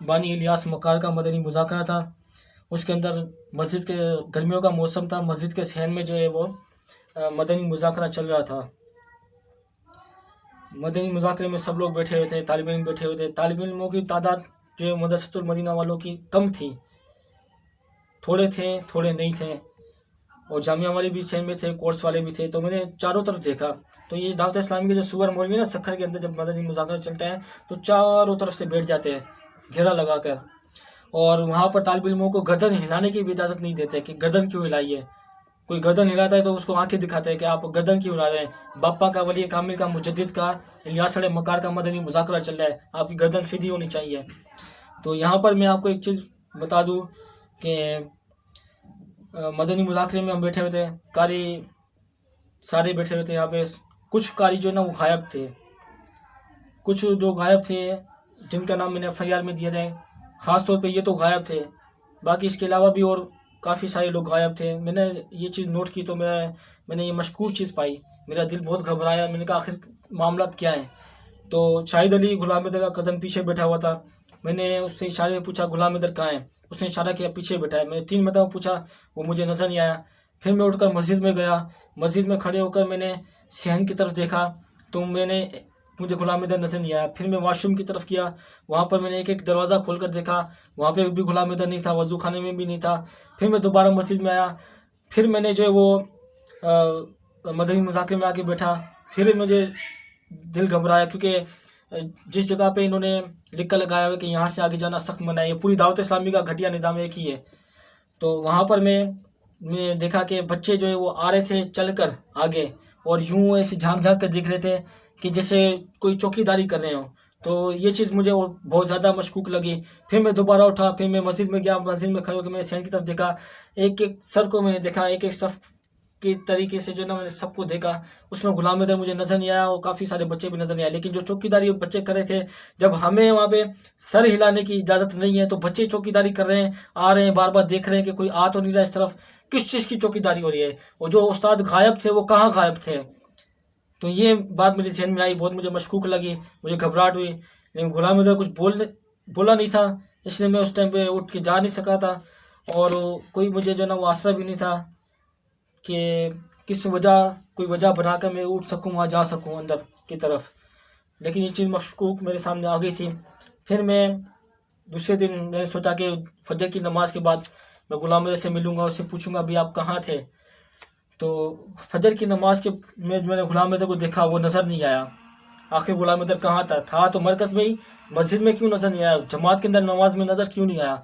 [SPEAKER 1] बानी इलियास मकार का मदनी मुज़ाकरा था। उसके अंदर मस्जिद के, गर्मियों का मौसम था, मस्जिद के सहन में जो है वो मदनी मुज़ाकरा चल रहा था। मदनी मुज़ाकरे में सब लोग बैठे हुए थे, तालिब इल्म बैठे हुए थे। तालिब इल्मों की तादाद जो है मदरसतुल मदीना वालों की कम थी, थोड़े थे थोड़े नहीं थे, और जामिया वाले भी सहन में थे, कोर्स वाले भी थे। तो मैंने चारों तरफ देखा, तो ये दावत इस्लामी के जो सुअर मौलवी ना सखर के अंदर जब मदनी मुज़ाकरा चलता है तो चारों तरफ से बैठ जाते हैं घेरा लगाकर, और वहाँ पर तालिब इल्मों को गर्दन हिलाने की भी इजाज़त नहीं देते कि गर्दन क्यों हिलाई है। कोई गर्दन हिलाता है तो उसको आंखें दिखाते हैं कि आप गर्दन क्यों हिला रहे हैं, बापा का, वली कामिल का, मुजद्दिद का, इलियास मकार का मदनी मुज़ाकरा चल रहा है, आपकी गर्दन सीधी होनी चाहिए। तो यहाँ पर मैं आपको एक चीज़ बता दूँ कि मदनी मुज़ाकरे में हम बैठे हुए थे, कारी सारे बैठे हुए थे यहाँ पे। कुछ कारी जो है ना वो गायब थे, कुछ जो गायब थे जिनका नाम मैंने FIR में दिया था, ख़ास तौर पे ये तो गायब थे। बाकी इसके अलावा भी और काफ़ी सारे लोग गायब थे। मैंने ये चीज़ नोट की तो मैंने ये मशकूक चीज़ पाई। मेरा दिल बहुत घबराया। मैंने कहा आखिर मामला क्या है। तो शाहिद अली गुलाम हैदर का कज़न पीछे बैठा हुआ था। मैंने उससे इशारे में पूछा गुलाम हैदर कहाँ है। उसने इशारा किया पीछे बैठा है। मैंने 3 मरतबा पूछा, वो मुझे नज़र नहीं आया। फिर मैं उठकर मस्जिद में गया। मस्जिद में खड़े होकर मैंने सहन की तरफ देखा तो मुझे गुलाम हैदर नज़र नहीं आया। फिर मैं वॉशरूम की तरफ गया, वहाँ पर मैंने एक एक दरवाज़ा खोल कर देखा, वहाँ पे भी गुलाम हैदर नहीं था, वज़ू खाने में भी नहीं था। फिर मैं दोबारा मस्जिद में आया। फिर मैंने जो है वो मदनी मुज़ाकरे में आके बैठा। फिर मुझे दिल घबराया क्योंकि जिस जगह पे इन्होंने लिख कर लगाया हुआ कि यहाँ से आगे जाना सख्त मना है, ये पूरी दावत इस्लामी का घटिया निज़ाम एक ही है। तो वहाँ पर मैं देखा कि बच्चे जो है वो आ रहे थे चल कर आगे, और यूँ ऐसे झांक झांक कर देख रहे थे कि जैसे कोई चौकीदारी कर रहे हो। तो ये चीज़ मुझे बहुत ज़्यादा मशकूक लगी। फिर मैं दोबारा उठा, फिर मैं मस्जिद में गया। मस्जिद में खड़े होकर मैंने सहन की तरफ देखा, एक एक सर को मैंने देखा, एक एक सफ के तरीके से जो ना मैंने सबको देखा। उसमें गुलाम हैदर मुझे नज़र नहीं आया और काफ़ी सारे बच्चे भी नज़र नहीं आए। लेकिन जो चौकीदारी बच्चे कर रहे थे, जब हमें वहाँ पे सर हिलाने की इजाज़त नहीं है तो बच्चे चौकीदारी कर रहे हैं, आ रहे हैं, बार बार देख रहे हैं कि कोई आ तो नहीं रहा इस तरफ। किस चीज़ की चौकीदारी हो रही है? और जो उस्ताद गायब थे वो कहाँ गायब थे? तो ये बात मेरे जहन में आई, बहुत मुझे मशकूक लगी, मुझे घबराहट हुई। लेकिन गुलाम हैदर कुछ बोला नहीं था, इसलिए मैं उस टाइम पे उठ के जा नहीं सका था। और कोई मुझे जो ना वो आसरा भी नहीं था कि किस वजह कोई वजह बनाकर मैं उठ सकूं, वहाँ जा सकूं अंदर की तरफ। लेकिन ये चीज़ मशकूक मेरे सामने आ गई थी। फिर मैं दूसरे दिन मैंने सोचा कि फजर की नमाज के बाद मैं गुलाम हैदर से मिलूँगा, उससे पूछूँगा भी आप कहाँ थे। तो फजर की नमाज के मैंने गुलाम हैदर को देखा, वो नज़र नहीं आया। आखिर गुलाम हैदर कहाँ था तो मरकज़ में ही, मस्जिद में क्यों नज़र नहीं आया, जमात के अंदर नमाज में नज़र क्यों नहीं आया।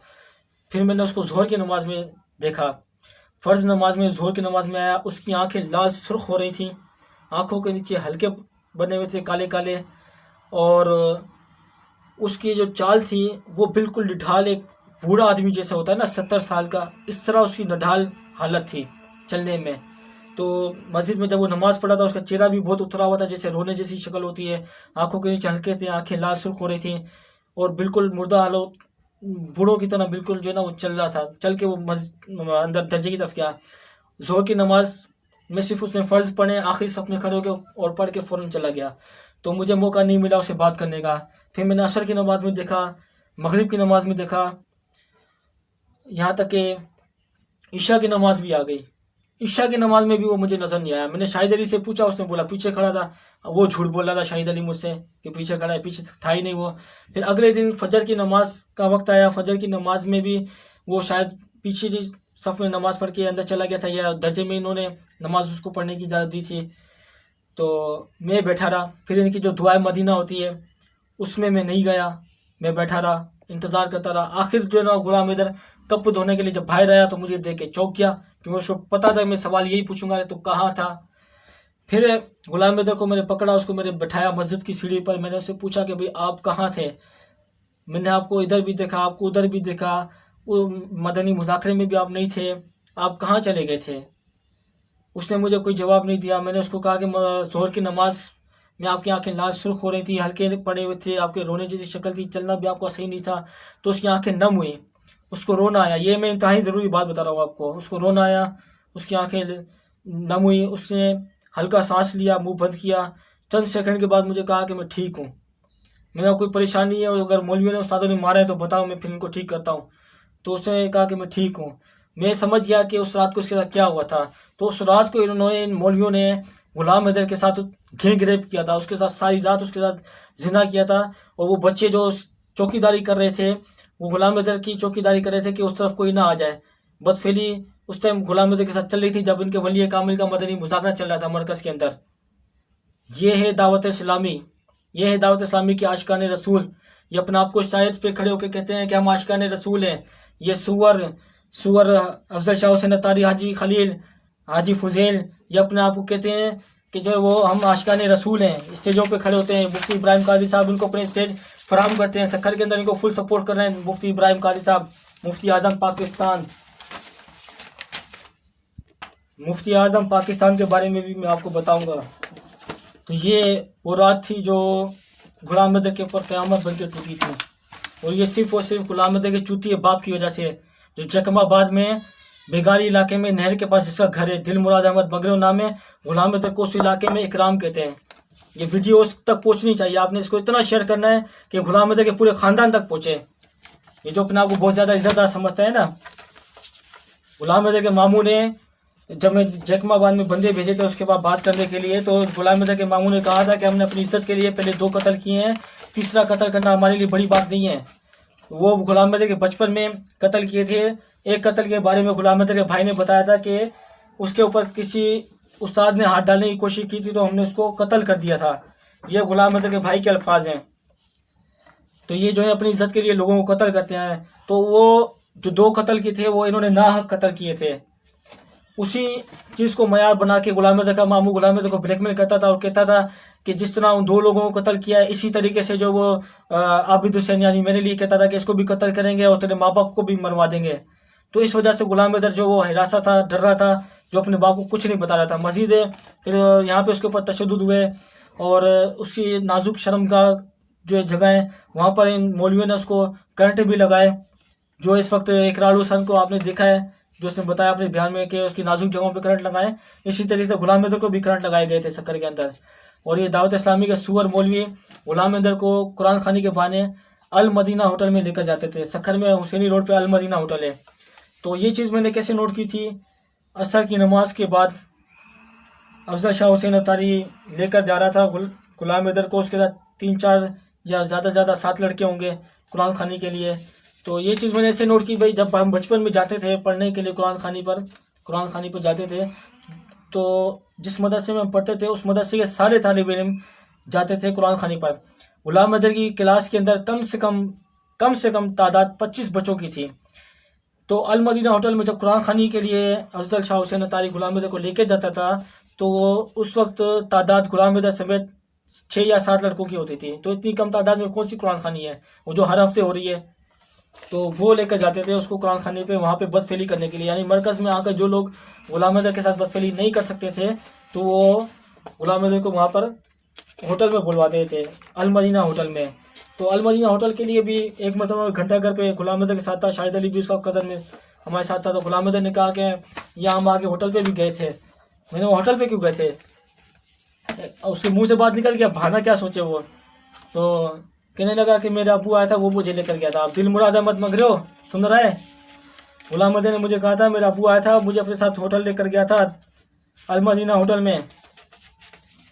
[SPEAKER 1] फिर मैंने उसको ज़ोहर की नमाज में देखा, फ़र्ज़ नमाज में ज़ोहर की नमाज में आया। उसकी आंखें लाल सुर्ख हो रही थी, आंखों के नीचे हल्के बने हुए थे काले काले, और उसकी जो चाल थी वो बिल्कुल निढाल, एक बूढ़ा आदमी जैसा होता है ना 70 साल का, इस तरह उसकी निढाल हालत थी चलने में। तो मस्जिद में जब वो नमाज़ पढ़ा था उसका चेहरा भी बहुत उतरा हुआ था, जैसे रोने जैसी शक्ल होती है, आंखों के नीचे हल्के थे, आंखें लाल सुर्ख हो रही थी, और बिल्कुल मुर्दा हालत बूढ़ों की तरह बिल्कुल जो है ना वो चल रहा था। चल के वो अंदर दर्जे की तरफ गया। ज़ोहर की नमाज में सिर्फ उसने फ़र्ज़ पढ़े, आखिरी सफ में खड़े होकर और पढ़ के फ़ौरन चला गया। तो मुझे मौका नहीं मिला उससे बात करने का। फिर मैंने असर की नमाज में देखा, मगरिब की नमाज में देखा, यहाँ तक कि ईशा की नमाज भी आ गई। ईशा की नमाज में भी वो मुझे नज़र नहीं आया। मैंने शाहिद अली से पूछा, उसने बोला पीछे खड़ा था। वो झूठ बोल रहा था शाहिद अली मुझसे कि पीछे खड़ा है, पीछे था ही नहीं वो। फिर अगले दिन फजर की नमाज का वक्त आया, फजर की नमाज में भी वो शायद पीछे सफ़ में नमाज़ पढ़ के अंदर चला गया था, या दर्जे में इन्होंने नमाज उसको पढ़ने की इजाज़त दी थी। तो मैं बैठा रहा। फिर इनकी जो दुआए मदीना होती है उसमें मैं नहीं गया, मैं बैठा रहा, इंतज़ार करता रहा। आखिर जो है ना गुलाम हैदर कप धोने के लिए जब बाहर आया तो मुझे देख के चौंक गया, क्योंकि उसको पता था मैं सवाल यही पूछूंगा तो कहाँ था। फिर गुलाम हैदर को मैंने पकड़ा, उसको मैंने बैठाया मस्जिद की सीढ़ी पर। मैंने उससे पूछा कि भाई आप कहाँ थे, मैंने आपको इधर भी देखा, आपको उधर भी देखा, वो मदनी मुज़ाकरे में भी आप नहीं थे, आप कहाँ चले गए थे। उसने मुझे कोई जवाब नहीं दिया। मैंने उसको कहा कि ज़ोहर की नमाज में आपकी आंखें लाल सुर्ख हो रही थी, हल्के पड़े हुए थे, आपके रोने जैसी शक्ल थी, चलना भी आपका सही नहीं था। तो उसकी आंखें नम हुई, उसको रोना आया। ये मैं इंतहाई ज़रूरी बात बता रहा हूँ आपको। उसको रोना आया, उसकी आंखें नम हुई, उसने हल्का सांस लिया, मुंह बंद किया। चंद सेकंड के बाद मुझे कहा कि मैं ठीक हूँ, मेरा कोई परेशानी है, और अगर मौलवियों ने उस्तादों ने मारा है तो बताओ, मैं फिर इनको ठीक करता हूँ। तो उसने कहा कि मैं ठीक हूँ। मैं समझ गया कि उस रात को इसके साथ क्या हुआ था। तो उस रात को इन्होंने, इन मौलवियों ने गुलाम हैदर के साथ गैंग रेप किया था, उसके साथ सारी रात उसके साथ जिना किया था। और वो बच्चे जो चौकीदारी कर रहे थे, वो गुलाम हैदर की चौकीदारी कर रहे थे कि उस तरफ कोई ना आ जाए। बदफेली उस टाइम गुलाम हैदर के साथ चल रही थी जब इनके वली कामिल का मदनी मुज़ाकरा चल रहा था मरकज़ के अंदर। ये है दावत इस्लामी, ये है दावत इस्लामी के आशिकाने रसूल। ये अपने आप को शायद पे खड़े होकर कहते हैं कि हम आशिकाने रसूल हैं। ये सुअर अफजल शाह हुसैन अत्तारी, हाजी खलील, हाजी फुजैल, ये अपने आप को कहते हैं कि जो वो हम आशिकाने रसूल हैं। स्टेजों पे खड़े होते हैं। मुफ्ती इब्राहिम कादी साहब इनको अपने स्टेज फराहम करते हैं, सक्खर के अंदर इनको फुल सपोर्ट कर रहे हैं मुफ्ती इब्राहिम कादी साहब, मुफ्ती आज़म पाकिस्तान। मुफ्ती आज़म पाकिस्तान के बारे में भी मैं आपको बताऊंगा। तो ये वो रात थी जो गुलाम अहमद के ऊपर क़यामत बनकर टूटी थी, और ये सिर्फ और सिर्फ गुलाम अहमद के चूतिए बाप की वजह से, जो जकमाबाद में बेगारी इलाके में नहर के पास जिसका घर है, दिल मुराद अहमद मगरव नाम है, गुलाम अहमद को उस इलाके में इकराम कहते हैं। ये वीडियो उस तक पहुंचनी चाहिए, आपने इसको इतना शेयर करना है कि गुलाम अहमद के पूरे ख़ानदान तक पहुँचे। ये जो अपने आप को बहुत ज़्यादा इज्जतदार समझता है ना, गुलाम अहमद के मामू ने जब मैं जकमाबाद में बंदे भेजे थे उसके बाद बात करने के लिए, तो गुलाम अहमद के मामू ने कहा था कि हमने अपनी इज्जत के लिए पहले 2 कत्ल किए हैं, तीसरा कत्ल करना हमारे लिए बड़ी बात नहीं है। वो गुलाम अहमद के बचपन में कत्ल किए थे। एक कत्ल के बारे में गुलाम अहमद के भाई ने बताया था कि उसके ऊपर किसी उस्ताद ने हाथ डालने की कोशिश की थी तो हमने उसको कत्ल कर दिया था। ये गुलाम अहमद के भाई के अल्फाज हैं। तो ये जो है अपनी इज्जत के लिए लोगों को कत्ल करते हैं। तो वो जो 2 कत्ल किए थे वो इन्होंने नाहक कत्ल किए थे। उसी चीज़ को मयार बना के गुलाम अहमद का मामू गुलाम अहमद को ब्लैकमेल करता था और कहता था कि जिस तरह उन 2 लोगों को कत्ल किया है, इसी तरीके से जो वो आबिद हुसैन यानी मेरे लिए कहता था कि इसको भी कत्ल करेंगे और तेरे माँ बाप को भी मरवा देंगे। तो इस वजह से गुलाम अहमद जो वो हिरासा था, डर रहा था, जो अपने बाप को कुछ नहीं बता रहा था। मजीद फिर यहाँ पे उसके ऊपर तशद्दुद हुए और उसकी नाजुक शर्म का जो जगह है वहाँ पर इन मौलवियों ने उसको करंट भी लगाए। जो इस वक्त इकरार हुसैन को आपने देखा है, जो उसने बताया अपने बयान में कि उसकी नाजुक जगहों पे करंट लगाए, इसी तरीके से गुलाम अहमद को भी करंट लगाए गए थे सक्कर के अंदर। और ये दावत इस्लामी के सुअर मौलवी गुलाम अहमद को कुरान खानी के बहाने अल मदीना होटल में लेकर जाते थे। सक्कर में हुसैनी रोड पे अल मदीना होटल है। तो ये चीज़ मैंने कैसे नोट की थी, असर की नमाज के बाद अफजल शाह हुसैन अतारी लेकर जा रहा था गुलाम अहमद को, उसके साथ 3-4 या ज़्यादा से ज़्यादा 7 लड़के होंगे कुरान खानी के लिए। तो ये चीज़ मैंने ऐसे नोट की भाई, जब हम बचपन में जाते थे पढ़ने के लिए कुरान खानी पर जाते थे, तो जिस मदरसे में हम पढ़ते थे उस मदरसे के सारे तालिब इल्म जाते थे कुरान खानी पर। गुलाम अहमद की क्लास के अंदर कम से कम तादाद 25 बच्चों की थी। तो अल मदीना होटल में जब कुरान खानी के लिए अफजल शाह हुसैन अतारी गुलाम अहमद को लेके जाता था, तो उस वक्त तादाद गुलाम अहमद समेत 6 या 7 लड़कों की होती थी। तो इतनी कम तादाद में कौन सी कुरान खानी है वो जो हर हफ्ते हो रही है। तो वो लेकर जाते थे उसको कुरान खानी पे, वहाँ पे बदफेली करने के लिए। यानी मरकज़ में आकर जो लोग गुलाम अहमद के साथ बदफेली नहीं कर सकते थे, तो वो गुलाम अहमद को वहाँ पर होटल में बुलवाते थे, अल मदीना होटल में। तो अल मदीना होटल के लिए भी एक मतलब घंटा घर पे गुलाम अहमद के साथ था, शाहिद अली भी उसका कदर में हमारे साथ था। तो गुलाम अहमद ने कहा कि यहाँ हम आके होटल पे भी गए थे। मैंने वो होटल पे क्यों गए थे, उसके मुंह से बात निकल गया, भाना क्या सोचे वो। तो कहने लगा कि मेरा अबू आया था, वो मुझे लेकर गया था। अब दिल मुराद अहमद मगरव सुन रहा है, गुलाम अहमद ने मुझे कहा था मेरा अबू आया था, मुझे अपने साथ होटल लेकर गया था अल मदीना होटल में।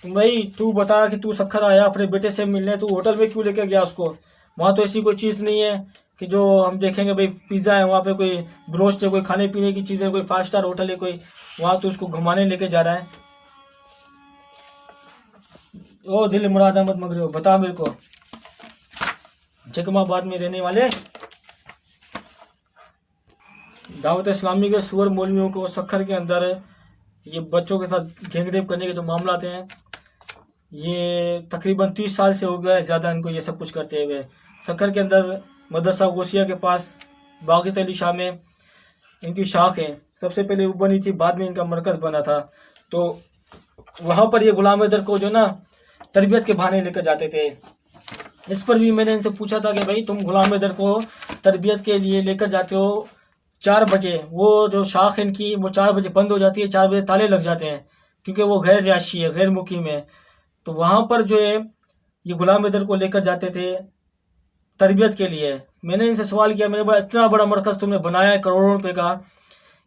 [SPEAKER 1] भाई तू बता कि तू सक्खर आया अपने बेटे से मिलने, तू होटल में क्यों लेकर गया उसको? वहाँ तो ऐसी कोई चीज़ नहीं है कि जो हम देखेंगे भाई पिज़्ज़ा है वहाँ पे, कोई ब्रोस्ट है, कोई खाने पीने की चीज़ है, कोई 5 स्टार होटल है कोई, वहाँ तो उसको घुमाने लेके जा रहा है। ओ दिल मुराद अहमद मगरव बता मेरे को, जकमाबाद में रहने वाले दावत इस्लामी के सुअर मौलवियों को सक्खर के अंदर ये बच्चों के साथ गैंगरेप करने के जो मामला हैं, ये तकरीबन 30 साल से हो गया है ज़्यादा इनको ये सब कुछ करते हुए। सक्खर के अंदर मदरसा गौसिया के पास बाग़त अली शाह में इनकी शाख है, सबसे पहले वो बनी थी, बाद में इनका मरकज़ बना था। तो वहाँ पर ये गुलाम अहमद को जो ना तरबियत के बहाने लेकर जाते थे। इस पर भी मैंने इनसे पूछा था कि भाई तुम गुलाम अहमद को तरबियत के लिए लेकर जाते हो 4 बजे, वो जो शाख इनकी वो 4 बजे बंद हो जाती है, 4 बजे ताले लग जाते हैं क्योंकि वो गैर रिहायशी है, गैर मुकीम है। तो वहाँ पर जो है ये गुलाम अहमद को लेकर जाते थे तरबियत के लिए। मैंने इनसे सवाल किया, मैंने बोला इतना बड़ा मरकज़ तुमने बनाया है करोड़ों रुपए का,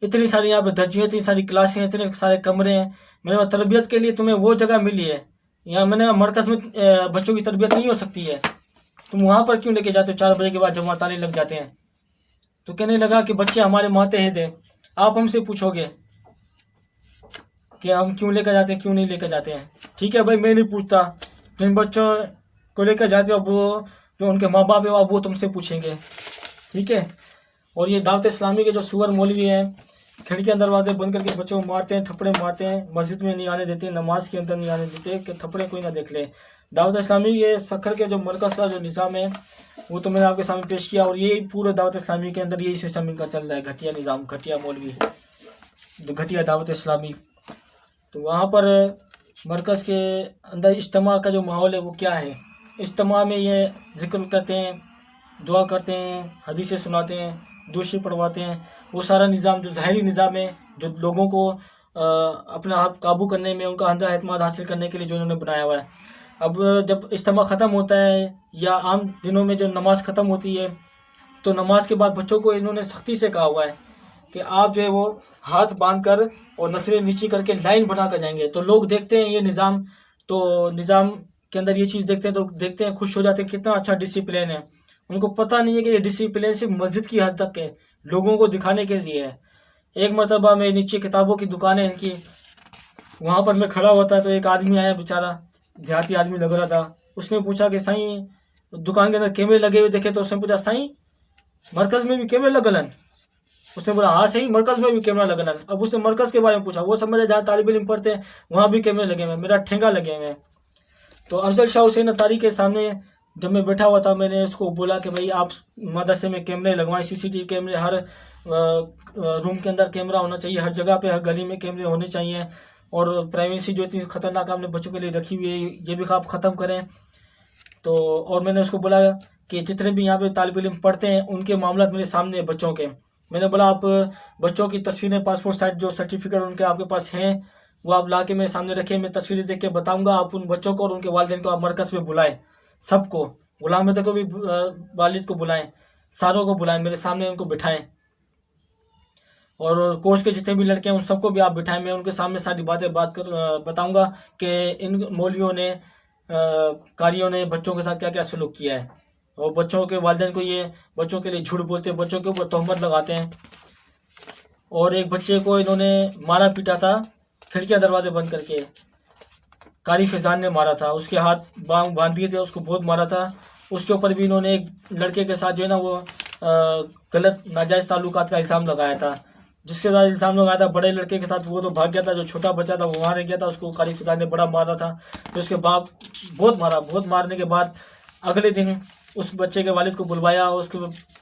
[SPEAKER 1] इतनी सारी यहाँ पे धज्जियाँ, इतनी सारी क्लासें हैं, इतने सारे कमरे हैं, मैंने बोला तरबियत के लिए तुम्हें वो जगह मिली है, यहाँ मैंने मरकज़ में बच्चों की तरबियत नहीं हो सकती है, तुम वहाँ पर क्यों लेके जाते हो 4 बजे के बाद जब वहाँ ताले लग जाते हैं? तो कहने लगा कि बच्चे हमारे मातहत हैं, आप हमसे पूछोगे कि हम क्यों लेकर जाते हैं क्यों नहीं लेकर जाते हैं। ठीक है भाई मैं नहीं पूछता, जिन बच्चों को लेकर जाते हो अब वो जो उनके माँ बाप है अब वो तुमसे पूछेंगे, ठीक है। और ये दावत इस्लामी के जो सुअर मौलवी हैं खिड़की अंदर दरवाजे बंद करके बच्चों को मारते हैं, थप्पड़े मारते हैं, मस्जिद में नहीं आने देते, नमाज के अंदर नहीं आने देते कि थप्पड़े कोई ना देख ले। दावत इस्लामी के सक्खर के जो मरकज़ का जो निज़ाम है वो तो मैंने आपके सामने पेश किया, और ये पूरे दावत इस्लामी के अंदर यही सिस्टम इनका चल रहा है, घटिया निज़ाम, घटिया मौलवी। घटिया दावत इस्लामी। तो वहाँ पर मरकज़ के अंदर इज्तिमा का जो माहौल है वो क्या है। इज्तिमा में ये ज़िक्र करते हैं, दुआ करते हैं, हदीसें सुनाते हैं, दूसरे पढ़वाते हैं। वो सारा निज़ाम जो ज़ाहिरी निज़ाम है, जो लोगों को अपना आप काबू करने में, उनका अंदर एतमाद हासिल करने के लिए जो उन्होंने बनाया हुआ है। अब जब इज्तिमा ख़त्म होता है या आम दिनों में जो नमाज़ ख़त्म होती है, तो नमाज के बाद बच्चों को इन्होंने सख्ती से कहा हुआ है कि आप जो है वो हाथ बांध कर और नसरें नीची करके लाइन बना कर जाएंगे। तो लोग देखते हैं ये निज़ाम, तो निज़ाम के अंदर ये चीज़ देखते हैं तो देखते हैं, खुश हो जाते हैं, कितना अच्छा डिसिप्लिन है। उनको पता नहीं है कि ये डिसिप्लिन सिर्फ मस्जिद की हद तक है, लोगों को दिखाने के लिए है। एक मरतबा में नीचे किताबों की दुकान है इनकी, वहाँ पर मैं खड़ा होता तो एक आदमी आया, बेचारा देहाती आदमी लग रहा था। उसने पूछा कि साईं, दुकान के अंदर कैमरे लगे हुए देखे तो उसने पूछा, साईं मरकज़ में भी कैमरे लगलन? उसने बोला हाँ सही, मरकज़ में भी कैमरा लगलन। अब उसने मरकज़ के बारे में पूछा, वो समझा जहाँ तालिब इल्म पढ़ते हैं वहाँ भी कैमरे लगे हुए हैं, मेरा ठेंगा लगे हुए हैं। तो अफजल शाह हुसैन अतारी के सामने जब मैं बैठा हुआ था, मैंने उसको बोला कि भाई आप मदरसे में कैमरे लगवाएं, सीसीटीवी कैमरे, हर रूम के अंदर कैमरा होना चाहिए, हर जगह पे, हर गली में कैमरे होने चाहिए। और प्राइवेसी जो इतनी ख़तरनाक आपने बच्चों के लिए रखी हुई है, ये भी आप ख़त्म करें। तो और मैंने उसको बोला कि जितने भी यहाँ पे तालिब इल्म पढ़ते हैं उनके मामला मेरे सामने हैं बच्चों के। मैंने बोला आप बच्चों की तस्वीरें, पासपोर्ट साइज जो सर्टिफिकेट उनके आपके पास हैं वो आप ला के मेरे सामने रखें, मैं तस्वीरें देख के बताऊँगा। आप उन बच्चों को और उनके वालिदैन को आप मरकज़ में बुलाएँ, सबको, गुलाम अहमद को भी वालिद को बुलाएँ, सारों को बुलाएँ, मेरे सामने उनको बिठाएँ। और कोर्स के जितने भी लड़के हैं उन सबको भी आप बिठाएं, मैं उनके सामने सारी बातें बताऊंगा कि इन मौलवियों ने, कारियों ने बच्चों के साथ क्या क्या सलूक किया है। और बच्चों के वालिदैन को ये बच्चों के लिए झूठ बोलते हैं, बच्चों के ऊपर तोहमत लगाते हैं। और एक बच्चे को इन्होंने मारा पीटा था, खिड़कियां दरवाजे बंद करके कारी फैजान ने मारा था, उसके हाथ बांध दिए थे, उसको बहुत मारा था। उसके ऊपर भी इन्होंने एक लड़के के साथ जो है ना वो गलत नाजायज़ ताल्लुकात का इल्ज़ाम लगाया था। जिसके साथ इल्ज़ाम लगाया था बड़े लड़के के साथ, वो तो भाग गया था, जो छोटा बच्चा था वो वहाँ रह गया था, उसको कारी फैजान ने बड़ा मारा था। तो उसके बाप बहुत मारा, बहुत मारने के बाद अगले दिन उस बच्चे के वालिद को बुलवाया, उसके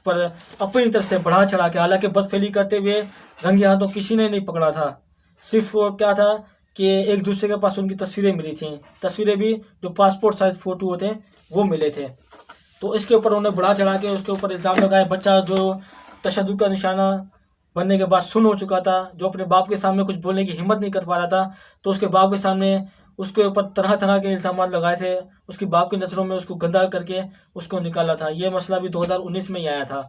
[SPEAKER 1] पर अपनी तरफ से बढ़ा चढ़ा के, हालांकि बदफेली करते हुए रंगे हाथों किसी ने नहीं पकड़ा था। सिर्फ वो क्या था कि एक दूसरे के पास उनकी तस्वीरें मिली थी, तस्वीरें भी जो पासपोर्ट साइज फ़ोटो होते हैं वो मिले थे। तो इसके ऊपर उन्होंने बढ़ा चढ़ा के उसके ऊपर इल्ज़ाम लगाया। बच्चा जो तशद्दुद का निशाना बनने के बाद सुन हो चुका था, जो अपने बाप के सामने कुछ बोलने की हिम्मत नहीं कर पा रहा था, तो उसके बाप के सामने उसके ऊपर तरह तरह के इल्ज़ाम लगाए थे। उसकी बाप की नज़रों में उसको गंदा करके उसको निकाला था। ये मसला भी 2019 में ही आया था।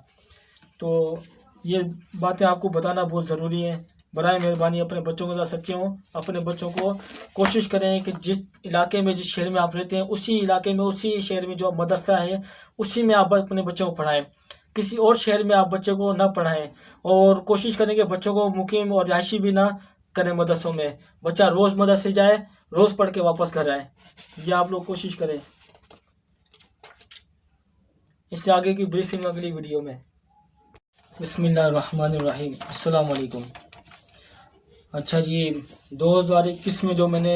[SPEAKER 1] तो ये बातें आपको बताना बहुत ज़रूरी है। बराए मेहरबानी अपने बच्चों के साथ सच्चे हों, अपने बच्चों को कोशिश करें कि जिस इलाके में, जिस शहर में आप रहते हैं, उसी इलाके में, उसी शहर में जो मदरसा है उसी में आप अपने बच्चों को पढ़ाएँ। किसी और शहर में आप बच्चे को ना पढ़ाएं। और कोशिश करें कि बच्चों को मुकीम और रिहायशी भी ना करें मदरसों में। बच्चा रोज़ मदरसे जाए, रोज़ पढ़ के वापस घर आए, ये आप लोग कोशिश करें। इससे आगे की ब्रीफिंग अगली वीडियो में। बिस्मिल्लाहिर्रहमानिर्रहीम, अस्सलाम वालेकुम। अच्छा जी, 2021 में जो मैंने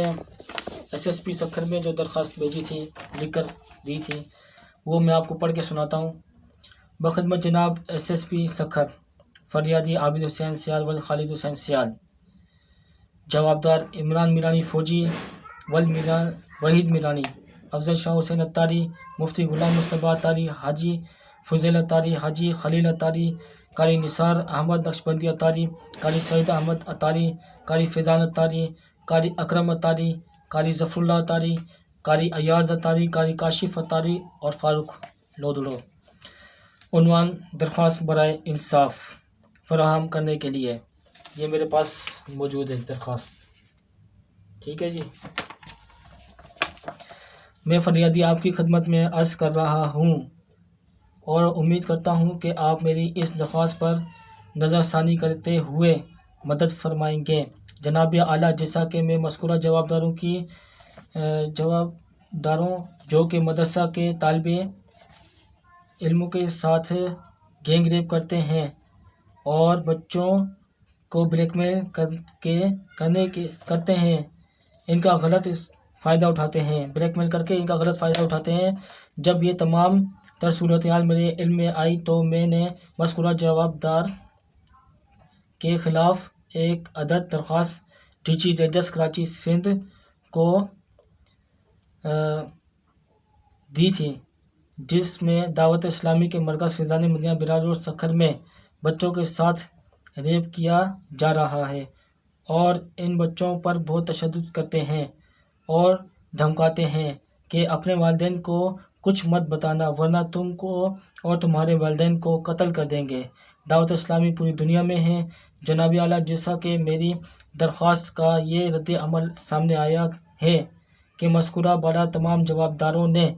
[SPEAKER 1] SSP सक्खर में जो दरख्वास्त भेजी थी, लिख कर दी थी, वो मैं आपको पढ़ के सुनाता हूँ। बखदमत जनाब SSP सक्खर, फरियादी आबिद हुसैन सियाल वल खालिद हुसैन सियाल। जवाबदार इमरान मीरानी फ़ौजी, वहीद मीरानी, अफजल शाह हुसैन अत्तारी, मुफ्ती गुलाम मुस्तफ़ा अत्तारी, हाजी फुज़ैल अत्तारी, हाजी खलील अत्तारी, कारी निसार अहमद नक्शबंदी अत्तारी, कारी सईद अहमद अत्तारी, कारी फैज़ान अत्तारी, कारी अकरम अत्तारी, कारी ज़फ़रुल्लाह अत्तारी, कारी अयाज़ अत्तारी, कारी काशिफ अत्तारी और फ़ारूक लोदड़ो। उन्वान दरख्वास्त बराए इंसाफ फराहम करने के लिए, ये मेरे पास मौजूद है दरख्वास्त। ठीक है जी। मैं फरियादी आपकी खिदमत में अर्ज़ कर रहा हूँ और उम्मीद करता हूँ कि आप मेरी इस दरख्वास्त पर नज़रसानी करते हुए मदद फरमाएंगे। जनाब आला, जैसा कि मैं मज़कूरा जवाबदारों जो कि मदरसा के तालिबे इल्मों के साथ गैंग रेप करते हैं और बच्चों को ब्लैकमेल करते हैं, इनका गलत फ़ायदा उठाते हैं, ब्लैकमेल करके इनका गलत फ़ायदा उठाते हैं। जब ये तमाम तर सूरत हाल मेरे इल्म में आई तो मैंने मज़कूरा जवाबदार के ख़िलाफ़ एक अदद दरख्वास्त डीजी रेंजर्स कराची सिंध को दी थी, जिसमें दावत इस्लामी के मरकज़ फैज़ान मदीना बिराज रोड सखर में बच्चों के साथ रेप किया जा रहा है और इन बच्चों पर बहुत तशद्दुद करते हैं और धमकाते हैं कि अपने वालिदैन को कुछ मत बताना वरना तुमको और तुम्हारे वालिदैन को कत्ल कर देंगे। दावत इस्लामी पूरी दुनिया में है। जनाब आला, जैसा कि मेरी दरख्वास्त का ये रद्द अमल सामने आया है कि मज़कूरा बाला तमाम जवाबदारों ने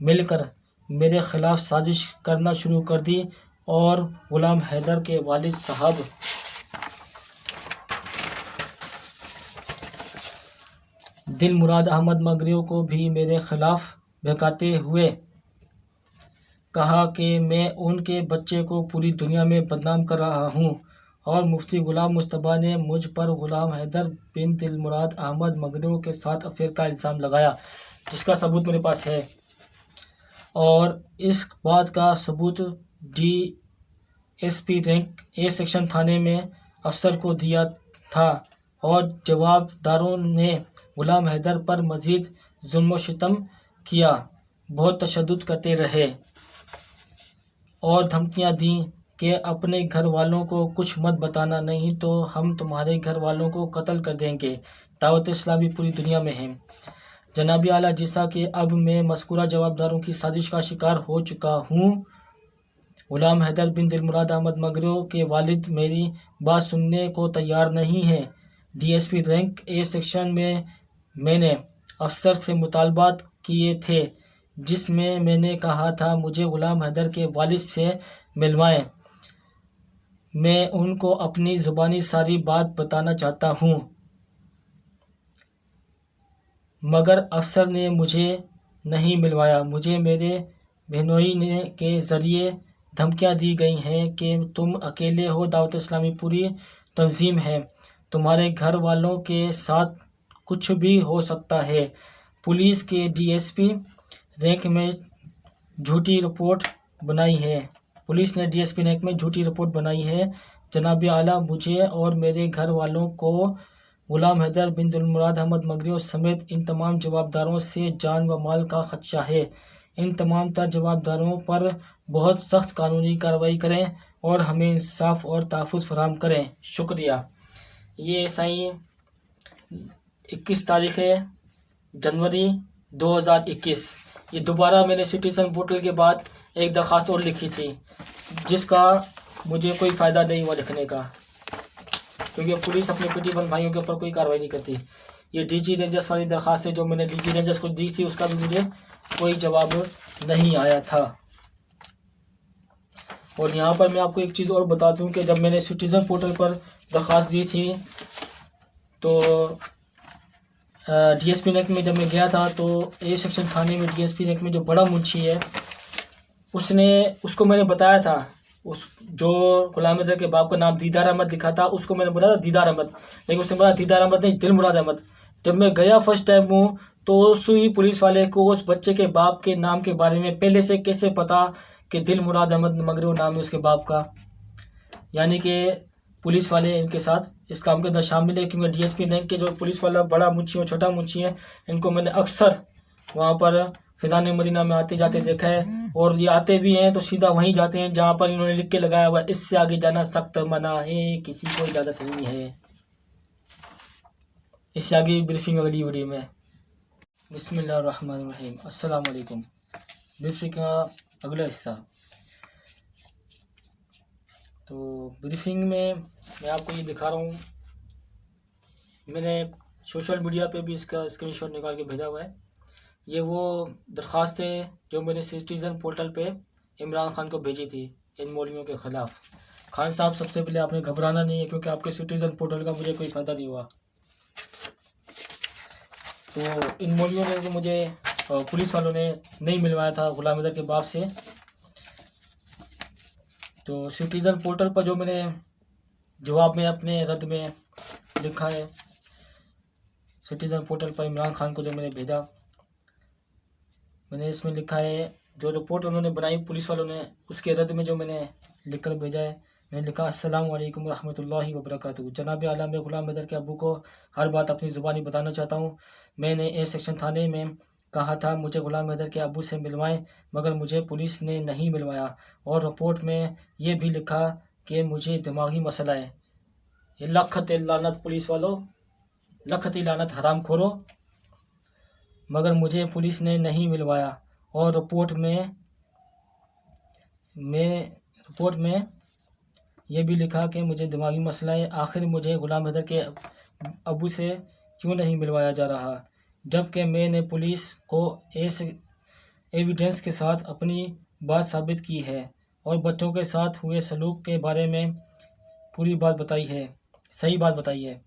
[SPEAKER 1] मिलकर मेरे ख़िलाफ़ साजिश करना शुरू कर दी और ग़ुलाम हैदर के वालिद साहब दिलमुराद अहमद मगरियों को भी मेरे ख़िलाफ़ बहकाते हुए कहा कि मैं उनके बच्चे को पूरी दुनिया में बदनाम कर रहा हूँ और मुफ्ती ग़ुलाम मुस्तफ़ा ने मुझ पर ग़ुलाम हैदर बिन दिलमुराद अहमद मगरियों के साथ अफेयर का इल्ज़ाम लगाया, जिसका सबूत मेरे पास है और इस बात का सबूत DSP रैंक ए सेक्शन थाने में अफसर को दिया था और जवाबदारों ने ग़ुलाम हैदर पर मज़ीद जुल्म व सितम किया, बहुत तशद्दुद करते रहे और धमकियां दी कि अपने घर वालों को कुछ मत बताना, नहीं तो हम तुम्हारे घर वालों को कत्ल कर देंगे। दावत इस्लामी पूरी दुनिया में है। जनाब आला, जैसा कि अब मैं मज़कूरा जवाबदारों की साजिश का शिकार हो चुका हूँ, ग़ुलाम हैदर बिन दिलमुराद अहमद मगरियों के वालिद मेरी बात सुनने को तैयार नहीं है। DSP रैंक ए सेक्शन में मैंने अफसर से मुतालबात किए थे, जिसमें मैंने कहा था मुझे ग़ुलाम हैदर के वालिद से मिलवाएं। मैं उनको अपनी ज़ुबानी सारी बात बताना चाहता हूँ, मगर अफसर ने मुझे नहीं मिलवाया। मुझे मेरे बहनोई ने के ज़रिए धमकियाँ दी गई हैं कि तुम अकेले हो, दावत इस्लामी पूरी तंजीम है, तुम्हारे घर वालों के साथ कुछ भी हो सकता है। पुलिस के DSP रैंक में झूठी रिपोर्ट बनाई है। पुलिस ने DSP रैंक में झूठी रिपोर्ट बनाई है। जनाब आला, मुझे और मेरे घर वालों को ग़ुलाम हैदर बिन दिलमुराद अहमद मगरियों समेत इन तमाम जवाबदारों से जान व माल का ख़दशा है। इन तमाम तर जवाबदारों पर बहुत सख्त कानूनी कार्रवाई करें और हमें इंसाफ और तहफ़्फ़ुज़ फराहम करें। शुक्रिया। ये साईं 21 तारीख़ जनवरी 2021। ये दोबारा मैंने सिटीज़न पोर्टल के बाद एक दरख्वास्त और लिखी थी, जिसका मुझे कोई फ़ायदा नहीं हुआ लिखने का, क्योंकि पुलिस अपने पिटीशन भाइयों के ऊपर कोई कार्रवाई नहीं करती। ये DG रेंजर्स वाली दरख्वास्त है जो मैंने DG रेंजर्स को दी थी, उसका भी मुझे कोई जवाब नहीं आया था। और यहाँ पर मैं आपको एक चीज़ और बता दूँ कि जब मैंने सिटीज़न पोर्टल पर दरख्वास्त दी थी तो DSP रैंक में जब मैं गया था तो ए सेक्शन थाने में DSP रैंक में जो बड़ा मुंशी है उसको मैंने बताया था, उस जो ग़ुलाम हैदर के बाप का नाम दीदार अहमद लिखा था उसको मैंने बोला था दीदार अहमद, लेकिन उसने बोला दीदार अहमद नहीं, दिलमुराद अहमद। जब मैं गया फर्स्ट टाइम हूँ तो उसी पुलिस वाले को उस बच्चे के बाप के नाम के बारे में पहले से कैसे पता कि दिलमुराद अहमद मगरियों नाम है उसके बाप का। यानी कि पुलिस वाले इनके साथ इस काम के अंदर शामिल है, क्योंकि DSP रैंक के जो पुलिस वाला बड़ा मुंशी और छोटा मुंशी है, इनको मैंने अक्सर वहाँ पर फैज़ान मदीना में आते जाते देखा है। और ये आते भी हैं तो सीधा वहीं जाते हैं जहाँ पर इन्होंने लिख के लगाया हुआ इससे आगे जाना सख्त मना है, किसी को इजाज़त नहीं है। इससे आगे ब्रीफिंग अगली वीडियो में। बिस्मिल्लाहिर्रहमानिर्रहीम। अस्सलाम वालेकुम। ब्रीफिंग का अगला हिस्सा। तो ब्रीफिंग में मैं आपको ये दिखा रहा हूँ, मैंने सोशल मीडिया पे भी इसका स्क्रीनशॉट निकाल के भेजा हुआ है। ये वो दरख्वास्त है जो मैंने सिटीज़न पोर्टल पे इमरान खान को भेजी थी इन मौलवियों के ख़िलाफ़। खान साहब, सबसे पहले आपने घबराना नहीं है, क्योंकि आपके सिटीज़न पोर्टल का मुझे कोई फ़ायदा नहीं हुआ। तो इन मौलवियों ने जो मुझे पुलिस वालों ने नहीं मिलवाया था ग़ुलाम हैदर के बाप से, तो सिटीज़न पोर्टल पर जो मैंने जवाब में अपने रद्द में लिखा है, सिटीज़न पोर्टल पर इमरान खान को जो मैंने भेजा, मैंने इसमें लिखा है जो रिपोर्ट उन्होंने बनाई पुलिस वालों ने, उसके रद्द में जो मैंने लिख कर भेजा है मैंने लिखा अस्सलाम वालेकुम रहमतुल्लाहि व बरकातुहू। जनाब आला, मैं गुलाम हैदर के अब्बू को हर बात अपनी ज़ुबानी बताना चाहता हूँ। मैंने ए सेक्शन थाने में कहा था मुझे गुलाम हैदर के अब्बू से मिलवाएं, मगर मुझे पुलिस ने नहीं मिलवाया और रिपोर्ट में ये भी लिखा कि मुझे दिमागी मसला है। ये लखत लानत पुलिस वालों, लखत लानत हराम खोरो, मगर मुझे पुलिस ने नहीं मिलवाया और रिपोर्ट में ये भी लिखा कि मुझे दिमागी मसला है। आखिर मुझे गुलाम हैदर के अब्बू से क्यों नहीं मिलवाया जा रहा, जबकि मैंने पुलिस को एविडेंस के साथ अपनी बात साबित की है और बच्चों के साथ हुए सलूक के बारे में पूरी बात बताई है, सही बात बताई है।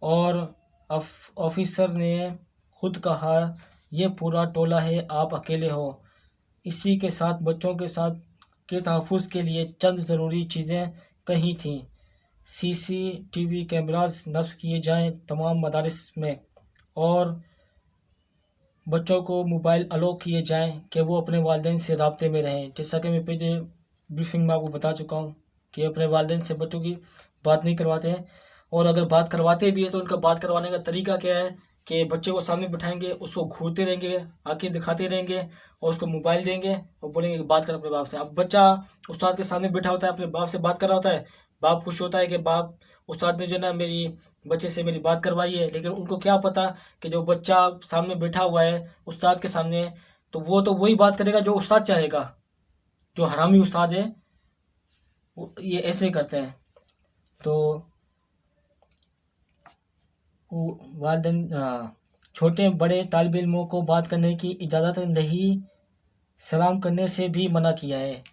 [SPEAKER 1] और ऑफिसर ने खुद कहा ये पूरा टोला है, आप अकेले हो। इसी के साथ बच्चों के साथ के तहफ़्फ़ुज़ के लिए चंद ज़रूरी चीज़ें कही थीं। CCTV कैमरास नस्ब किए जाएं तमाम मदारिस में और बच्चों को मोबाइल अलो किए जाएं कि वो अपने वालिदैन से राब्ते में रहें। जैसा कि मैं पहले ब्रीफिंग में आपको बता चुका हूँ कि अपने वालिदैन से बच्चों की बात नहीं करवाते हैं, और अगर बात करवाते भी है तो उनका बात करवाने का तरीका क्या है कि बच्चे को सामने बिठाएंगे, उसको घूरते रहेंगे, आंखें दिखाते रहेंगे और उसको मोबाइल देंगे और बोलेंगे कि बात कर अपने बाप से। अब बच्चा उस्ताद के सामने बैठा होता है, अपने बाप से बात कर रहा होता है, बाप खुश होता है कि बाप उस्ताद ने जो ना मेरी बच्चे से मेरी बात करवाई है। लेकिन उनको क्या पता कि जो बच्चा सामने बैठा हुआ है उस्ताद के सामने, तो वो तो वही बात करेगा जो उस्ताद चाहेगा। जो हरामी उस्ताद है ये ऐसे ही करते हैं। तो वालिदैन छोटे बड़े तालिब इल्मों को बात करने की इजाज़त नहीं, सलाम करने से भी मना किया है।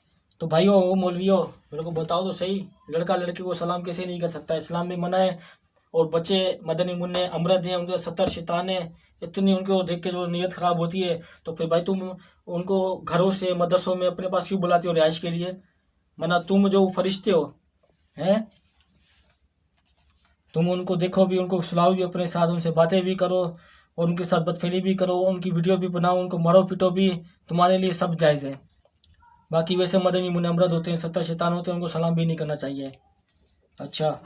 [SPEAKER 1] तो भाइयों, वो मौलवियों, मेरे को बताओ तो सही, लड़का लड़की को सलाम कैसे नहीं कर सकता? इस्लाम में मना है। और बच्चे मदनी मुन्ने अमरद हैं, उनके 70 शैतान हैं, इतनी उनको देख के जो नीयत ख़राब होती है, तो फिर भाई तुम उनको घरों से मदरसों में अपने पास क्यों बुलाते हो रिहाइश के लिए? मना तुम जो फरिश्ते हो हैं, तुम उनको देखो भी, उनको सुलाओ भी अपने साथ, उनसे बातें भी करो और उनके साथ बदफेली भी करो, उनकी वीडियो भी बनाओ, उनको मारो पीटो भी, तुम्हारे लिए सब जायज़ है। बाकी वैसे मदनी मुन्ने अमरद होते हैं, 70 शैतान होते हैं, उनको सलाम भी नहीं करना चाहिए। अच्छा,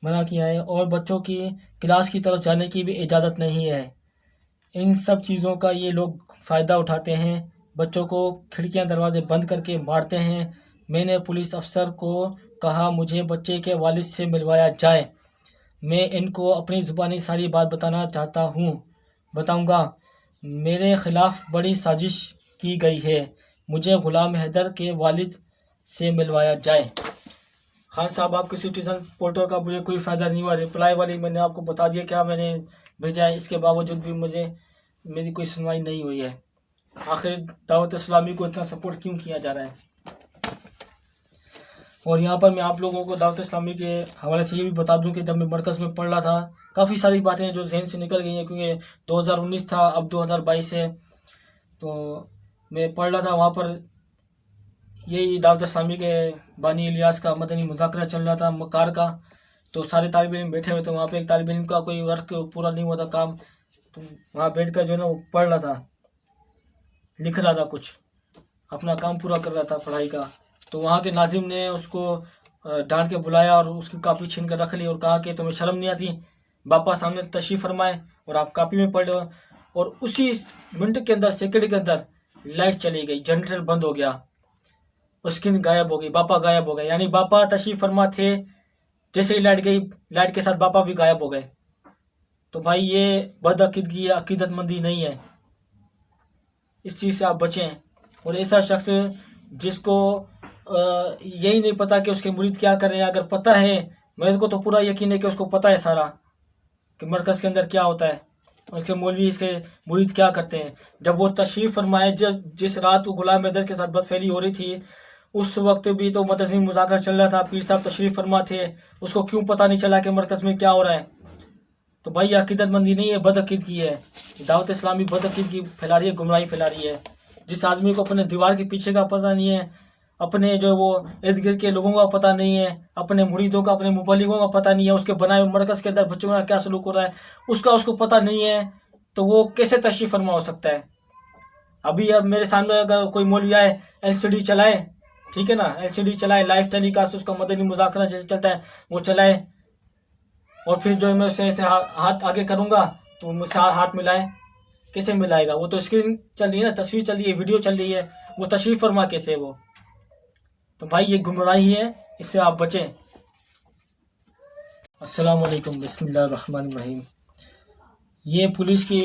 [SPEAKER 1] मना किया है। और बच्चों की क्लास की तरफ जाने की भी इजाज़त नहीं है। इन सब चीज़ों का ये लोग फ़ायदा उठाते हैं, बच्चों को खिड़कियां दरवाजे बंद करके मारते हैं। मैंने पुलिस अफसर को कहा मुझे बच्चे के वालिद से मिलवाया जाए। मैं इनको अपनी ज़ुबानी सारी बात बताऊंगा। मेरे ख़िलाफ़ बड़ी साजिश की गई है, मुझे गुलाम हैदर के वालिद से मिलवाया जाए। खान साहब, आपके सिटीज़न पोर्टल का मुझे कोई फ़ायदा नहीं हुआ। रिप्लाई वाली मैंने आपको बता दिया क्या मैंने भेजा है, इसके बावजूद भी मेरी कोई सुनवाई नहीं हुई है। आखिर दावत इस्लामी को इतना सपोर्ट क्यों किया जा रहा है? और यहाँ पर मैं आप लोगों को दावत इस्लामी के हवाले से ये भी बता दूं कि जब मैं मरकज़ में पढ़ रहा था, काफ़ी सारी बातें जो जहन से निकल गई हैं, क्योंकि 2019 था, अब 2022 है। तो मैं पढ़ रहा था, वहाँ पर यही दावत इस्लामी के बानी इलियास का मदनी मुज़ाकरा चल रहा था, मकार का। तो सारे तालिब इल्म बैठे हुए थे वहाँ पे। एक तालिब इल्म का कोई वर्क पूरा नहीं हुआ था काम, तो वहाँ बैठ कर जो ना वो पढ़ रहा था, लिख रहा था, कुछ अपना काम पूरा कर रहा था पढ़ाई का। तो वहाँ के नाजिम ने उसको डांट के बुलाया और उसकी कापी छीन कर रख ली और कहा कि तुम्हें शर्म नहीं आती, बापा सामने तशरीफ़ फरमाए और आप कापी में पढ़ रहे हो। और उसी मिनट के अंदर, सेकंड के अंदर लाइट चली गई, जनरेटर बंद हो गया, स्क्रीन गायब हो गई, बापा गायब हो गए। यानी बापा तशरीफ़ फरमा थे, जैसे ही लाइट गई, लाइट के साथ बापा भी गायब हो गए। तो भाई ये बदअकीदगी, अकीदतमंदी नहीं है, इस चीज़ से आप बचें। और ऐसा शख्स जिसको यही नहीं पता कि उसके मुरीद क्या कर रहे हैं, अगर पता है, मेरे को तो पूरा यकीन है कि उसको पता है सारा कि मरकज़ के अंदर क्या होता है, उसके मौलवी इसके मुरीद क्या करते हैं। जब वो तशरीफ़ फरमाए, जिस रात वो गुलाम हैदर के साथ बदफैली हो रही थी, उस वक्त भी तो मदनी मुज़ाकरा चल रहा था, पीर साहब तशरीफ़ फरमा थे, उसको क्यों पता नहीं चला कि मरकज़ में क्या हो रहा है? तो भाई ये अकीदतमंदी नहीं है, बदअकीदगी है। दावत इस्लामी बदअकीदगी फैला रही है, गुमराही फैला रही है। जिस आदमी को अपने दीवार के पीछे का पता नहीं है, अपने जो वो इर्द गिर्द के लोगों का पता नहीं है, अपने मुरीदों का, अपने मुबल्लिगों का पता नहीं है, उसके बनाए हुए मरकज़ के अंदर बच्चों का क्या सलूक हो रहा है उसको पता नहीं है, तो वो कैसे तशरीफ़ फरमा हो सकता है? अब मेरे सामने अगर कोई मौलवी आए, LCD चलाए, ठीक है ना। एलसीडी चलाए, लाइव टेलीकास्ट उसका मदनी मुज़ाकरा जैसे चलता है वो चलाए, और फिर जो है मैं उससे ऐसे हाथ आगे करूँगा तो मुझसे हाथ मिलाए, कैसे मिलाएगा? वो तो स्क्रीन चल रही है ना, तस्वीर चल रही है, वीडियो चल रही है, वो तशरीफ़ फरमा कैसे वो? तो भाई ये गुमराही है, इससे आप बचें। अस्सलाम वालेकुम, बिस्मिल्लाहिर्रहमानिर्रहीम। ये पुलिस की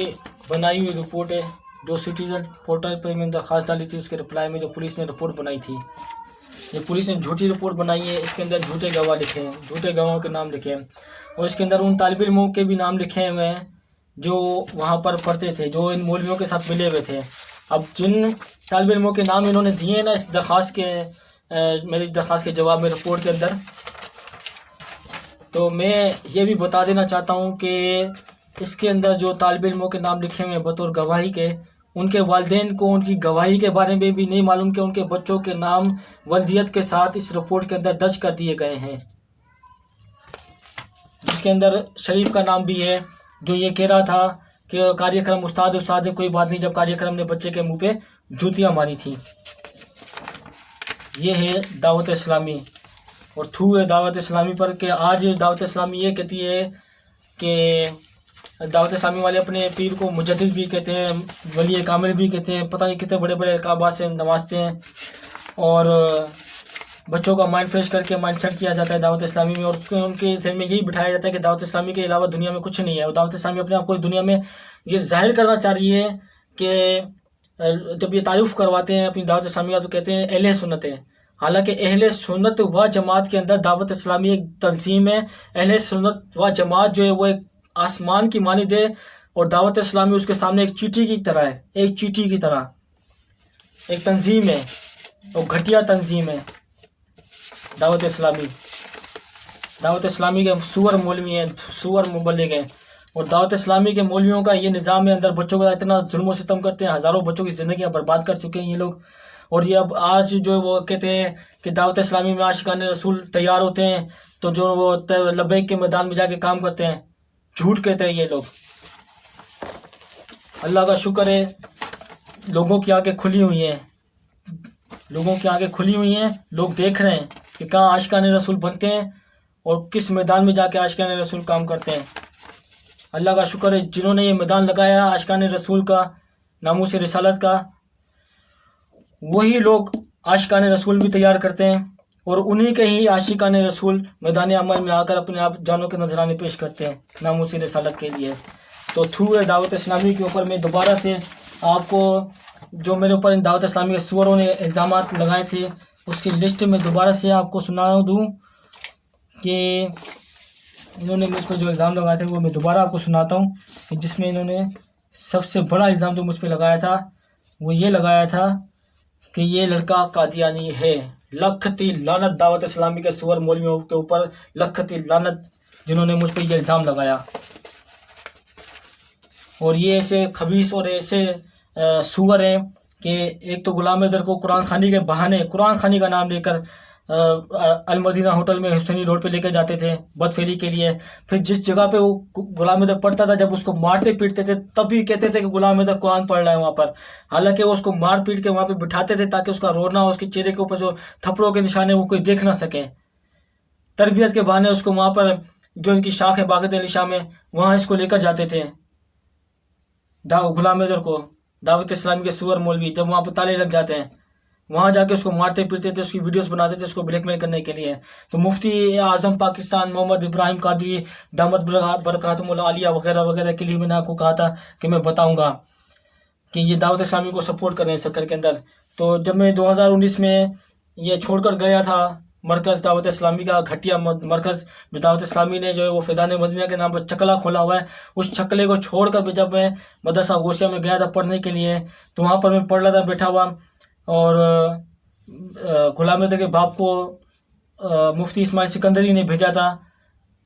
[SPEAKER 1] बनाई हुई रिपोर्ट है जो सिटीजन पोर्टल पर मैंने दरख्वास्त डाली थी, उसके रिप्लाई में जो पुलिस ने रिपोर्ट बनाई थी। ये पुलिस ने झूठी रिपोर्ट बनाई है, इसके अंदर झूठे गवाह लिखे हैं, झूठे गवाहों के नाम लिखे हैं, और इसके अंदर उन तालिब इल्मों के भी नाम लिखे हुए हैं जो वहाँ पर पढ़ते थे, जो इन मौलवियों के साथ मिले हुए थे। अब जिन तालिब इल्मों के नाम इन्होंने दिए हैं ना इस दरख्वास्त के मेरी दरख्वास्त के जवाब में रिपोर्ट के अंदर, तो मैं ये भी बता देना चाहता हूँ कि इसके अंदर जो तालिब इल्मों के नाम लिखे हुए हैं बतौर गवाही के, उनके वालिदैन को उनकी गवाही के बारे में भी नहीं मालूम कि उनके बच्चों के नाम वल्दियत के साथ इस रिपोर्ट के अंदर दर्ज कर दिए गए हैं, जिसके अंदर शरीफ का नाम भी है, जो ये कह रहा था कि कार्यक्रम उस्ताद है, कोई बात नहीं, जब कार्यक्रम ने बच्चे के मुंह पे जूतियाँ मारी थी। ये है दावत इस्लामी, और थू है दावत इस्लामी पर कि आज दावत इस्लामी ये कहती है कि दावत इस्लामी वाले अपने पीर को मुजद्दिद भी कहते हैं, वली कामिल भी कहते हैं, पता नहीं कितने बड़े बड़े अलकाबात से नवाजते हैं, और बच्चों का माइंड फ्रेश करके माइंड सेट किया जाता है दावत इस्लामी में, और उनके जहन में यही बिठाया जाता है कि दावत इस्लामी के अलावा दुनिया में कुछ नहीं है। और दावत इस्लामी अपने आप को दुनिया में ये जाहिर करना चाह रही है कि जब ये तारीफ़ करवाते हैं अपनी दावत इस्लामी का तो कहते हैं अहले सुन्नत है, हालांकि अहले सुन्नत व जमात के अंदर दावत इस्लामी एक तंजीम है। अहले सुन्नत व जमात जो है वो एक आसमान की मानिद है, और दावत इस्लामी उसके सामने एक चींटी की तरह है, एक चींटी की तरह एक तंजीम है, और घटिया तंजीम है दावत इस्लामी। दावत इस्लामी के सुअर मौलवी हैं, सुअर मुबल्लिग हैं, और दावत इस्लामी के मौलवियों का ये निज़ाम है, अंदर बच्चों का इतना जुल्म सितम करते हैं, हज़ारों बच्चों की ज़िंदगियाँ बर्बाद कर चुके हैं ये लोग। और ये अब आज जो वो कहते हैं कि दावत इस्लामी में आशिकान रसूल तैयार होते हैं, तो जो वो लब्बैक के मैदान में जाके काम करते हैं, झूठ कहते हैं ये लोग। अल्लाह का शुक्र है लोगों की आंखें खुली हुई हैं, लोगों की आंखें खुली हुई हैं, लोग देख रहे हैं कि कहाँ आशिकान रसूल बनते हैं और किस मैदान में जाके आशिकान रसूल काम करते हैं। अल्लाह का शुक्र है जिन्होंने ये मैदान लगाया आशिकान रसूल का, नामूस रिसालत का, वही लोग आशिकान रसूल भी तैयार करते हैं, और उन्हीं के ही आशिकान रसूल मैदान अमल में आकर अपने आप जानों के नजराने पेश करते हैं नामूस रिसालत के लिए। तो थ्रू दावत इस्लामी के ऊपर मैं दोबारा से आपको जो मेरे ऊपर इन दावत इस्लामी के सुअरों ने इल्ज़ाम लगाए थे उसकी लिस्ट में दोबारा से आपको सुना दूँ कि इन्होंने मुझ पर जो इल्ज़ाम लगाए थे वो मैं दोबारा आपको सुनाता हूँ, जिसमें इन्होंने सबसे बड़ा इल्ज़ाम जो मुझ पर लगाया था वो ये लगाया था कि ये लड़का कादियानी है। लखती लानत दावत इस्लामी के सुअर मौलवियों के ऊपर, लखती लानत जिन्होंने मुझ पर यह इल्ज़ाम लगाया। और ये ऐसे खबीस और ऐसे सुअर हैं कि एक तो गुलाम हैदर को कुरान खानी के बहाने, कुरान खानी का नाम लेकर अल मदीना होटल में हुसैनी रोड पे लेकर जाते थे बदफेली के लिए। फिर जिस जगह पे वो गुलाम हैदर पढ़ता था, जब उसको मारते पीटते थे तब भी कहते थे कि गुलाम हैदर कुरान पढ़ रहा है वहाँ पर, हालांकि वो उसको मार पीट के वहाँ पे बिठाते थे ताकि उसका रोना, उसके चेहरे के ऊपर जो थप्पड़ों के निशान है वो कोई देख ना सके। तरबियत के बहाने उसको वहाँ पर जो इनकी शाख है बागत अली शाह में, वहाँ इसको लेकर जाते थे गुलाम हैदर को। दावत इस्लामी के सुअर मौलवी जब वहाँ पर ताले लग जाते हैं वहाँ जाके उसको मारते पीटते थे, उसकी वीडियोस बनाते थे उसको ब्लैकमेल करने के लिए। तो मुफ्ती आज़म पाकिस्तान मोहम्मद इब्राहिम कादरी दामत बरकातुहुल आलिया वगैरह वगैरह के लिए मैंने आपको कहा था कि मैं बताऊंगा कि ये दावत इस्लामी को सपोर्ट कर रहे हैं सक्कर के अंदर। तो जब मैं 2019 में ये छोड़कर गया था मरकज़ दावत इस्लामी का, घटिया मरकज़ जो दावत इस्लामी ने जो है वो फैज़ान मदीना के नाम पर चकला खोला हुआ है, उस चकले को छोड़कर जब मैं मदरसा गौसिया में गया था पढ़ने के लिए, तो वहाँ पर मैं पढ़ रहा था बैठा हुआ, और गुलाम हैदर के बाप को मुफ्ती इस्माइल सिकंदरी ने भेजा था।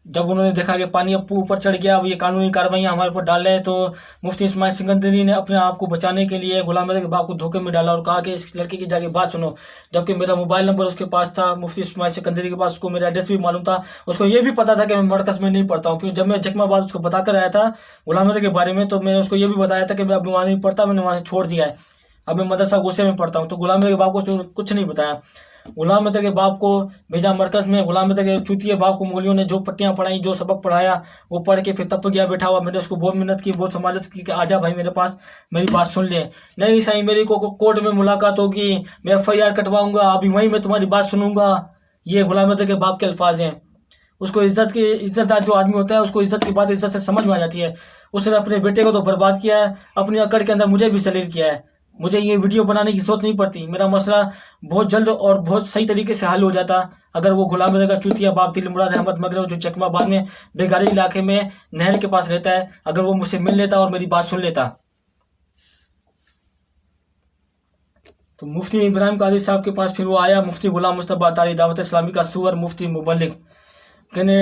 [SPEAKER 1] जब उन्होंने देखा कि पानी अब ऊपर चढ़ गया, अब ये कानूनी कार्रवाइयाँ हमारे ऊपर डाल रहे हैं, तो मुफ्ती इस्माइल सिकंदरी ने अपने आप को बचाने के लिए गुलाम हैदर के बाप को धोखे में डाला और कहा कि इस लड़के की जाके बात सुनो। जबकि मेरा मोबाइल नंबर उसके पास था, मुफ्ती इस्माइल सिकंदरी के पास, उसको मेरा एड्रेस भी मालूम था, उसको ये भी पता था कि मैं मरकज़ में नहीं पढ़ता हूँ। क्योंकि जब मैं जख्माबाद उसको बताकर आया था गुलाम हैदर के बारे में, तो मैंने उसको ये भी बताया था कि मैं अब वहाँ नहीं पढ़ता, मैंने वहाँ से छोड़ दिया है, अब मैं मदरसा गौसिया में पढ़ता हूँ। तो गुलाम हैदर के बाप को कुछ नहीं बताया। गुलाम अहमद के बाप को भेजा मरकज़ में। गुलाम अहमद के चूतिए बाप को मौलवियों ने जो पट्टियाँ पढ़ाई, जो सबक पढ़ाया, वो पढ़ के फिर तप गया बैठा हुआ। मैंने उसको बहुत मेहनत की, बहुत समाजत की कि आजा भाई मेरे पास, मेरी बात सुन ले। नहीं साईं, मेरी को कोर्ट में मुलाकात होगी, मैं FIR कटवाऊंगा, अभी वहीं मैं तुम्हारी बात सुनूंगा। ये गुलाम अहमद के बाप के अल्फाज हैं। उसको इज्जतदार जो आदमी होता है, उसको इज्जत की बात इज्जत से समझ में आ जाती है। उसने अपने बेटे को तो बर्बाद किया है, अपनी अकड़ के अंदर मुझे भी जलील किया है। मुझे ये वीडियो बनाने की जरूरत नहीं पड़ती, मेरा मसला बहुत जल्द और बहुत सही तरीके से हल हो जाता अगर वो गुलाम अहमद का चूतिया बाप दिल मुराद अहमद मगरब जो चकमाबाद में बेगारी इलाके में नहर के पास रहता है, अगर वो मुझसे मिल लेता और मेरी बात सुन लेता। तो मुफ्ती इब्राहिम कादिर साहब के पास फिर वो आया, मुफ्ती गुलाम मुस्तफा तारी दावत इस्लामी का सूअर मुफ्ती मुबल्लिग। कहने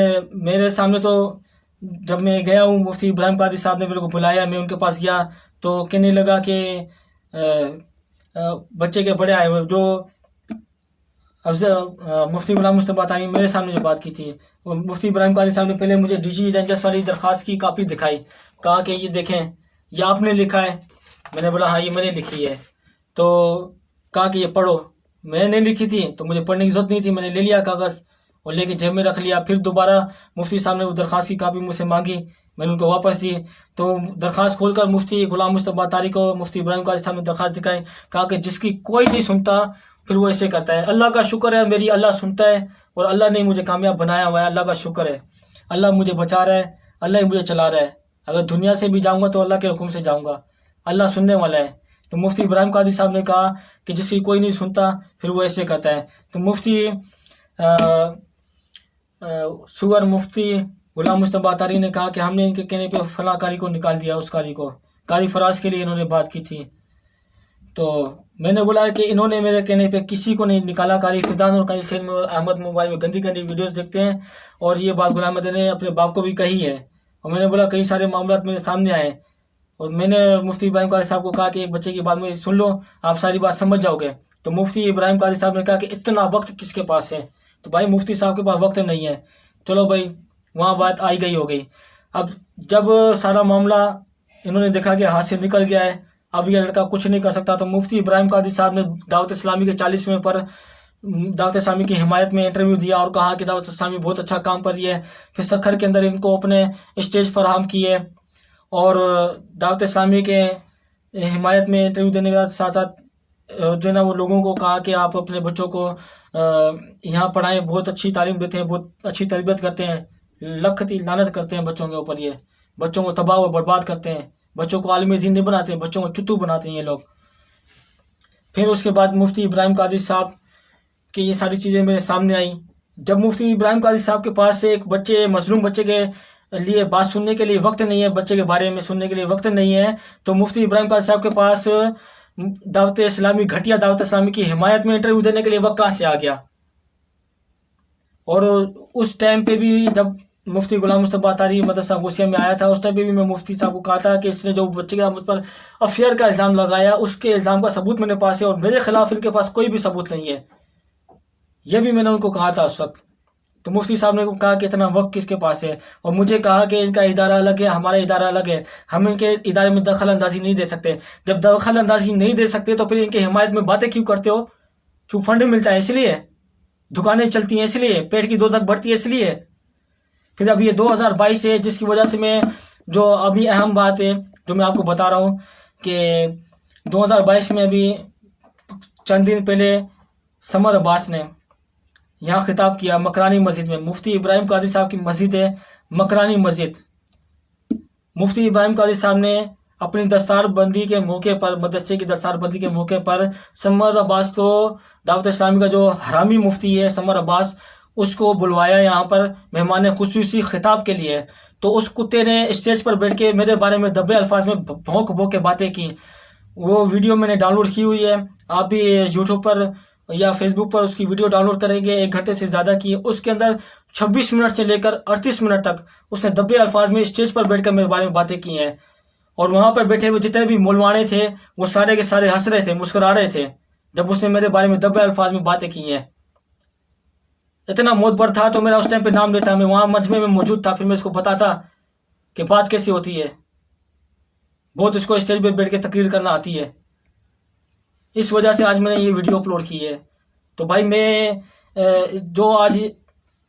[SPEAKER 1] मेरे सामने तो जब मैं गया हूँ, मुफ्ती इब्राहिम कादिर साहब ने मेरे को बुलाया, मैं उनके पास गया तो कहने लगा कि बच्चे के बड़े आए हुए जो मुफ्ती गुलाम मुस्तफा तारी मेरे सामने जो बात की थी, मुफ्ती इब्राहिम कादिर साहब ने पहले मुझे DG रेंजर्स वाली दरख्वास्त की कापी दिखाई, कहा कि ये देखें, ये आपने लिखा है। मैंने बोला हाँ ये मैंने लिखी है। तो कहा कि ये पढ़ो। मैंने लिखी थी तो मुझे पढ़ने की जरूरत नहीं थी, मैंने ले लिया कागज़ और लेके जेब में रख लिया। फिर दोबारा मुफ्ती साहब ने वो दरख्वास्त की कापी मुझसे मांगी, मैंने उनको वापस दी। तो दरख्वास्त खोलकर मुफ्ती गुलाम मुस्तफा तारी को मुफ्ती इब्राहिम कादिर साहब ने दरख्वास्त दिखाई, कहा कि जिसकी कोई नहीं सुनता फिर वो ऐसे करता है। अल्लाह का शुक्र है, मेरी अल्लाह सुनता है और अल्लाह ने मुझे कामयाब बनाया हुआ है। अल्लाह का शुक्र है, अल्लाह मुझे बचा रहा है, अल्लाह ही मुझे चला रहा है। अगर दुनिया से भी जाऊँगा तो अल्लाह के हुक्म से जाऊँगा, अल्लाह सुनने वाला है। तो मुफ्ती इब्राहिम कादिर साहब ने कहा कि जिसकी कोई नहीं सुनता फिर वो ऐसे करता है। तो मुफ्ती सुअर मुफ्ती गुलाम मुस्तफा तारी ने कहा कि हमने इनके कहने पे फलां कारी को निकाल दिया, उस कारी को, कारी फराज के लिए इन्होंने बात की थी। तो मैंने बोला कि इन्होंने मेरे कहने पे किसी को नहीं निकाला। कारी फिजान और कारी सैयद अहमद मोबाइल में गंदी गंदी वीडियोस देखते हैं और ये बात गुलाम अहमद ने अपने बाप को भी कही है। और मैंने बोला कई सारे मामला मेरे सामने आए और मैंने मुफ्ती इब्राहिम कादिर साहब को कहा कि एक बच्चे की बात में सुन लो, आप सारी बात समझ जाओगे। तो मुफ्ती इब्राहिम कादिर साहब ने कहा कि इतना वक्त किसके पास है? तो भाई मुफ्ती साहब के पास वक्त नहीं है। चलो भाई, वहाँ बात आई गई हो गई। अब जब सारा मामला इन्होंने देखा कि हाथ से निकल गया है, अब ये लड़का कुछ नहीं कर सकता, तो मुफ्ती इब्राहिम कादिर साहब ने दावत इस्लामी के 40वें पर दावत इस्लामी की हिमायत में इंटरव्यू दिया और कहा कि दावत इस्लामी बहुत अच्छा काम कर रही है। फिर सखर के अंदर इनको अपने स्टेज फराहम किए और दावत इस्लामी के हिमायत में इंटरव्यू देने के साथ साथ जो है ना वो लोगों को कहा कि आप अपने बच्चों को यहाँ पढ़ाएं, बहुत अच्छी तालीम देते हैं, बहुत अच्छी तरबियत करते हैं, लखती लानत करते हैं बच्चों के ऊपर, ये बच्चों को तबाह व बर्बाद करते हैं, बच्चों को आलिम दीन नहीं बनाते, बच्चों को चुत्तू बनाते हैं ये लोग। फिर उसके बाद मुफ्ती इब्राहिम कादिर साहब की ये सारी चीज़ें मेरे सामने आई। जब मुफ्ती इब्राहिम कादिर साहब के पास एक बच्चे मजलूम बच्चे के लिए बात सुनने के लिए वक्त नहीं है, बच्चे के बारे में सुनने के लिए वक्त नहीं है, तो मुफ्ती इब्राहिम कादिर साहब के पास दावत इस्लामी घटिया दावत इस्लामी की हिमायत में इंटरव्यू देने के लिए वक्त कहाँ से आ गया? और उस टाइम पे भी जब मुफ्ती गुलाम मुस्तफा तारी मदरसा गोसिया में आया था, उस टाइम पे भी मैं मुफ्ती साहब को कहा था कि इसने जो बच्चे के मुझ पर अफेयर का इल्ज़ाम लगाया, उसके इल्ज़ाम का सबूत मेरे पास है और मेरे खिलाफ इनके पास कोई भी सबूत नहीं है। यह भी मैंने उनको कहा था उस वक्त। तो मुफ्ती साहब ने कहा कि इतना वक्त किसके पास है, और मुझे कहा कि इनका इदारा अलग है, हमारा इदारा अलग है, हम इनके इदारे में दखल अंदाजी नहीं दे सकते। जब दखल अंदाजी नहीं दे सकते तो फिर इनके हिमायत में बातें क्यों करते हो? क्यों फंड मिलता है इसलिए? दुकानें चलती हैं इसलिए? पेट की दोजख बढ़ती है इसलिए? फिर अब ये 2022 है जिसकी वजह से मैं जो अभी अहम बात है जो मैं आपको बता रहा हूँ कि 2022 में अभी चंद दिन पहले समर अब्बास ने यहाँ खिताब किया मकरानी मस्जिद में। मुफ्ती इब्राहिम कादिर साहब की मस्जिद है मकरानी मस्जिद। मुफ्ती इब्राहिम कादिर साहब ने अपनी दस्तारबंदी के मौके पर, मदरसे की दस्तारबंदी के मौके पर समर अब्बास को, दावत इस्लामी का जो हरामी मुफ्ती है समर अब्बास, उसको बुलवाया यहाँ पर मेहमान खुसूसी खिताब के लिए। तो उस कुत्ते ने स्टेज पर बैठ के मेरे बारे में दब्बे अल्फाज में भौंक भौंक के बातें की। वो वीडियो मैंने डाउनलोड की हुई है, आप भी यूट्यूब पर या फेसबुक पर उसकी वीडियो डाउनलोड करेंगे, 1 घंटे से ज़्यादा की। उसके अंदर 26 मिनट से लेकर 38 मिनट तक उसने दब्बे अल्फाज में स्टेज पर बैठकर मेरे बारे में बातें की हैं। और वहाँ पर बैठे हुए जितने भी मौलवाने थे वो सारे के सारे हंस रहे थे, मुस्कुरा रहे थे जब उसने मेरे बारे में दब्बे अल्फाज में बातें की हैं। इतना मोतबर था तो मेरा उस टाइम पे नाम लेता, मैं वहाँ मजमे में मौजूद था, फिर मैं इसको बताता कि बात कैसी होती है। बहुत इसको स्टेज पे बैठ के तकरीर करना आती है। इस वजह से आज मैंने ये वीडियो अपलोड की है। तो भाई मैं जो आज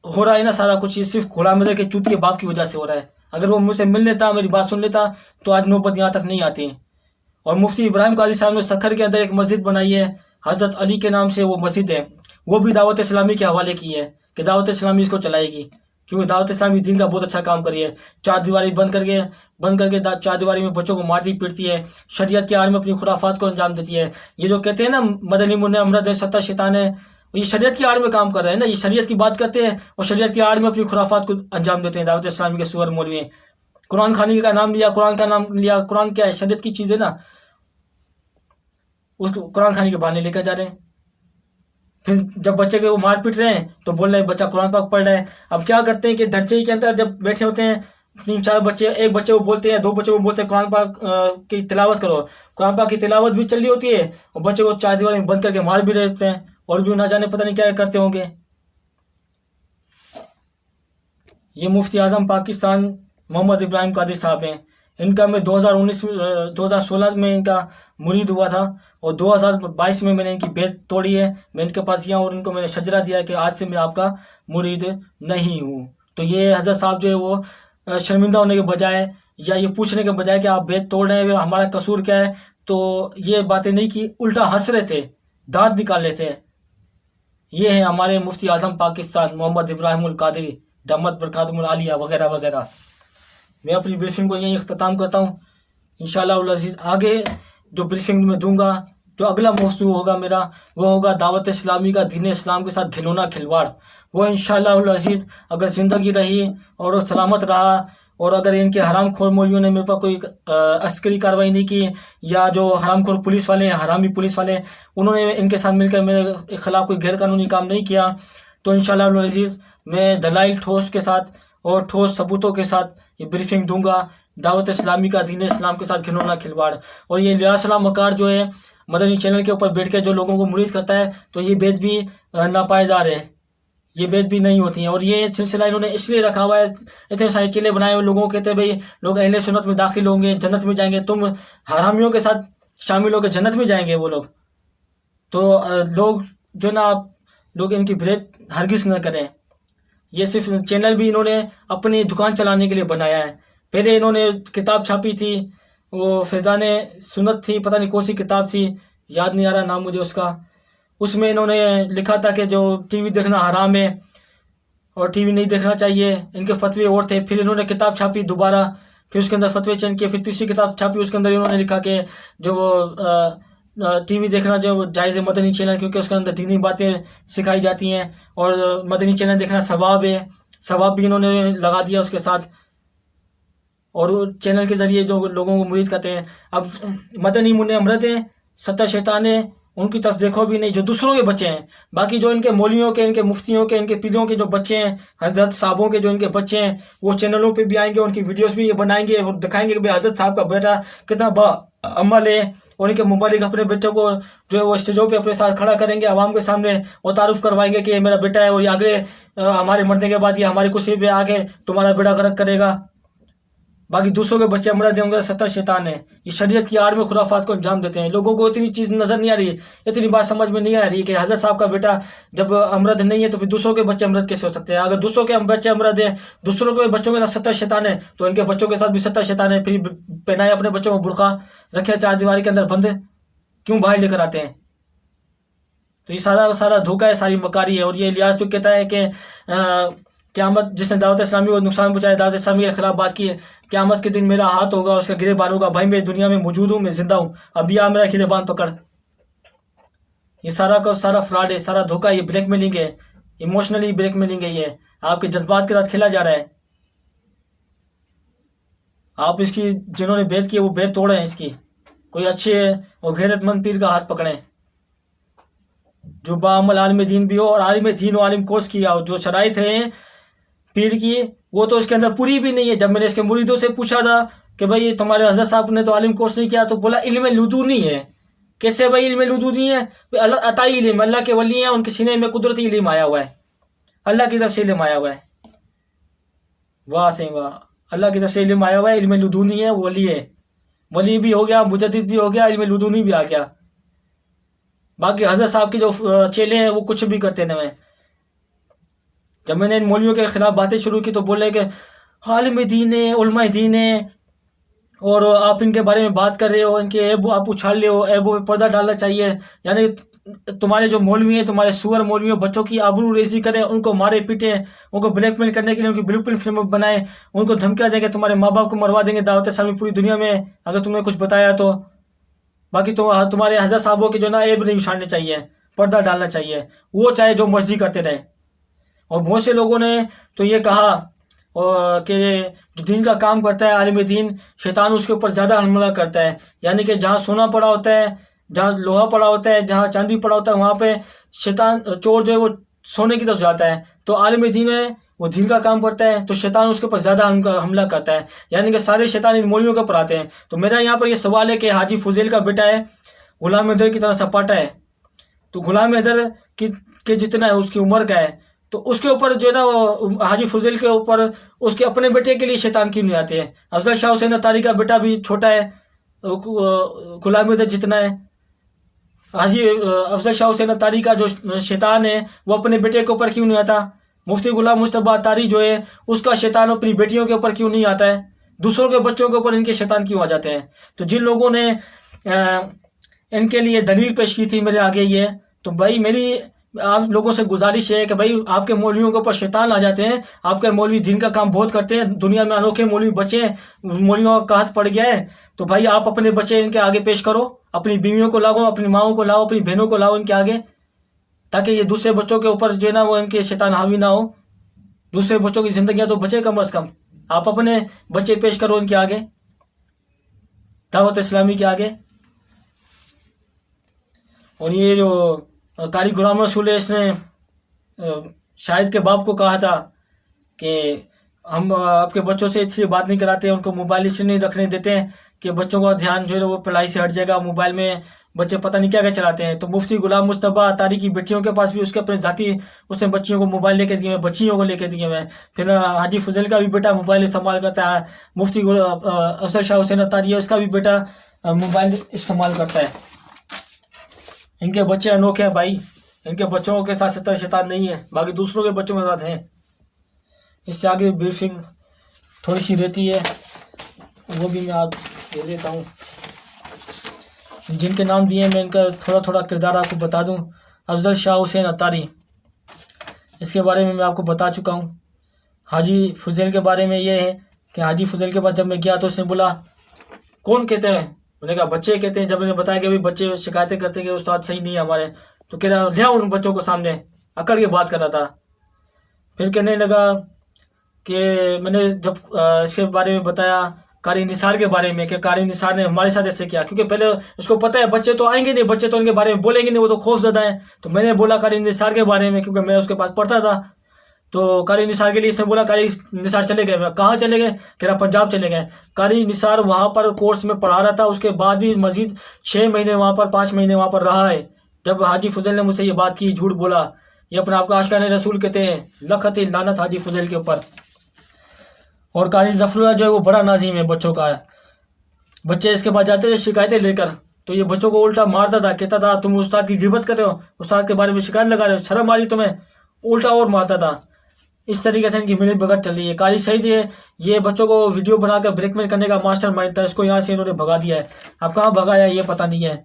[SPEAKER 1] हो रहा है ना सारा कुछ, ये सिर्फ घोड़ा मदर के चूतिए बाप की वजह से हो रहा है। अगर वो मुझसे मिल लेता, मेरी बात सुन लेता, तो आज नौबत यहाँ तक नहीं आती। और मुफ्ती इब्राहिम काजी साहब ने सखर के अंदर एक मस्जिद बनाई है, हज़रत अली के नाम से वो मस्जिद है, वो भी दावत इस्लामी के हवाले की है कि दावत इस्लामी इसको चलाएगी, क्योंकि दावत इस्लामी दिन का बहुत अच्छा काम करी है। चार दीवारी बंद करके चार दीवारी में बच्चों को मारती पीटती है, शरीयत की आड़ में अपनी खुराफात को अंजाम देती है। ये जो कहते हैं ना मदनी मुन्ने अमरद है, सत्ता शैतान है, ये शरीयत की आड़ में काम कर रहे हैं ना, ये शरीयत की बात करते हैं और शरीयत की आड़ में अपनी खुराफात को अंजाम देते हैं। दावत इस्लामी के सुअर मौलवी कुरान खानी का नाम लिया, कुरान का नाम लिया, कुरान क्या है, शरीयत की चीज़ है ना, उसको कुरान खानी के बहाने लेकर जा रहे हैं। फिर जब बच्चे के वो मार पीट रहे हैं तो बोल रहे हैं बच्चा कुरान पाक पढ़ रहा है। अब क्या करते हैं कि धरसे के अंदर जब बैठे होते हैं 3-4 बच्चे, एक बच्चे को बोलते हैं, 2 बच्चों को बोलते हैं कुरान पाक की तिलावत करो, कुरान पाक की तिलावत भी चल रही होती है और बच्चे को चार दीवार में बंद करके मार भी रहे होते हैं, और भी ना जाने पता नहीं क्या करते होंगे। ये मुफ्ती आज़म पाकिस्तान मोहम्मद इब्राहिम कादिर साहब हैं। इनका मैं 2016 में इनका मुरीद हुआ था और 2022 में मैंने इनकी बेत तोड़ी है। मैं इनके पास गया और इनको मैंने शजरा दिया कि आज से मैं आपका मुरीद नहीं हूँ। तो ये हज़रत साहब जो है वो शर्मिंदा होने के बजाय या ये पूछने के बजाय कि आप बेत तोड़ रहे हैं हमारा कसूर क्या है, तो ये बातें नहीं की, उल्टा हंस रहे थे, दांत निकाल रहे थे। ये है हमारे मुफ्ती आज़म पाकिस्तान मोहम्मद इब्राहिम कादरी दमत बरकातुहुल आलिया वगैरह वगैरह। मैं अपनी ब्रीफिंग को यहीं अख्ताम करता हूँ। इंशाअल्लाह अज़ीज़ आगे जो ब्रीफिंग में दूंगा, जो अगला मौजू होगा मेरा, वो होगा दावत इस्लामी का दीन इस्लाम के साथ घिनौना खिलवाड़। वो इंशाअल्लाह अज़ीज़ अगर ज़िंदगी रही और सलामत रहा, और अगर इनके हरामखोर मौलवियों ने मेरे पर कोई अस्करी कार्रवाई नहीं की, या जो हरामखोर पुलिस वाले हैं, हरामी पुलिस वाले, उन्होंने इनके साथ मिलकर मेरे खिलाफ कोई गैरकानूनी काम नहीं किया, तो इंशाअल्लाह अज़ीज़ मैं दलाइल ठोस के साथ और ठोस सबूतों के साथ ये ब्रीफिंग दूंगा दावत इस्लामी का दीन इस्लाम के साथ घिनौना खिलवाड़। और ये लियासलाम मकार जो है मदनी चैनल के ऊपर बैठ के जो लोगों को मुरीद करता है, तो ये बेद भी नापायदार है, ये बेद भी नहीं होती हैं। और ये सिलसिला इन्होंने इसलिए रखा हुआ है, इतने सारे चेले बनाए हुए, लोगों को कहते हैं भाई लोग अहले सुन्नत में दाखिल होंगे, जन्नत में जाएंगे, तुम हरामियों के साथ शामिल होकर जन्नत में जाएंगे वो लोग। तो लोग जो ना, आप लोग इनकी भेद हरगिज़ न करें। ये सिर्फ चैनल भी इन्होंने अपनी दुकान चलाने के लिए बनाया है। पहले इन्होंने किताब छापी थी, वो फैज़ान सुन्नत थी, पता नहीं कौन सी किताब थी, याद नहीं आ रहा नाम मुझे उसका। उसमें इन्होंने लिखा था कि जो टीवी देखना हराम है और टीवी नहीं देखना चाहिए, इनके फतवे और थे। फिर इन्होंने किताब छापी दोबारा, फिर उसके अंदर फतवे चेंज किए, फिर तीसरी किताब छापी, उसके अंदर इन्होंने लिखा कि जो वो टीवी देखना जो जायज़ है मदनी चैनल, क्योंकि उसके अंदर दीनी बातें सिखाई जाती हैं, और मदनी चैनल देखना सवाब है, सवाब भी इन्होंने लगा दिया उसके साथ। और चैनल के ज़रिए जो लोगों को मुरीद करते हैं। अब मदनी मुन्ने अमरद हैं, सत्ता शैतान है, उनकी तरफ देखो भी नहीं, जो दूसरों के बच्चे हैं। बाकी जो इनके मौलवियों के, इनके मुफ्तियों के, इनके पीरों के जो बच्चे हैं, हजरत साहबों के जो इनके बच्चे हैं, वो चैनलों पे भी आएंगे, उनकी वीडियोस भी ये बनाएंगे और दिखाएंगे कि भाई हजरत साहब का बेटा कितना अमल है। और इनके मुबालिक अपने बेटों को जो है वो स्टेजों पे अपने साथ खड़ा करेंगे आवाम के सामने और तारुफ करवाएंगे कि ये मेरा बेटा है, और ये आगे हमारे मरने के बाद ये हमारी कुर्सी पे आके तुम्हारा बेड़ा गर्क करेगा। बाकी दूसरों के बच्चे अमरद होंगे, सत्ता शैतान है, ये शरीयत की आड़ में खुराफात को अंजाम देते हैं। लोगों को इतनी चीज़ नज़र नहीं आ रही, इतनी बात समझ में नहीं आ रही कि हज़रत साहब का बेटा जब अमरद नहीं है तो फिर दूसरों के बच्चे अमरद कैसे हो सकते हैं। अगर दूसरों के बच्चे अमरद हैं, दूसरों के बच्चों के साथ सत्ता शैतान है, तो इनके बच्चों के साथ भी सत्ता शैतान है। फिर पहनाए अपने बच्चों को बुर्का, रखे चार दीवारी के अंदर बंद, क्यों बाहर लेकर आते हैं? तो ये सारा सारा धोखा है, सारी मकारी है। और ये इलियास जो कहता है कि क़यामत, जिसने दावत इस्लामी को नुकसान पहुंचाया, दावत इस्लामी के खिलाफ बात की है, क़यामत के दिन मेरा हाथ होगा, उसका गिरेबान होगा। भाई मैं दुनिया में मौजूद हूँ, मैं जिंदा हूँ, अभी आ मेरा गिरेबान पकड़। ये सारा का सारा फ्रॉड है, सारा धोखा, ये ब्लैकमेलिंग है, इमोशनली ब्लैकमेलिंग है, ये आपके जज्बात के साथ खेला जा रहा है। आप इसकी जिन्होंने बेत की है वो बेत तोड़े हैं इसकी। कोई अच्छे और गैरतमंद पीर का हाथ पकड़ें, जो बाअमल आलिम दीन भी हो, और आलिम दीन और आलिम कोर्स किया हो। जो शराइत हैं पीर की वो तो इसके अंदर पूरी भी नहीं है। जब मैंने इसके मुरीदों से पूछा था कि भाई तुम्हारे हज़रत साहब ने तो आलिम कोर्स नहीं किया, तो बोला इल्म लुदूनी है। कैसे भाई इल्म लुदूनी है? अल्लाह अताई इल्म, अल्लाह के वली हैं, उनके सीने में कुदरती इल्म आया हुआ है, अल्लाह की तरफ से इल्म आया हुआ है। वाह से वाह, अल्लाह की तरफ से इल्म आया हुआ है, इल्म लुदूनी है, वली है। वली भी हो गया, मुजद्दिद भी हो गया, इल्म लुदूनी भी आ गया। बाकी हजरत साहब के जो चेले हैं वो कुछ भी करते नहीं। जब मैंने इन मौलवियों के खिलाफ बातें शुरू की तो बोले कि आलिम दीन है, उलमा दीन है, और आप इनके बारे में बात कर रहे हो, इनके ऐब आप उछाल रहे हो, ऐबों पे पर्दा डालना चाहिए। यानी तुम्हारे जो मौलवी हैं, तुम्हारे सुअर मौलवी हैं, बच्चों की आबरू रेजी करें, उनको मारे पीटे, उनको ब्लैकमेल करने के लिए उनकी ब्लूप्रिंट फिल्म बनाए, उनको धमकियाँ देंगे, तुम्हारे माँ बाप को मरवा देंगे दावत इस्लामी पूरी दुनिया में अगर तुमने कुछ बताया तो। बाकी तुम्हारे हज़रत साहबों के जो ना ऐब नहीं उछालने चाहिए, पर्दा डालना चाहिए, वो चाहे जो मर्जी करते रहे। और बहुत से लोगों ने तो ये कहा और कि जो दीन का काम करता है आलिम दीन, शैतान उसके ऊपर ज़्यादा हमला करता है। यानी कि जहाँ सोना पड़ा होता है, जहाँ लोहा पड़ा होता है, जहाँ चांदी पड़ा होता है, वहाँ पे शैतान चोर जो है वो सोने की तरफ जाता है। तो आलिम दीन है वो दीन का काम करता है तो शैतान उसके ऊपर ज़्यादा हमला करता है। यानी कि सारे शैतान इन मौलवियों के ऊपर आते हैं। तो मेरा यहाँ पर ये सवाल है कि हाजी फुजैल का बेटा है, गुलाम हैदर की तरह सपाटा है, तो गुलाम हैदर के जितना है उसकी उम्र का है, तो उसके ऊपर जो है ना वो हाजी फुजैल के ऊपर उसके अपने बेटे के लिए शैतान क्यों नहीं आते हैं? अफजल शाह हुसैन अत्तारी का बेटा भी छोटा है, गुलाम हैदर जितना है। हाजी अफजल शाह हुसैन अत्तारी का जो शैतान है वो अपने बेटे के ऊपर क्यों नहीं आता? मुफ्ती गुलाम मुस्तफा अत्तारी जो है उसका शैतान अपनी बेटियों के ऊपर क्यों नहीं आता है? दूसरों के बच्चों के ऊपर इनके शैतान क्यों आ जाते हैं? तो जिन लोगों ने इनके लिए दलील पेश की थी मेरे आगे ये, तो भाई मेरी आप लोगों से गुजारिश है कि भाई आपके मौलवियों के ऊपर शैतान आ जाते हैं, आपके मौलवी दीन का काम बहुत करते हैं, दुनिया में अनोखे मौलवी बचे, मौलवियों का हाथ पड़ गया है, तो भाई आप अपने बच्चे इनके आगे पेश करो, अपनी बीवियों को लाओ, अपनी माओं को लाओ, अपनी बहनों को लाओ इनके आगे, ताकि ये दूसरे बच्चों के ऊपर जो है ना वो इनके शैतान हावी ना हो, दूसरे बच्चों की जिंदगियां तो बचे कम अज़ कम। आप अपने बच्चे पेश करो इनके आगे, दावत इस्लामी के आगे। और ये जो कारी गुलाम रसूल है इसने शाहिद के बाप को कहा था कि हम आपके बच्चों से इसलिए बात नहीं कराते, उनको मोबाइल इसलिए नहीं रखने देते हैं कि बच्चों का ध्यान जो है वो पढ़ाई से हट जाएगा, मोबाइल में बच्चे पता नहीं क्या क्या चलाते हैं। तो मुफ्ती गुलाम मुस्तफा अत्तारी की बेटियों के पास भी उसके अपने जाती उसने बच्चियों को मोबाइल लेके दिए हुए, बच्चियों को लेके दिए हुए। फिर हाजी फजल का भी बेटा मोबाइल इस्तेमाल करता है, मुफ्ती अफजल शाह हुसैन अत्तारी है उसका भी बेटा मोबाइल इस्तेमाल करता है। इनके बच्चे अनोखे हैं भाई, इनके बच्चों के साथ सत्तर शैतान नहीं है, बाकी दूसरों के बच्चों के साथ हैं। इससे आगे ब्रीफिंग थोड़ी सी रहती है, वो भी मैं आप दे देता हूँ। जिनके नाम दिए मैं इनका थोड़ा थोड़ा किरदार आपको बता दूँ। अफजल शाह हुसैन अत्तारी, इसके बारे में मैं आपको बता चुका हूँ। हाजी फुजैल के बारे में ये है कि हाजी फुजैल के पास जब मैं गया तो उसने बोला कौन कहते हैं? मैंने कहा बच्चे कहते हैं। जब मैंने बताया कि भाई बच्चे शिकायतें करते हैं कि उस्ताद सही नहीं है हमारे, तो कह रहा लिया उन बच्चों को सामने, अकड़ के बात कर रहा था। फिर कहने लगा कि मैंने जब इसके बारे में बताया कारी निसार के बारे में कि कारी निसार ने हमारे साथ ऐसे किया, क्योंकि पहले उसको पता है बच्चे तो आएंगे नहीं, बच्चे तो इनके बारे में बोलेंगे नहीं, वो तो खौफजदा है। तो मैंने बोला कारी निसार के बारे में, क्योंकि मैं उसके पास पढ़ता था। तो कारी निसार के लिए इसने बोला कारी निसार चले गए। कहाँ चले गए? कह रहा पंजाब चले गए। कारी निसार वहाँ पर कोर्स में पढ़ा रहा था, उसके बाद भी मजीद 6 महीने वहाँ पर 5 महीने वहाँ पर रहा है। जब हाजी फजल ने मुझसे ये बात की, झूठ बोला, ये अपने आप को आशिकाने रसूल कहते हैं, लखत लानत हाजी फजल के ऊपर। और कारी जफरुल्लाह जो है वो बड़ा नाजिम है बच्चों का। बच्चे इसके बाद जाते थे शिकायतें लेकर, तो ये बच्चों को उल्टा मारता था, कहता था तुम उस्ताद की गिबत कर रहे हो, उस्ताद के बारे में शिकायत लगा रहे हो, शर्म आ रही तुम्हें, उल्टा और मारता था। इस तरीके से इनकी मिली भगत चल रही है। कारी सईद ये बच्चों को वीडियो बनाकर ब्लैकमेल करने का मास्टर माइंड था, इसको यहाँ से इन्होंने भगा दिया है। अब कहाँ भगाया ये पता नहीं है।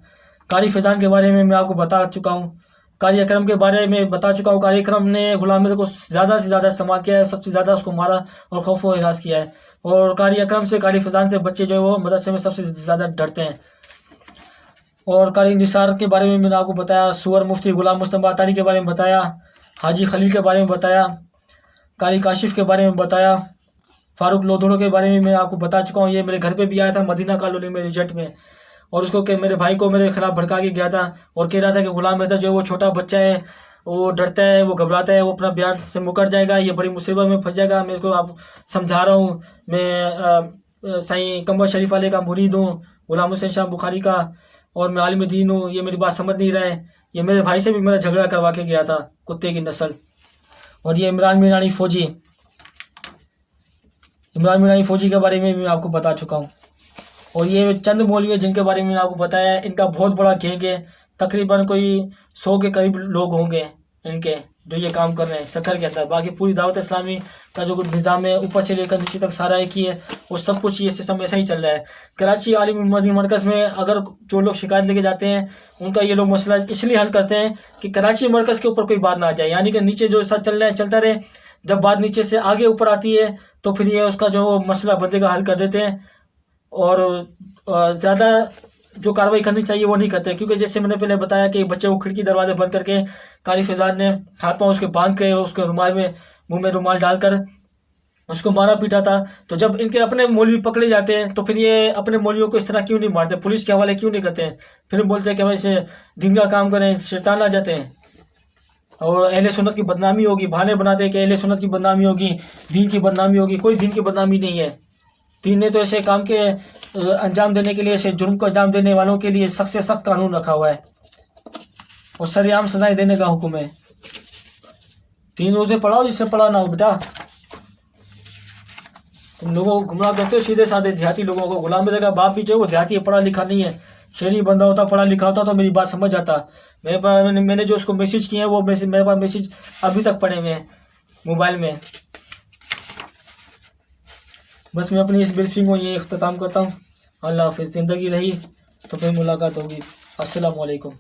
[SPEAKER 1] कारी फैजान के बारे में मैं आपको बता चुका हूँ, कारी अकरम के बारे में बता चुका हूँ। कारी अकरम ने गुलाम हैदर को ज़्यादा से ज़्यादा इस्तेमाल किया है, सबसे ज़्यादा उसको मारा और खौफ व हिरास किया है। और कारी अकरम से, कारी फैजान से बच्चे जो है वो मदरसे में सबसे ज़्यादा डरते हैं। और कारी निसार के बारे में मैंने आपको बताया, सुअर मुफ्ती गुलाम मुस्तफा अत्तारी के बारे में बताया, हाजी खलील के बारे में बताया, कारी काशिफ के बारे में बताया, फारूक लोधड़ो के बारे में मैं आपको बता चुका हूँ। ये मेरे घर पे भी आया था मदीना कॉलोनी में रिजल्ट में, और उसको के मेरे भाई को मेरे खिलाफ भड़का के गया था और कह रहा था कि गुलाम हैदर जो है वो छोटा बच्चा है, वो डरता है, वो घबराता है, वो अपना बयान से मुकर जाएगा, ये बड़ी मुसीबत में फंस जाएगा। मैं इसको आप समझा रहा हूँ, मैं साईं कमर शरीफ वाले का मुरीद हूँ, गुलाम हुसैन शाह बुखारी का, और मैं आलिम दीन हूँ, ये मेरी बात समझ नहीं रहा है। ये मेरे भाई से भी मेरा झगड़ा करवा के गया था, कुत्ते की नस्ल। और ये इमरान मीरानी फ़ौजी, इमरान मीरानी फ़ौजी के बारे में भी मैं आपको बता चुका हूँ। और ये चंद मौलवी जिनके बारे में मैंने आपको बताया, इनका बहुत बड़ा गैंग है तकरीबन कोई 100 के करीब लोग होंगे इनके जो ये काम कर रहे हैं सक्खर के अंदर। बाकी पूरी दावत इस्लामी का जो निज़ाम है ऊपर से लेकर नीचे तक सारा एक ही है, वो सब कुछ ये सिस्टम ऐसा ही चल रहा है। कराची आलिम मदनी मरकज़ में अगर जो लोग शिकायत लेके जाते हैं उनका ये लोग मसला इसलिए हल करते हैं कि कराची मरकज़ के ऊपर कोई बात ना आ जाए, यानी कि नीचे जो साथ चल रहा है चलता रहे, जब बात नीचे से आगे ऊपर आती है तो फिर ये उसका जो मसला बंदे का हल कर देते हैं और ज़्यादा जो कार्रवाई करनी चाहिए वो नहीं करते। क्योंकि जैसे मैंने पहले बताया कि बच्चे को खिड़की दरवाजे बंद करके कारी फिजान ने हाथ पाँव उसके बांध के उसके रुमाल में मुंह में रुमाल डालकर उसको मारा पीटा था। तो जब इनके अपने मौलवी पकड़े जाते हैं तो फिर ये अपने मौलवियों को इस तरह क्यों नहीं मारते, पुलिस के हवाले क्यों नहीं करते हैं? फिर बोलते हैं कि भाई से दिन का काम करें, शैतान आ जाते हैं और अहले सुन्नत की बदनामी होगी। बहाने बनाते हैं कि अहले सुन्नत की बदनामी होगी, दीन की बदनामी होगी। कोई दीन की बदनामी नहीं है। दीन ने तो ऐसे काम के अंजाम देने के लिए, ऐसे जुर्म को अंजाम देने वालों के लिए सख्त से सख्त कानून रखा हुआ है और सरेआम सजाएं देने का हुक्म है। 3 रोज़े पढ़ाओ जिससे पढ़ा ना हो बेटा। तुम लोगों को गुमराह करते हो सीधे साधे देहाती लोगों को। गुलाम मेरे का बाप भी जो वो देहाती है, पढ़ा लिखा नहीं है। शहरी बंदा होता, पढ़ा लिखा होता तो मेरी बात समझ आता। मैंने जो उसको मैसेज किए हैं वो मैसेज मेरे पास मैसेज अभी तक पड़े हुए हैं मोबाइल में। बस मैं अपनी इस ब्रीफिंग को ये इख्तिताम करता हूँ। अल्लाह हाफ़िज़। ज़िंदगी रही तो फिर मुलाकात होगी। अस्सलामु अलैकुम।